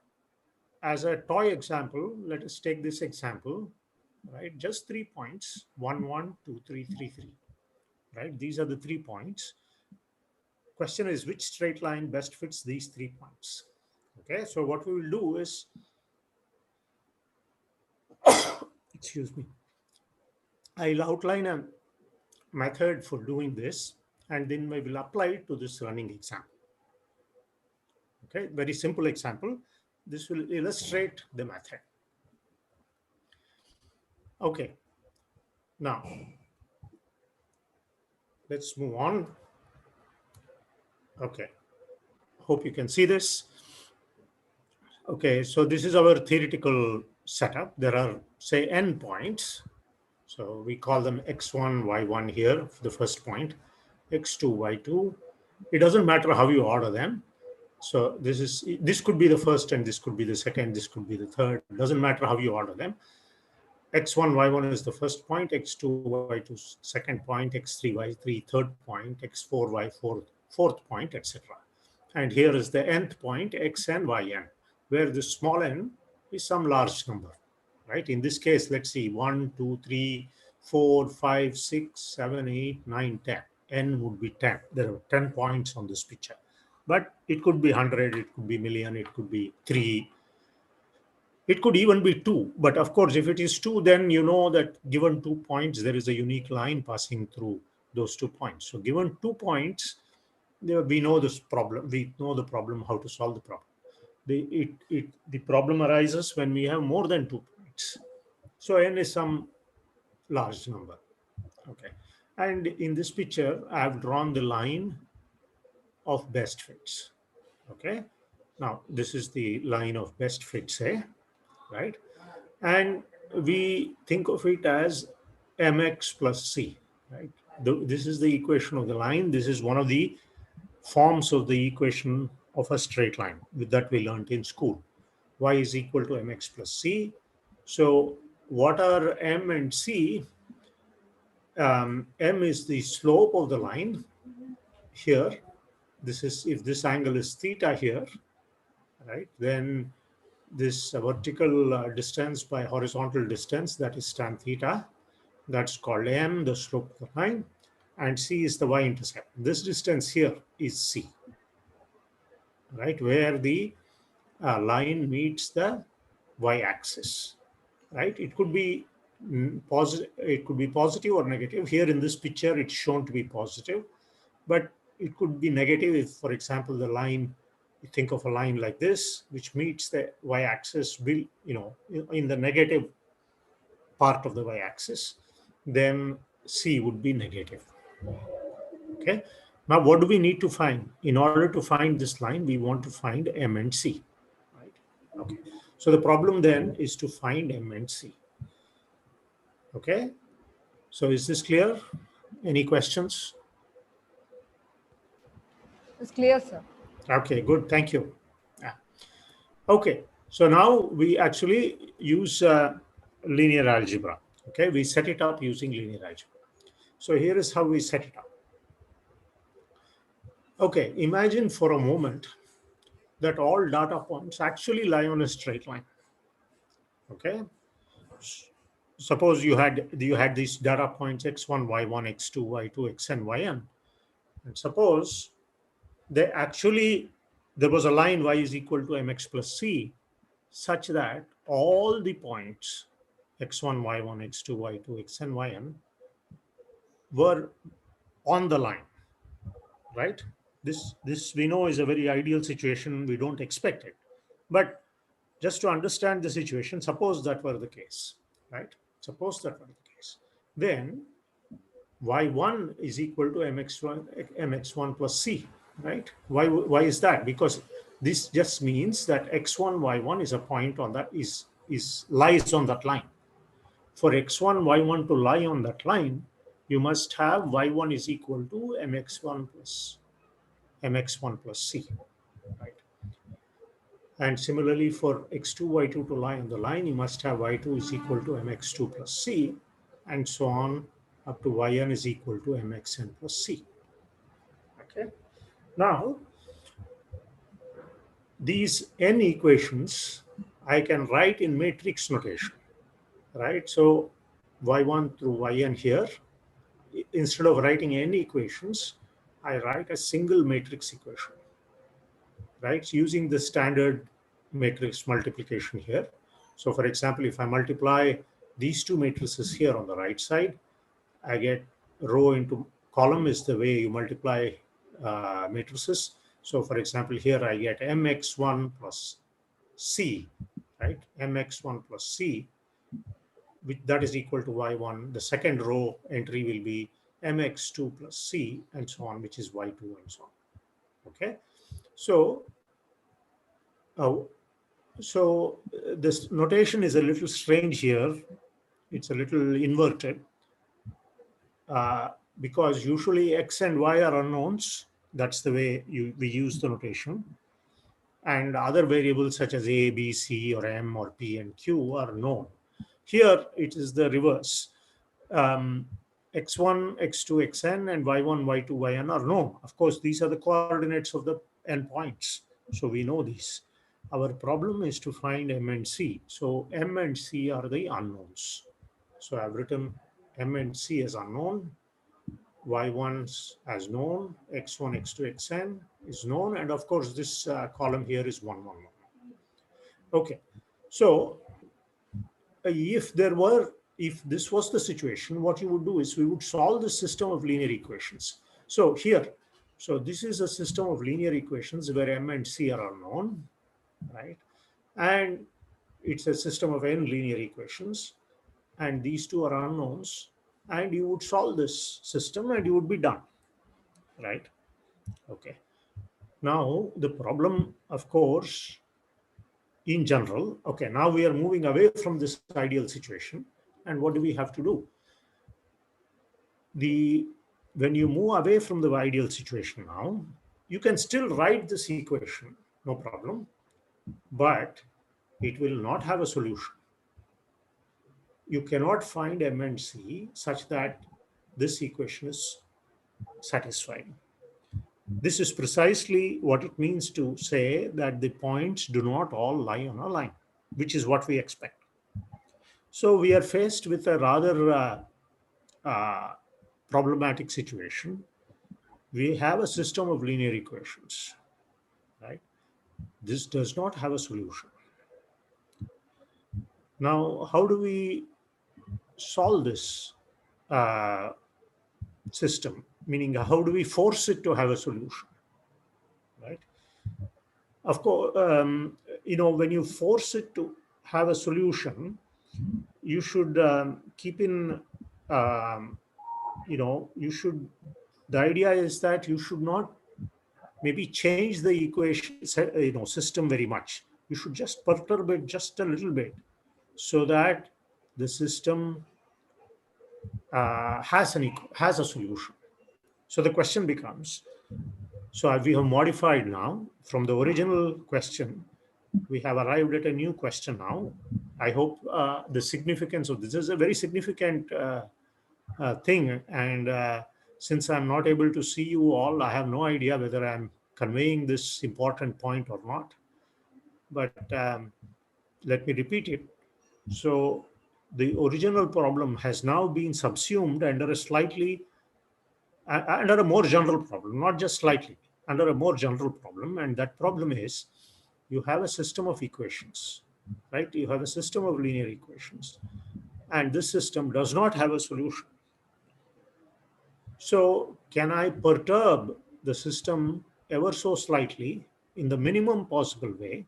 as a toy example, let us take this example, right? Just 3 points, 1, 1, 2, 3, 3, 3, right? These are the 3 points. Question is, which straight line best fits these 3 points? Okay, so what we will do is, excuse me, I'll outline a method for doing this, and then we will apply it to this running example. Okay, very simple example. This will illustrate the method. Okay, now let's move on. Okay, hope you can see this. Okay, so this is our theoretical setup. There are, say, n points. So we call them x1, y1 here, the first point, x2, y2. It doesn't matter how you order them. So this could be the first, and this could be the second, this could be the third. It doesn't matter how you order them. x1, y1 is the first point, x2, y2 second point, x3, y3 third point, x4, y4 fourth point, etc. And here is the nth point, xn, yn, where the small n is some large number, right? In this case, let's see, 1, 2, 3, 4, 5, 6, 7, 8, 9, 10. N would be 10. There are 10 points on this picture. But it could be 100, it could be million, it could be 3. It could even be 2. But of course, if it is 2, then you know that given 2 points, there is a unique line passing through those 2 points. So given 2 points, we know this problem. We know the problem, how to solve the problem. The problem arises when we have more than 2 points. So n is some large number. Okay. And in this picture, I have drawn the line of best fits. Okay. Now, this is the line of best fits, right? And we think of it as mx plus c, right? This is the equation of the line. This is one of the forms of the equation of a straight line that we learned in school. Y is equal to mx plus c. So what are m and c? M is the slope of the line here, this is, if this angle is theta here, right, then this vertical distance by horizontal distance, that is tan theta, that's called m, the slope of the line, and c is the y-intercept. This distance here is c, right, where the line meets the y-axis, right? It could be positive, it could be positive or negative. Here in this picture, it's shown to be positive, but it could be negative if, for example, the line, you think of a line like this, which meets the y-axis, in the negative part of the y-axis, then c would be negative. Okay. Now, what do we need to find? In order to find this line, we want to find m and c, right? Okay. So the problem then is to find m and c. Okay. So is this clear? Any questions? It's clear, sir. Okay, good. Thank you. Yeah. Okay. So now we actually use linear algebra. Okay. We set it up using linear algebra. So here is how we set it up. Okay. Imagine for a moment that all data points actually lie on a straight line. Okay. Suppose you had these data points x1, y1, x2, y2, xn, yn, and suppose there was a line y is equal to mx plus c, such that all the points x1, y1, x2, y2, xn, yn were on the line, right? This we know is a very ideal situation. We don't expect it, but just to understand the situation, suppose that were the case, right? Suppose that were the case. Then y1 is equal to mx1 plus c, right? Why is that? Because this just means that x1, y1 is a point on that, lies on that line. For x1, y1 to lie on that line, you must have y1 is equal to mx1 plus c, right? And similarly, for x2, y2 to lie on the line, you must have y2 is equal to mx2 plus c, and so on up to yn is equal to mxn plus c. Okay. Now, these n equations I can write in matrix notation, right? So y1 through yn here, instead of writing n equations, I write a single matrix equation, right? Using the standard matrix multiplication here. So for example, if I multiply these two matrices here on the right side, I get row into column is the way you multiply matrices. So for example, here I get mx1 plus c, right? mx1 plus c, that is equal to y1. The second row entry will be mx2 plus c, and so on, which is y2 and so on. Okay. So this notation is a little strange here. It's a little inverted because usually x and y are unknowns. That's the way we use the notation. And other variables such as a, b, c, or m, or p and q are known. Here it is the reverse. x1, x2, xn, and y1, y2, yn are known. Of course, these are the coordinates of the endpoints. So we know these. Our problem is to find m and c. So m and c are the unknowns. So I've written m and c as unknown, y1 as known, x1, x2, xn is known, and of course this column here is 1, 1, 1. Okay, so if this was the situation, what you would do is we would solve the system of linear equations. So this is a system of linear equations where m and c are unknown, right? And it's a system of n linear equations, and these two are unknowns, and you would solve this system and you would be done, right? Okay. Now the problem, of course, in general, okay, now we are moving away from this ideal situation, and what do we have to do? When you move away from the ideal situation now, you can still write this equation, no problem, but it will not have a solution. You cannot find m and c such that this equation is satisfied. This is precisely what it means to say that the points do not all lie on a line, which is what we expect. So we are faced with a rather problematic situation. We have a system of linear equations, right? This does not have a solution. Now, how do we solve this system? Meaning, how do we force it to have a solution, right? Of course, when you force it to have a solution, you should keep in, the idea is that you should not maybe change the equation, system very much. You should just perturb it just a little bit so that the system has a solution. So the question becomes, so we have modified now from the original question, we have arrived at a new question now. I hope the significance of this is a very significant thing. And since I'm not able to see you all, I have no idea whether I'm conveying this important point or not. But let me repeat it. So the original problem has now been subsumed under a more general problem, not just slightly, under a more general problem. And that problem is, you have a system of equations, right? You have a system of linear equations, and this system does not have a solution. So can I perturb the system ever so slightly in the minimum possible way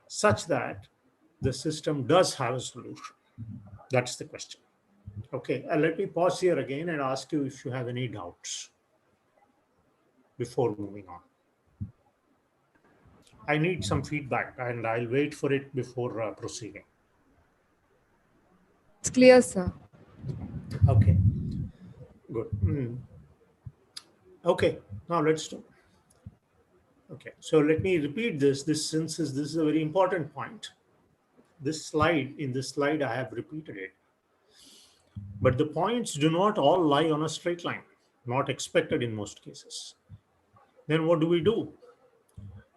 such that the system does have a solution? That's the question. Okay, let me pause here again and ask you if you have any doubts before moving on. I need some feedback and I'll wait for it before proceeding. It's clear, sir. Okay, good. Okay, now let's do. Okay, so let me repeat this. Since this is a very important point. In this slide, I have repeated it. But the points do not all lie on a straight line, not expected in most cases. Then what do we do?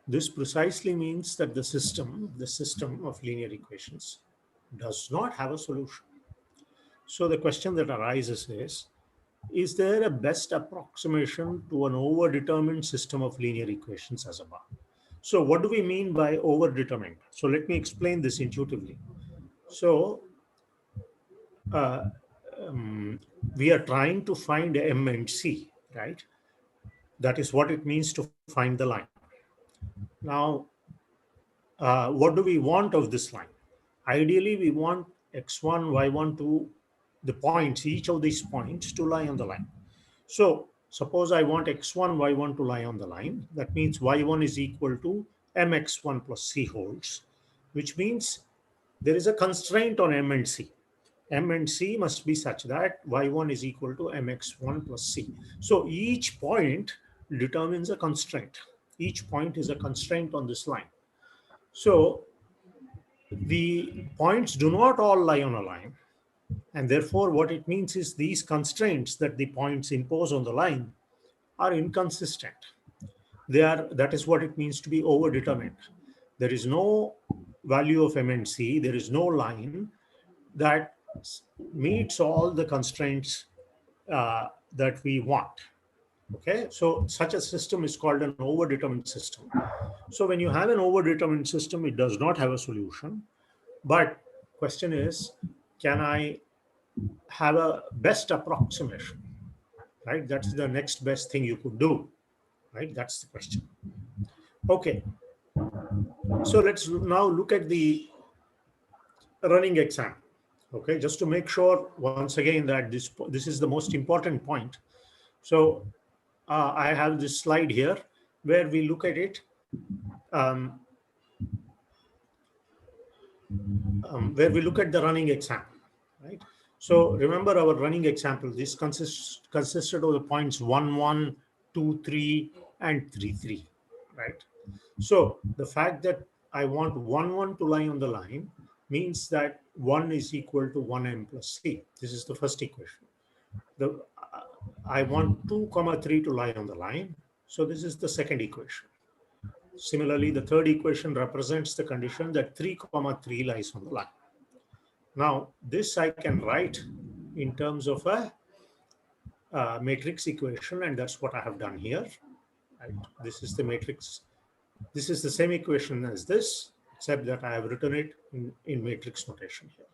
This precisely means that the system of linear equations does not have a solution. So the question that arises is there a best approximation to an overdetermined system of linear equations as above? So what do we mean by overdetermined? So let me explain this intuitively. So we are trying to find M and C, right? That is what it means to find the line. Now, what do we want of this line? Ideally, we want x1, y1 to the points, each of these points to lie on the line. So suppose I want x1, y1 to lie on the line. That means y1 is equal to mx1 plus c holds, which means there is a constraint on M and C. M and C must be such that y1 is equal to mx1 plus c. So each point determines a constraint. Each point is a constraint on this line. So the points do not all lie on a line. And therefore, what it means is these constraints that the points impose on the line are inconsistent. That is what it means to be overdetermined. There is no value of M and C. There is no line that meets all the constraints that we want. Okay, so such a system is called an overdetermined system. So when you have an overdetermined system, it does not have a solution. But question is, can I have a best approximation? Right, that's the next best thing you could do. Right, that's the question. Okay, so let's now look at the running example. Okay, just to make sure once again that this is the most important point. So I have this slide here where we look at it, where we look at the running example, right? So remember our running example, this consisted of the points 1, 1, 2, 3, and 3, 3, right? So the fact that I want 1, 1 to lie on the line means that 1 is equal to 1m plus c. This is the first equation. I want 2, 3 to lie on the line. So this is the second equation. Similarly, the third equation represents the condition that 3, 3 lies on the line. Now, this I can write in terms of a matrix equation, and that's what I have done here. Right? This is the matrix. This is the same equation as this, except that I have written it in matrix notation here.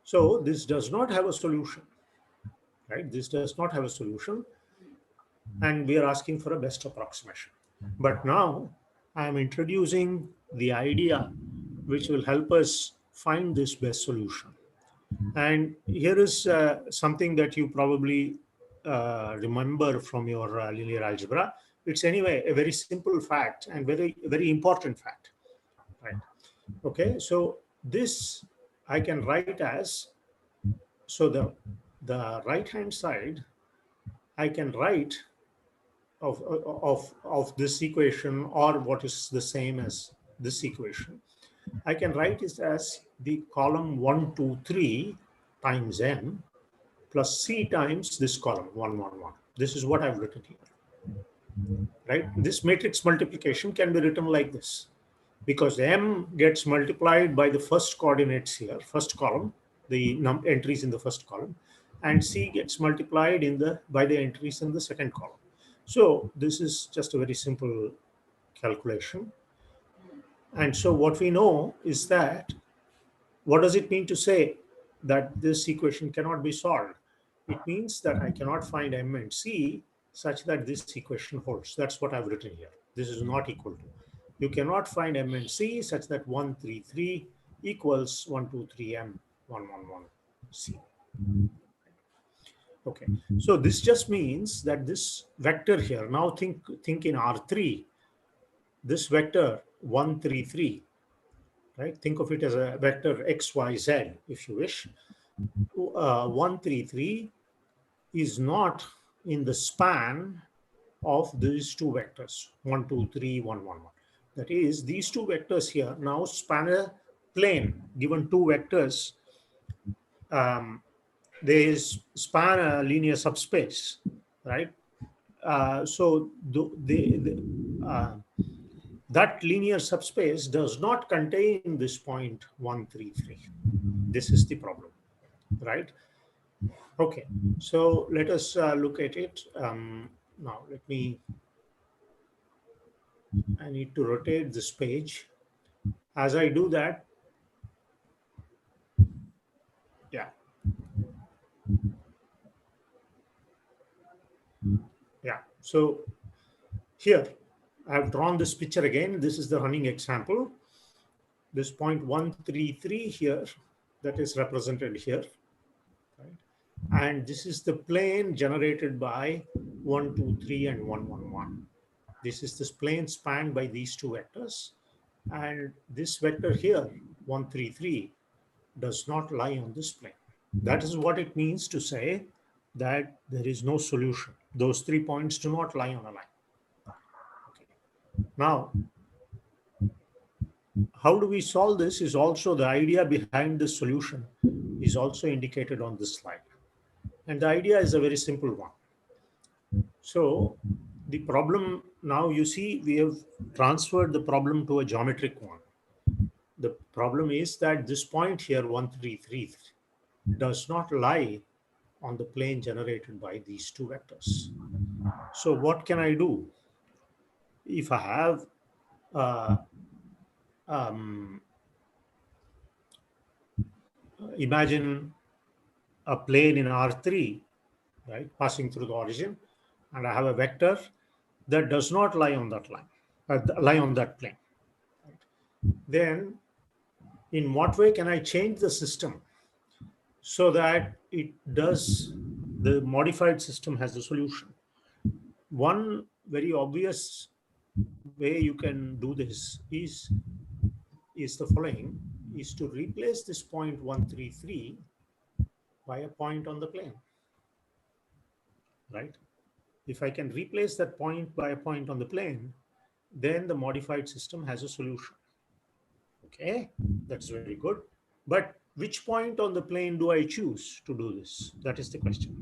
So this does not have a solution, right? This does not have a solution, and we are asking for a best approximation. But now I am introducing the idea which will help us find this best solution. And here is something that you probably remember from your linear algebra. It's anyway a very simple fact and very important fact, right? Okay, so this I can write as, so the right hand side I can write of this equation, or what is the same as this equation. I can write it as the column 1, 2, 3 times m plus c times this column 1, 1, 1. This is what I've written here, right? This matrix multiplication can be written like this, because m gets multiplied by the first coordinates here, first column, the entries in the first column, and c gets multiplied by the entries in the second column. So this is just a very simple calculation. And so what we know is that, what does it mean to say that this equation cannot be solved? It means that I cannot find m and c such that this equation holds. That's what I've written here. This is not equal to. You cannot find m and c such that 1, 3, 3 equals 1, 2, 3 m, 1, 1, 1 c. Okay, so this just means that this vector here, now think in R3, this vector 1, 3, 3, right? Think of it as a vector x, y, z, if you wish. 1, 3, 3 is not in the span of these two vectors, 1, 2, 3, 1, 1, 1. That is, these two vectors here now span a plane. Given two vectors, they span a linear subspace, right? So that linear subspace does not contain this point 1, 3, 3. This is the problem, right? Okay, so let us look at it. Now I need to rotate this page. As I do that, yeah. Yeah, so here I have drawn this picture again. This is the running example. This point 1, 3, 3 here, that is represented here, right? And this is the plane generated by 1, 2, 3 and 1, 1, 1. This is this plane spanned by these two vectors. And this vector here, 1, 3, 3, does not lie on this plane. That is what it means to say that there is no solution. Those 3 points do not lie on a line. Okay. Now, how do we solve this is also the idea behind the solution is also indicated on this slide. And the idea is a very simple one. So the problem, now you see we have transferred the problem to a geometric one. The problem is that this point here, 1, 3, 3, does not lie on the plane generated by these two vectors. So what can I do? If I have imagine a plane in R3, right, passing through the origin, and I have a vector that does not lie on that line, lie on that plane. Right? Then, in what way can I change the system so that it does, the modified system has a solution? One very obvious way you can do this is the following, is to replace this point 1, 3, 3 by a point on the plane, right? If I can replace that point by a point on the plane, then the modified system has a solution. Okay, that's very good. But which point on the plane do I choose to do this? That is the question.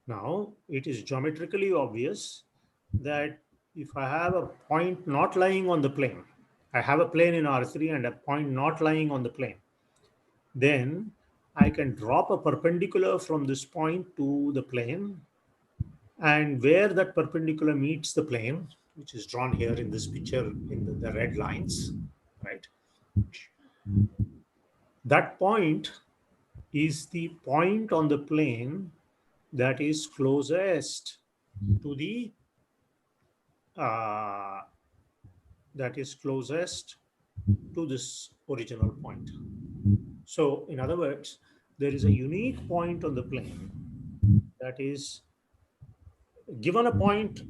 Now, it is geometrically obvious that if I have a point not lying on the plane, I have a plane in R3 and a point not lying on the plane, then I can drop a perpendicular from this point to the plane, and where that perpendicular meets the plane, which is drawn here in this picture in the red lines, right? That point is the point on the plane that is closest to the to this original point. So in other words, there is a unique point on the plane that is given a point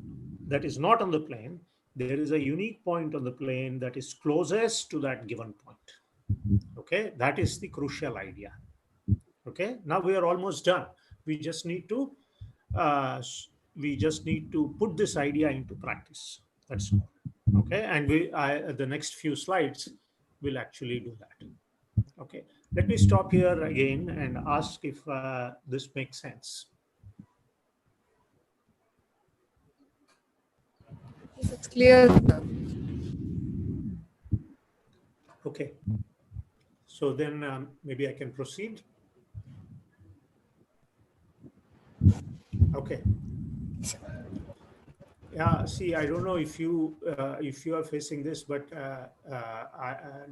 that is not on the plane. There is a unique point on the plane that is closest to that given point. Okay, that is the crucial idea. Okay, now we are almost done. We just need to put this idea into practice. That's all. Okay, and the next few slides will actually do that. Okay, let me stop here again and ask if this makes sense. It's clear. Okay, so then maybe I can proceed. Okay. Yeah, see, I don't know if you are facing this, but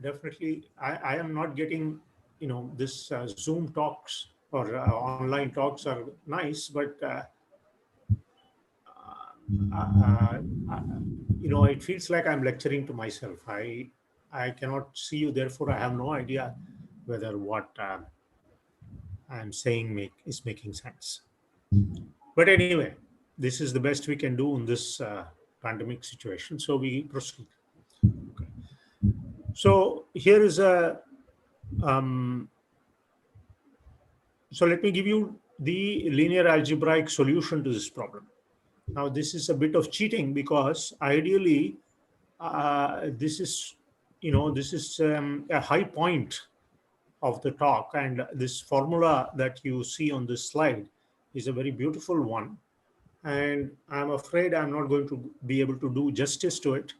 definitely I am not getting, this Zoom talks or online talks are nice, but it feels like I'm lecturing to myself. I cannot see you, therefore I have no idea whether what I'm saying is making sense. But anyway, this is the best we can do in this pandemic situation. So we proceed. Okay. So here is a, so let me give you the linear algebraic solution to this problem. Now this is a bit of cheating because ideally this is a high point of the talk, and this formula that you see on this slide is a very beautiful one. And I'm afraid I'm not going to be able to do justice to it,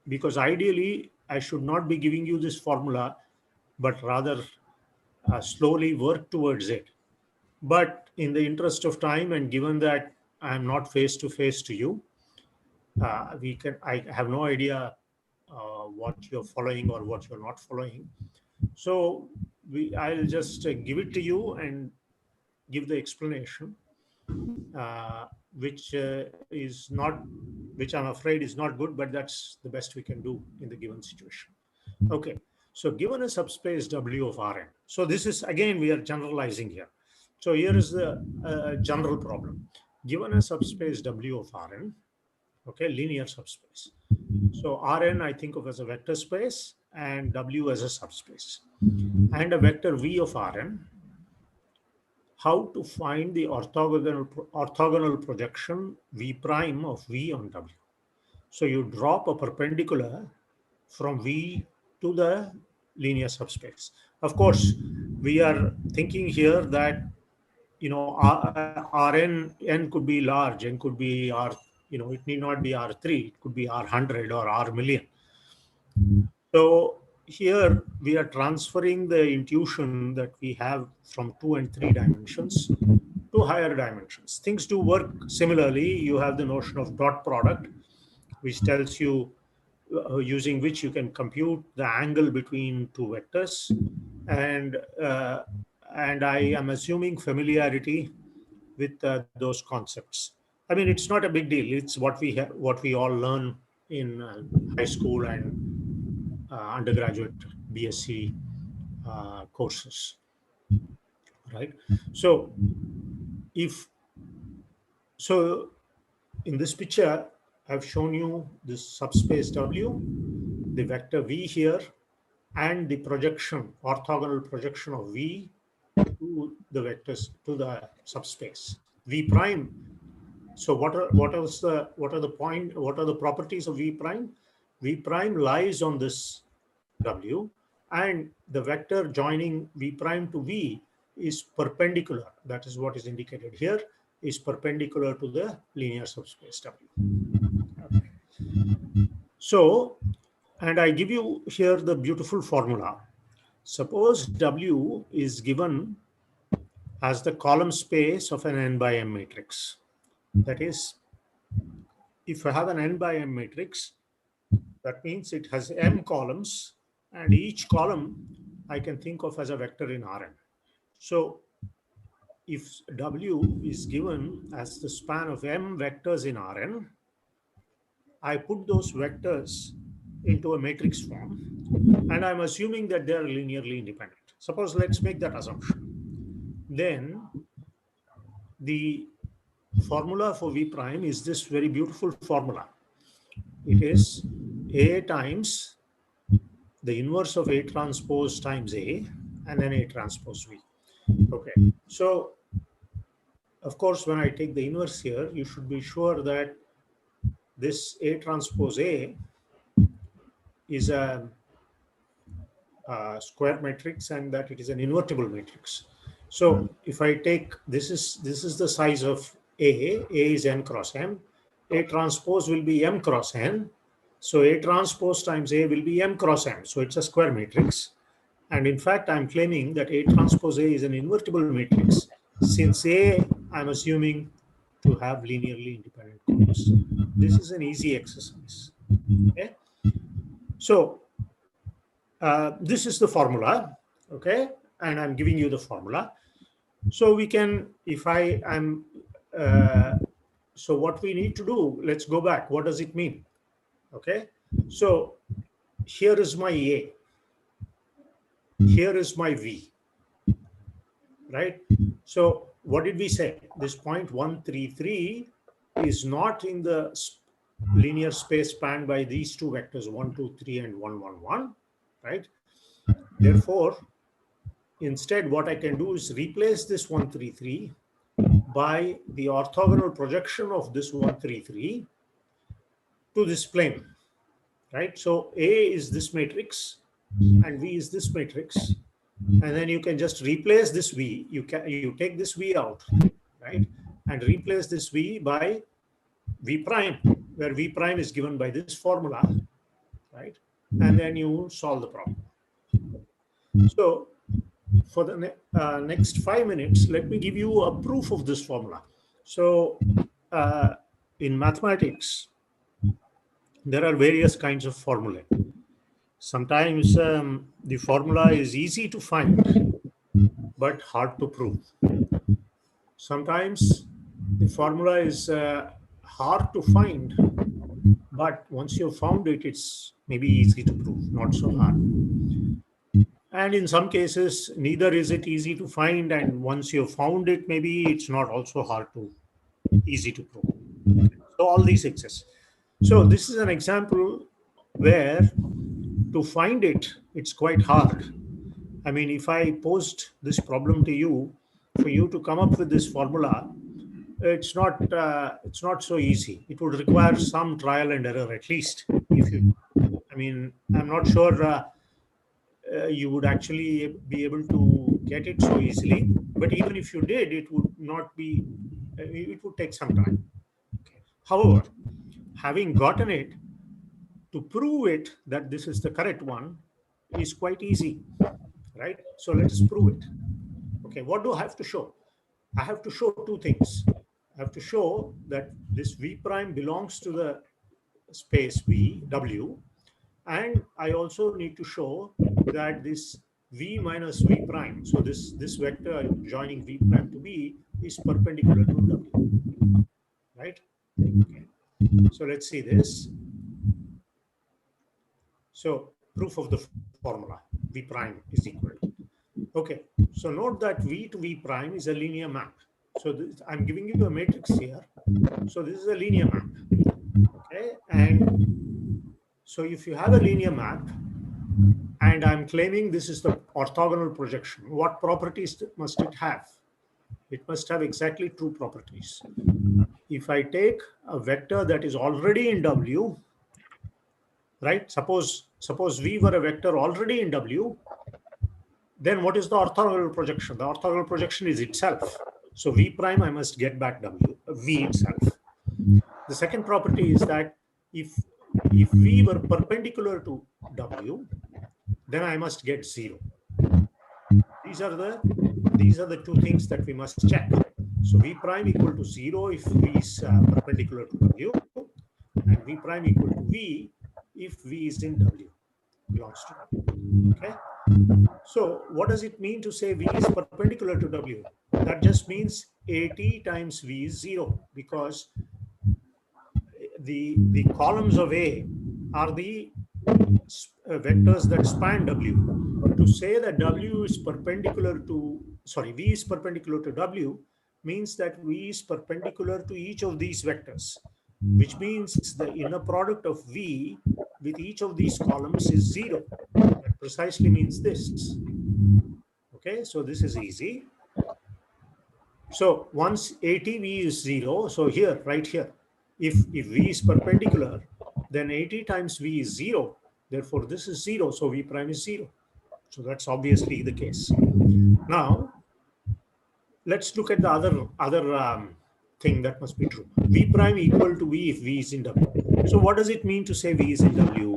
because ideally I should not be giving you this formula, but rather slowly work towards it. But in the interest of time, and given that I'm not face to face to you, I have no idea what you're following or what you're not following. So I'll just give it to you and give the explanation, which I'm afraid is not good, but that's the best we can do in the given situation. Okay, so given a subspace W of Rn, so this is, again, we are generalizing here. So here is the general problem. Given a subspace W of Rn, okay, linear subspace. So Rn I think of as a vector space and W as a subspace, and a vector V of Rn. How to find the orthogonal projection V prime of V on W. So you drop a perpendicular from V to the linear subspace. Of course, we are thinking here that Rn, n could be large, n could be R, it need not be R3, it could be R100 or R million. So here we are transferring the intuition that we have from 2 and 3 dimensions to higher dimensions. Things do work similarly. You have the notion of dot product, which tells you using which you can compute the angle between two vectors, and I am assuming familiarity with those concepts. I mean, it's not a big deal. It's what we all learn in high school and undergraduate BSc courses, right? So in this picture, I've shown you this subspace W, the vector V here, and the projection, orthogonal projection of V to the vectors, to the subspace V prime. So what are the properties of V prime? V prime lies on this W, and the vector joining V prime to V is perpendicular. That is what is indicated here. is perpendicular to the linear subspace W. Okay. So, and I give you here the beautiful formula. Suppose W is given as the column space of an n by m matrix. That is, if I have an n by m matrix, that means it has m columns, and each column I can think of as a vector in Rn. So if W is given as the span of m vectors in Rn, I put those vectors into a matrix form, and I'm assuming that they are linearly independent. Suppose let's make that assumption. Then the formula for V prime is this very beautiful formula. It is A times the inverse of A transpose times A, and then A transpose V. Okay, so of course, when I take the inverse here, you should be sure that this A transpose A is a square matrix and that it is an invertible matrix. So if I take this is the size of A is n cross m, A transpose will be m cross n. So A transpose times A will be m cross m. So it's a square matrix. And in fact, I'm claiming that A transpose A is an invertible matrix, since A I'm assuming to have linearly independent columns. This is an easy exercise. Okay? So this is the formula, okay? And I'm giving you the formula. So we can, if I am, so what we need to do, let's go back. What does it mean? Okay? So here is my A. Here is my V, right? So what did we say? This point 133 is not in the linear space spanned by these two vectors 1, 2, 3, and 1, 1, 1, right? Therefore, instead, what I can do is replace this 133 by the orthogonal projection of this 133 to this plane, right? So A is this matrix and V is this matrix, and then you can just replace this V. You take this V out, right, and replace this V by V prime, where V prime is given by this formula, right? And then you solve the problem. So for the next 5 minutes, let me give you a proof of this formula. So in mathematics, there are various kinds of formulae. Sometimes the formula is easy to find, but hard to prove. Sometimes the formula is hard to find, but once you've found it, it's maybe easy to prove, not so hard. And in some cases, neither is it easy to find, and once you've found it, maybe it's not also easy to prove. So all these exist. So this is an example where to find it, it's quite hard. I mean, if I posed this problem to you, for you to come up with this formula, it's not so easy. It would require some trial and error at least. I mean, I'm not sure you would actually be able to get it so easily. But even if you did, it would not be. It would take some time. Okay. However, having gotten it, to prove it that this is the correct one is quite easy, right? So let us prove it. Okay, what do I have to show? I have to show two things. I have to show that this V prime belongs to the space V, W, and I also need to show that this V minus V prime, so this vector joining V prime to V is perpendicular to W, right? Okay. So let's see this. So proof of the formula, V prime is equal to. Okay, so note that V to V prime is a linear map. So this, I'm giving you a matrix here. So this is a linear map. Okay, and so if you have a linear map, and I'm claiming this is the orthogonal projection, what properties must it have? It must have exactly true properties. If I take a vector that is already in W, right? Suppose V were a vector already in W, then what is the orthogonal projection? The orthogonal projection is itself. So V prime, I must get back W, V itself. The second property is that if V were perpendicular to W, then I must get 0. These are the two things that we must check. So V prime equal to 0 if V is perpendicular to W, and V prime equal to V if V is in W, belongs to W. Okay. So what does it mean to say V is perpendicular to W? That just means AT times V is 0, because the columns of A are the vectors that span W. To say that W is perpendicular to, V is perpendicular to W means that V is perpendicular to each of these vectors, which means the inner product of V with each of these columns is 0. That precisely means this. Okay, so this is easy. So once ATV is 0, so here, right here, if V is perpendicular, then AT times V is 0. Therefore, this is 0, so V prime is 0. So that's obviously the case. Now, let's look at the other thing that must be true. V prime equal to V if V is in W. So what does it mean to say V is in W?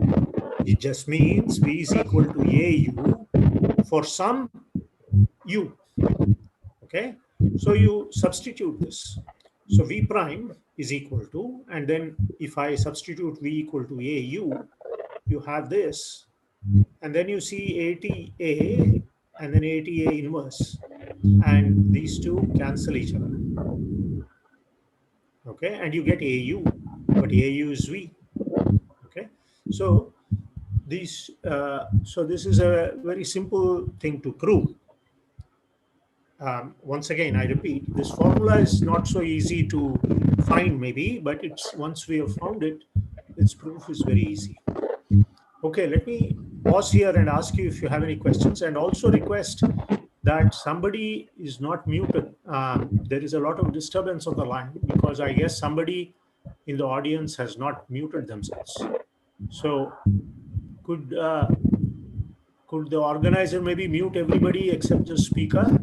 It just means V is equal to AU for some U. Okay, so you substitute this. So V prime is equal to, and then if I substitute V equal to AU, you have this, and then you see ATA and then ATA inverse, and these two cancel each other. Okay, and you get AU, but AU is V. Okay, so this is a very simple thing to prove. Once again, I repeat, this formula is not so easy to find maybe, but it's once we have found it, its proof is very easy. Okay, let me pause here and ask you if you have any questions, and also request that somebody is not muted. There is a lot of disturbance on the line because I guess somebody in the audience has not muted themselves. So could the organizer maybe mute everybody except the speaker?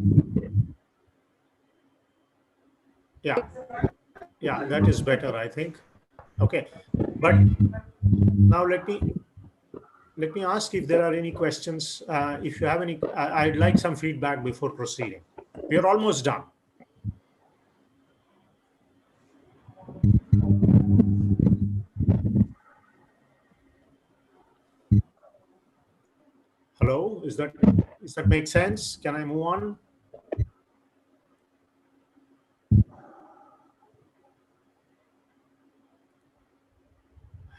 Yeah, that is better, I think. Okay, but now let me ask if there are any questions. If you have any, I'd like some feedback before proceeding. We are almost done. Hello, does that make sense? Can I move on?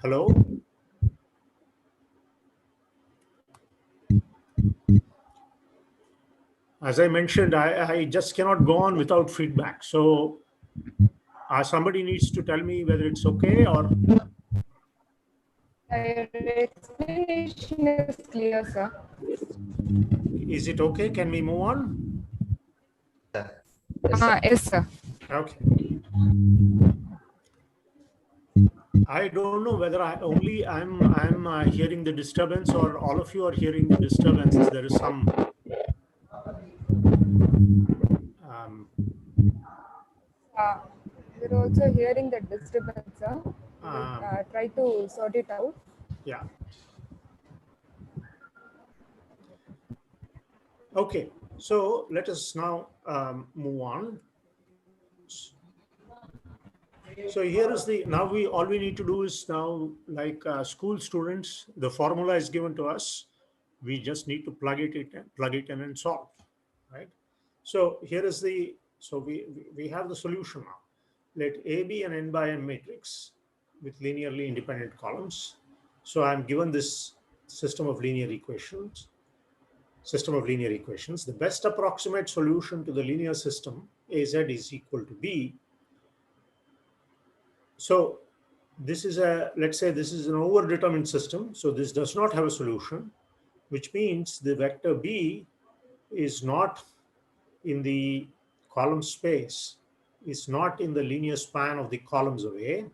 Hello? As I mentioned, I just cannot go on without feedback. So somebody needs to tell me whether it's okay or... Your explanation is clear, sir. Is it okay? Can we move on? Yes, sir. Okay. I don't know whether I'm hearing the disturbance or all of you are hearing the disturbance. There is some We're also hearing the disturbance, sir. Try to sort it out. Yeah. Okay. So let us now move on. So here is all we need to do is now, like school students, the formula is given to us. We just need to plug it in and solve, right? So here is we have the solution now. Let A be an n by n matrix with linearly independent columns. So I'm given this system of linear equations. The best approximate solution to the linear system AZ is equal to B. So this is let's say this is an overdetermined system. So this does not have a solution, which means the vector B is not in the column space, is not in the linear span of the columns of A.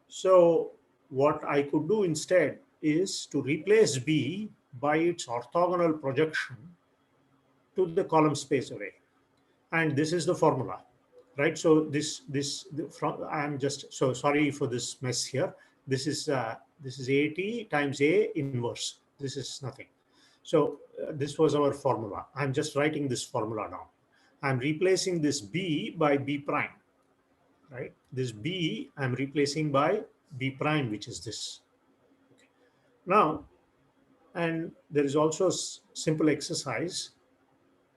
So what I could do instead is to replace B by its orthogonal projection to the column space of A. and this is the formula, right? So I'm just so sorry for this mess here. This is AT times A inverse. This is nothing. So this was our formula. I'm just writing this formula down. I'm replacing this B by B prime, right? This B I'm replacing by B prime, which is this. Okay. Now, and there is also a simple exercise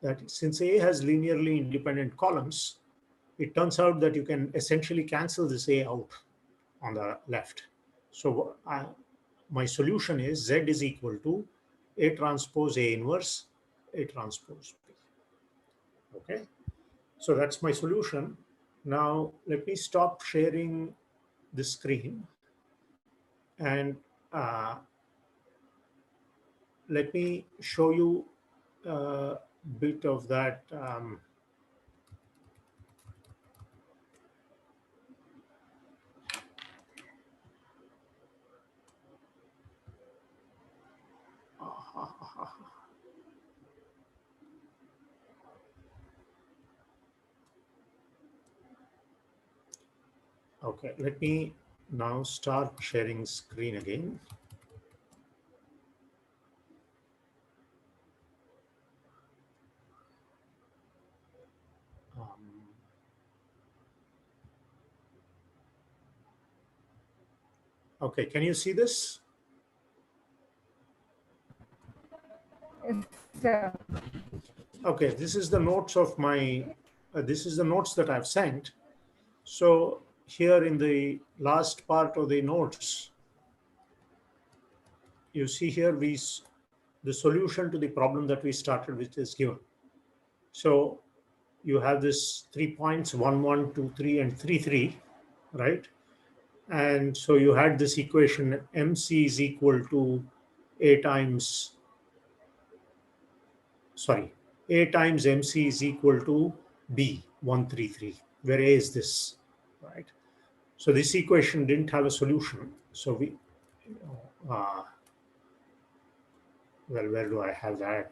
that since A has linearly independent columns, it turns out that you can essentially cancel this A out on the left. So my solution is Z is equal to A transpose A inverse A transpose B. Okay, so that's my solution. Now let me stop sharing the screen and let me show you a bit of that. Okay, let me now start sharing screen again. Okay, can you see this? Yes, okay, this is the notes of my, this is the notes that I've sent. So here in the last part of the notes, you see here the solution to the problem that we started with is given. So you have this 3 points, 1, 1, 2, 3, and 3, 3, right? And so you had this equation MC is equal to A times MC is equal to B, 1, 3, 3, where A is this, right? So this equation didn't have a solution. So we, well, where do I have that?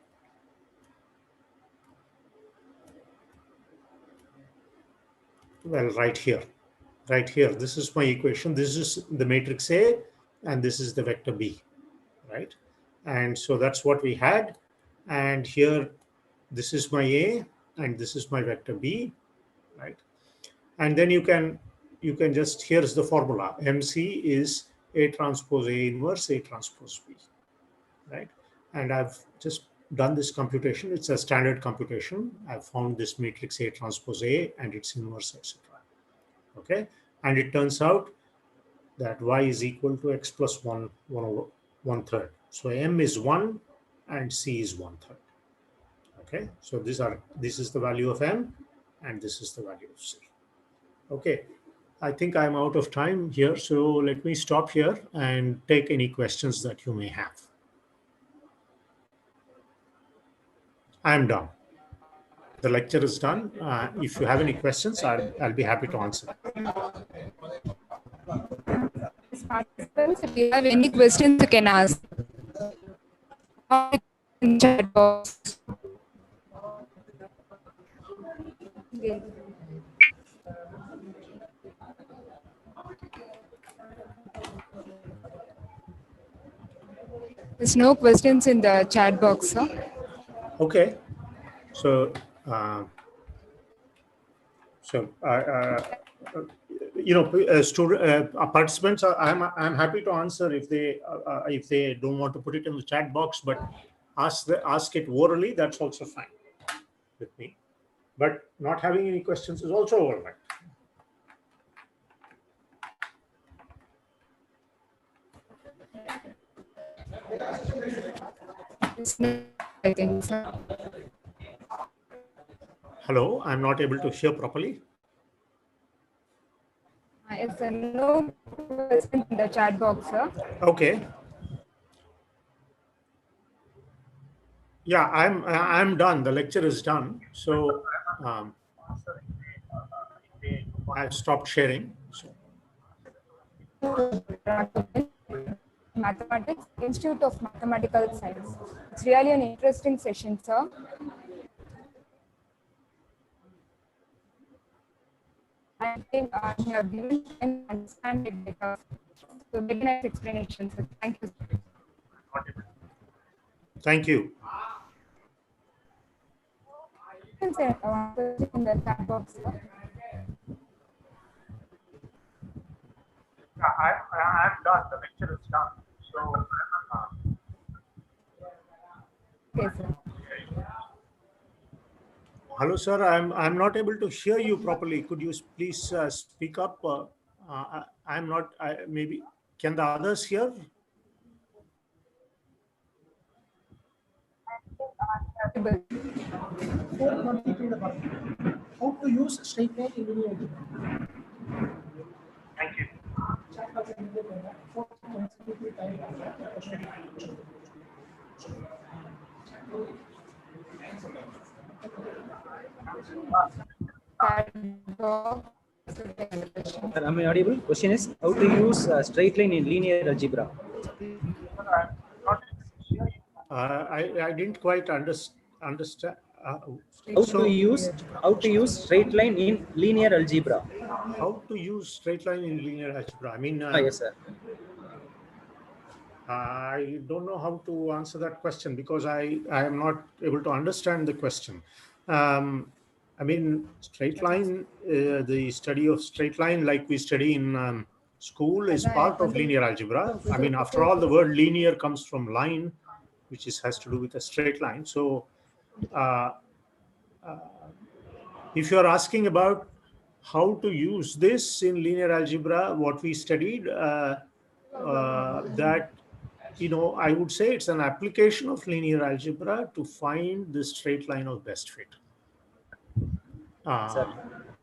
Well, right here, this is my equation. This is the matrix A, and this is the vector B, right? And so that's what we had. And here, this is my A, and this is my vector B, right? And then you can just, here's the formula. MC is A transpose A inverse A transpose B, right? And I've just done this computation. It's a standard computation. I've found this matrix A transpose A and its inverse, etc. Okay, and it turns out that Y is equal to X plus 1 1/3. So M is 1 and C is 1/3. Okay, so this is the value of M and this is the value of C. Okay, I think I'm out of time here, so let me stop here and take any questions that you may have. I'm done. The lecture is done. If you have any questions, I'll be happy to answer. Participants, if you have any questions, you can ask. In the chat box. Okay. There's no questions in the chat box, sir. Okay, so participants, I'm happy to answer if they don't want to put it in the chat box, but ask it orally. That's also fine with me. But not having any questions is also all right. I think so. Hello, I'm not able to hear properly. Yes, sir. No questions in the chat box, sir. Okay. Yeah, I'm done. The lecture is done. So I've stopped sharing. So. Mathematics, Institute of Mathematical Science. It's really an interesting session, sir. I think you have given time to understand it better. So very nice explanation, sir. Thank you. Thank you. You can say one question in the chat box, sir. I'm done. The lecture is done. So, Okay, sir. hello, sir. I'm not able to hear you properly. Could you please speak up? I'm not. Maybe can the others hear? How to use straight line in linear algebra. Thank you. Sir, am I audible? Question is how to use straight line in linear algebra. I didn't quite understand. How to use straight line in linear algebra. How to use straight line in linear algebra? I mean, Yes, sir. I don't know how to answer that question because I am not able to understand the question. I mean, straight line, the study of straight line like we study in school is part of linear algebra. I mean, after all, the word linear comes from line, which has to do with a straight line. So if you're asking about how to use this in linear algebra, what we studied, that, I would say it's an application of linear algebra to find the straight line of best fit. Sir,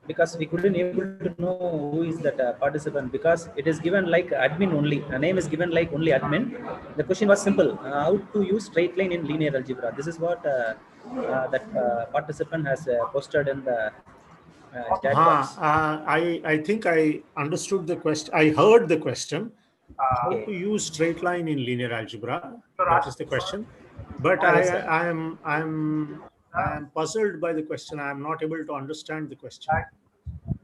because we couldn't able to know who is that participant because it is given like admin only. A name is given like only admin. The question was simple: how to use straight line in linear algebra. This is what that participant has posted in the chat box. I think I understood the question. I heard the question. How to use straight line in linear algebra? That is the question. But I am puzzled by the question. I am not able to understand the question.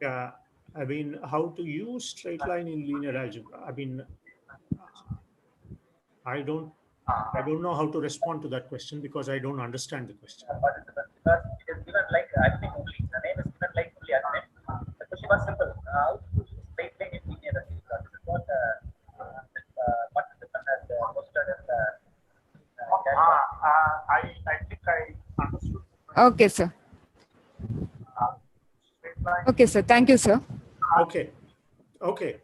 I mean, how to use straight line in linear algebra? I mean, I don't know how to respond to that question because I don't understand the question. Because it is given like admin only. The name is given like only admin. The question was simple: how to use straight line in linear algebra. This is what participant has posted in the chat box. I think I understood. Okay, sir. Okay, sir. Thank you, sir. Okay. I'm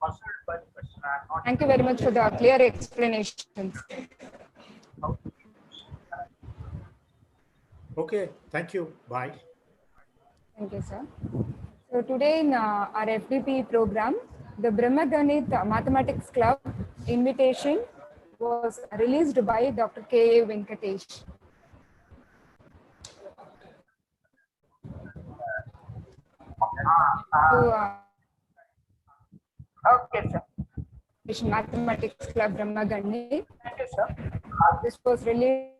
puzzled by the question. Thank you very much for the clear explanations. Okay. Thank you. Bye. Thank you, sir. So today in our FDP program, the Brahmaganit Mathematics Club invitation was released by Dr. K. Venkatesh. So, okay, sir. Mathematics Club Brahmaganit. Thank you, sir. This was released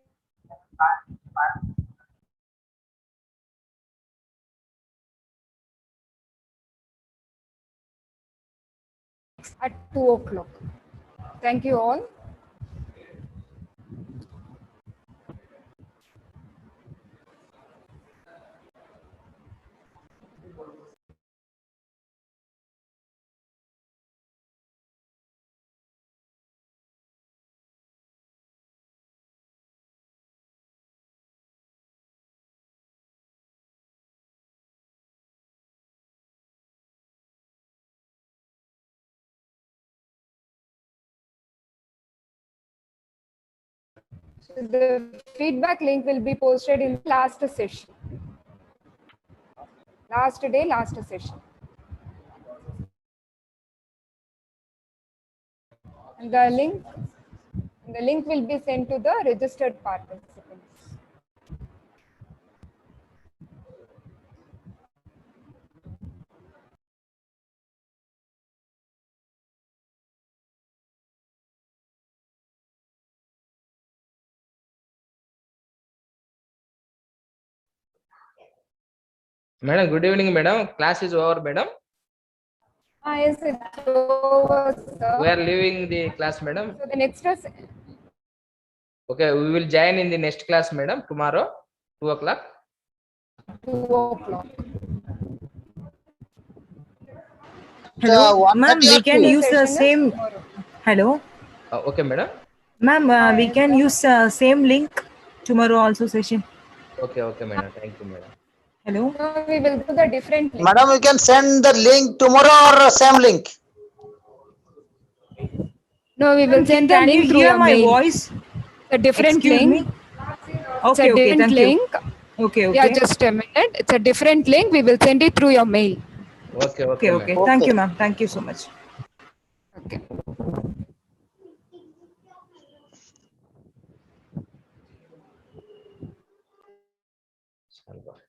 at 2 o'clock. Thank you all. So the feedback link will be posted in the last session. Last day, last session. And the link will be sent to the registered participants. Madam, good evening, madam. Class is over, madam. Yes, it's over, sir. We are leaving the class, madam. So the next is Okay, we will join in the next class, madam, tomorrow, 2 o'clock. 2 o'clock. Hello, ma'am. We can The use the session is same. tomorrow. Hello, Okay, madam. ma'am. We Yes, can sir. use same link tomorrow also session. Okay, okay, madam. Thank you, madam. Hello. No, we will do the different link. Madam, you can send the link tomorrow or same link. No, we will Ma'am, send the can you link through hear your my mail. voice? A different Excuse link. me. It's a Okay, okay. different Thank you. link. Okay, Yeah, okay. just a minute. It's a different link. We will send it through your mail. Okay, okay, Okay, madam. okay. Thank Okay. you, ma'am. Thank you so much. Okay. Salva.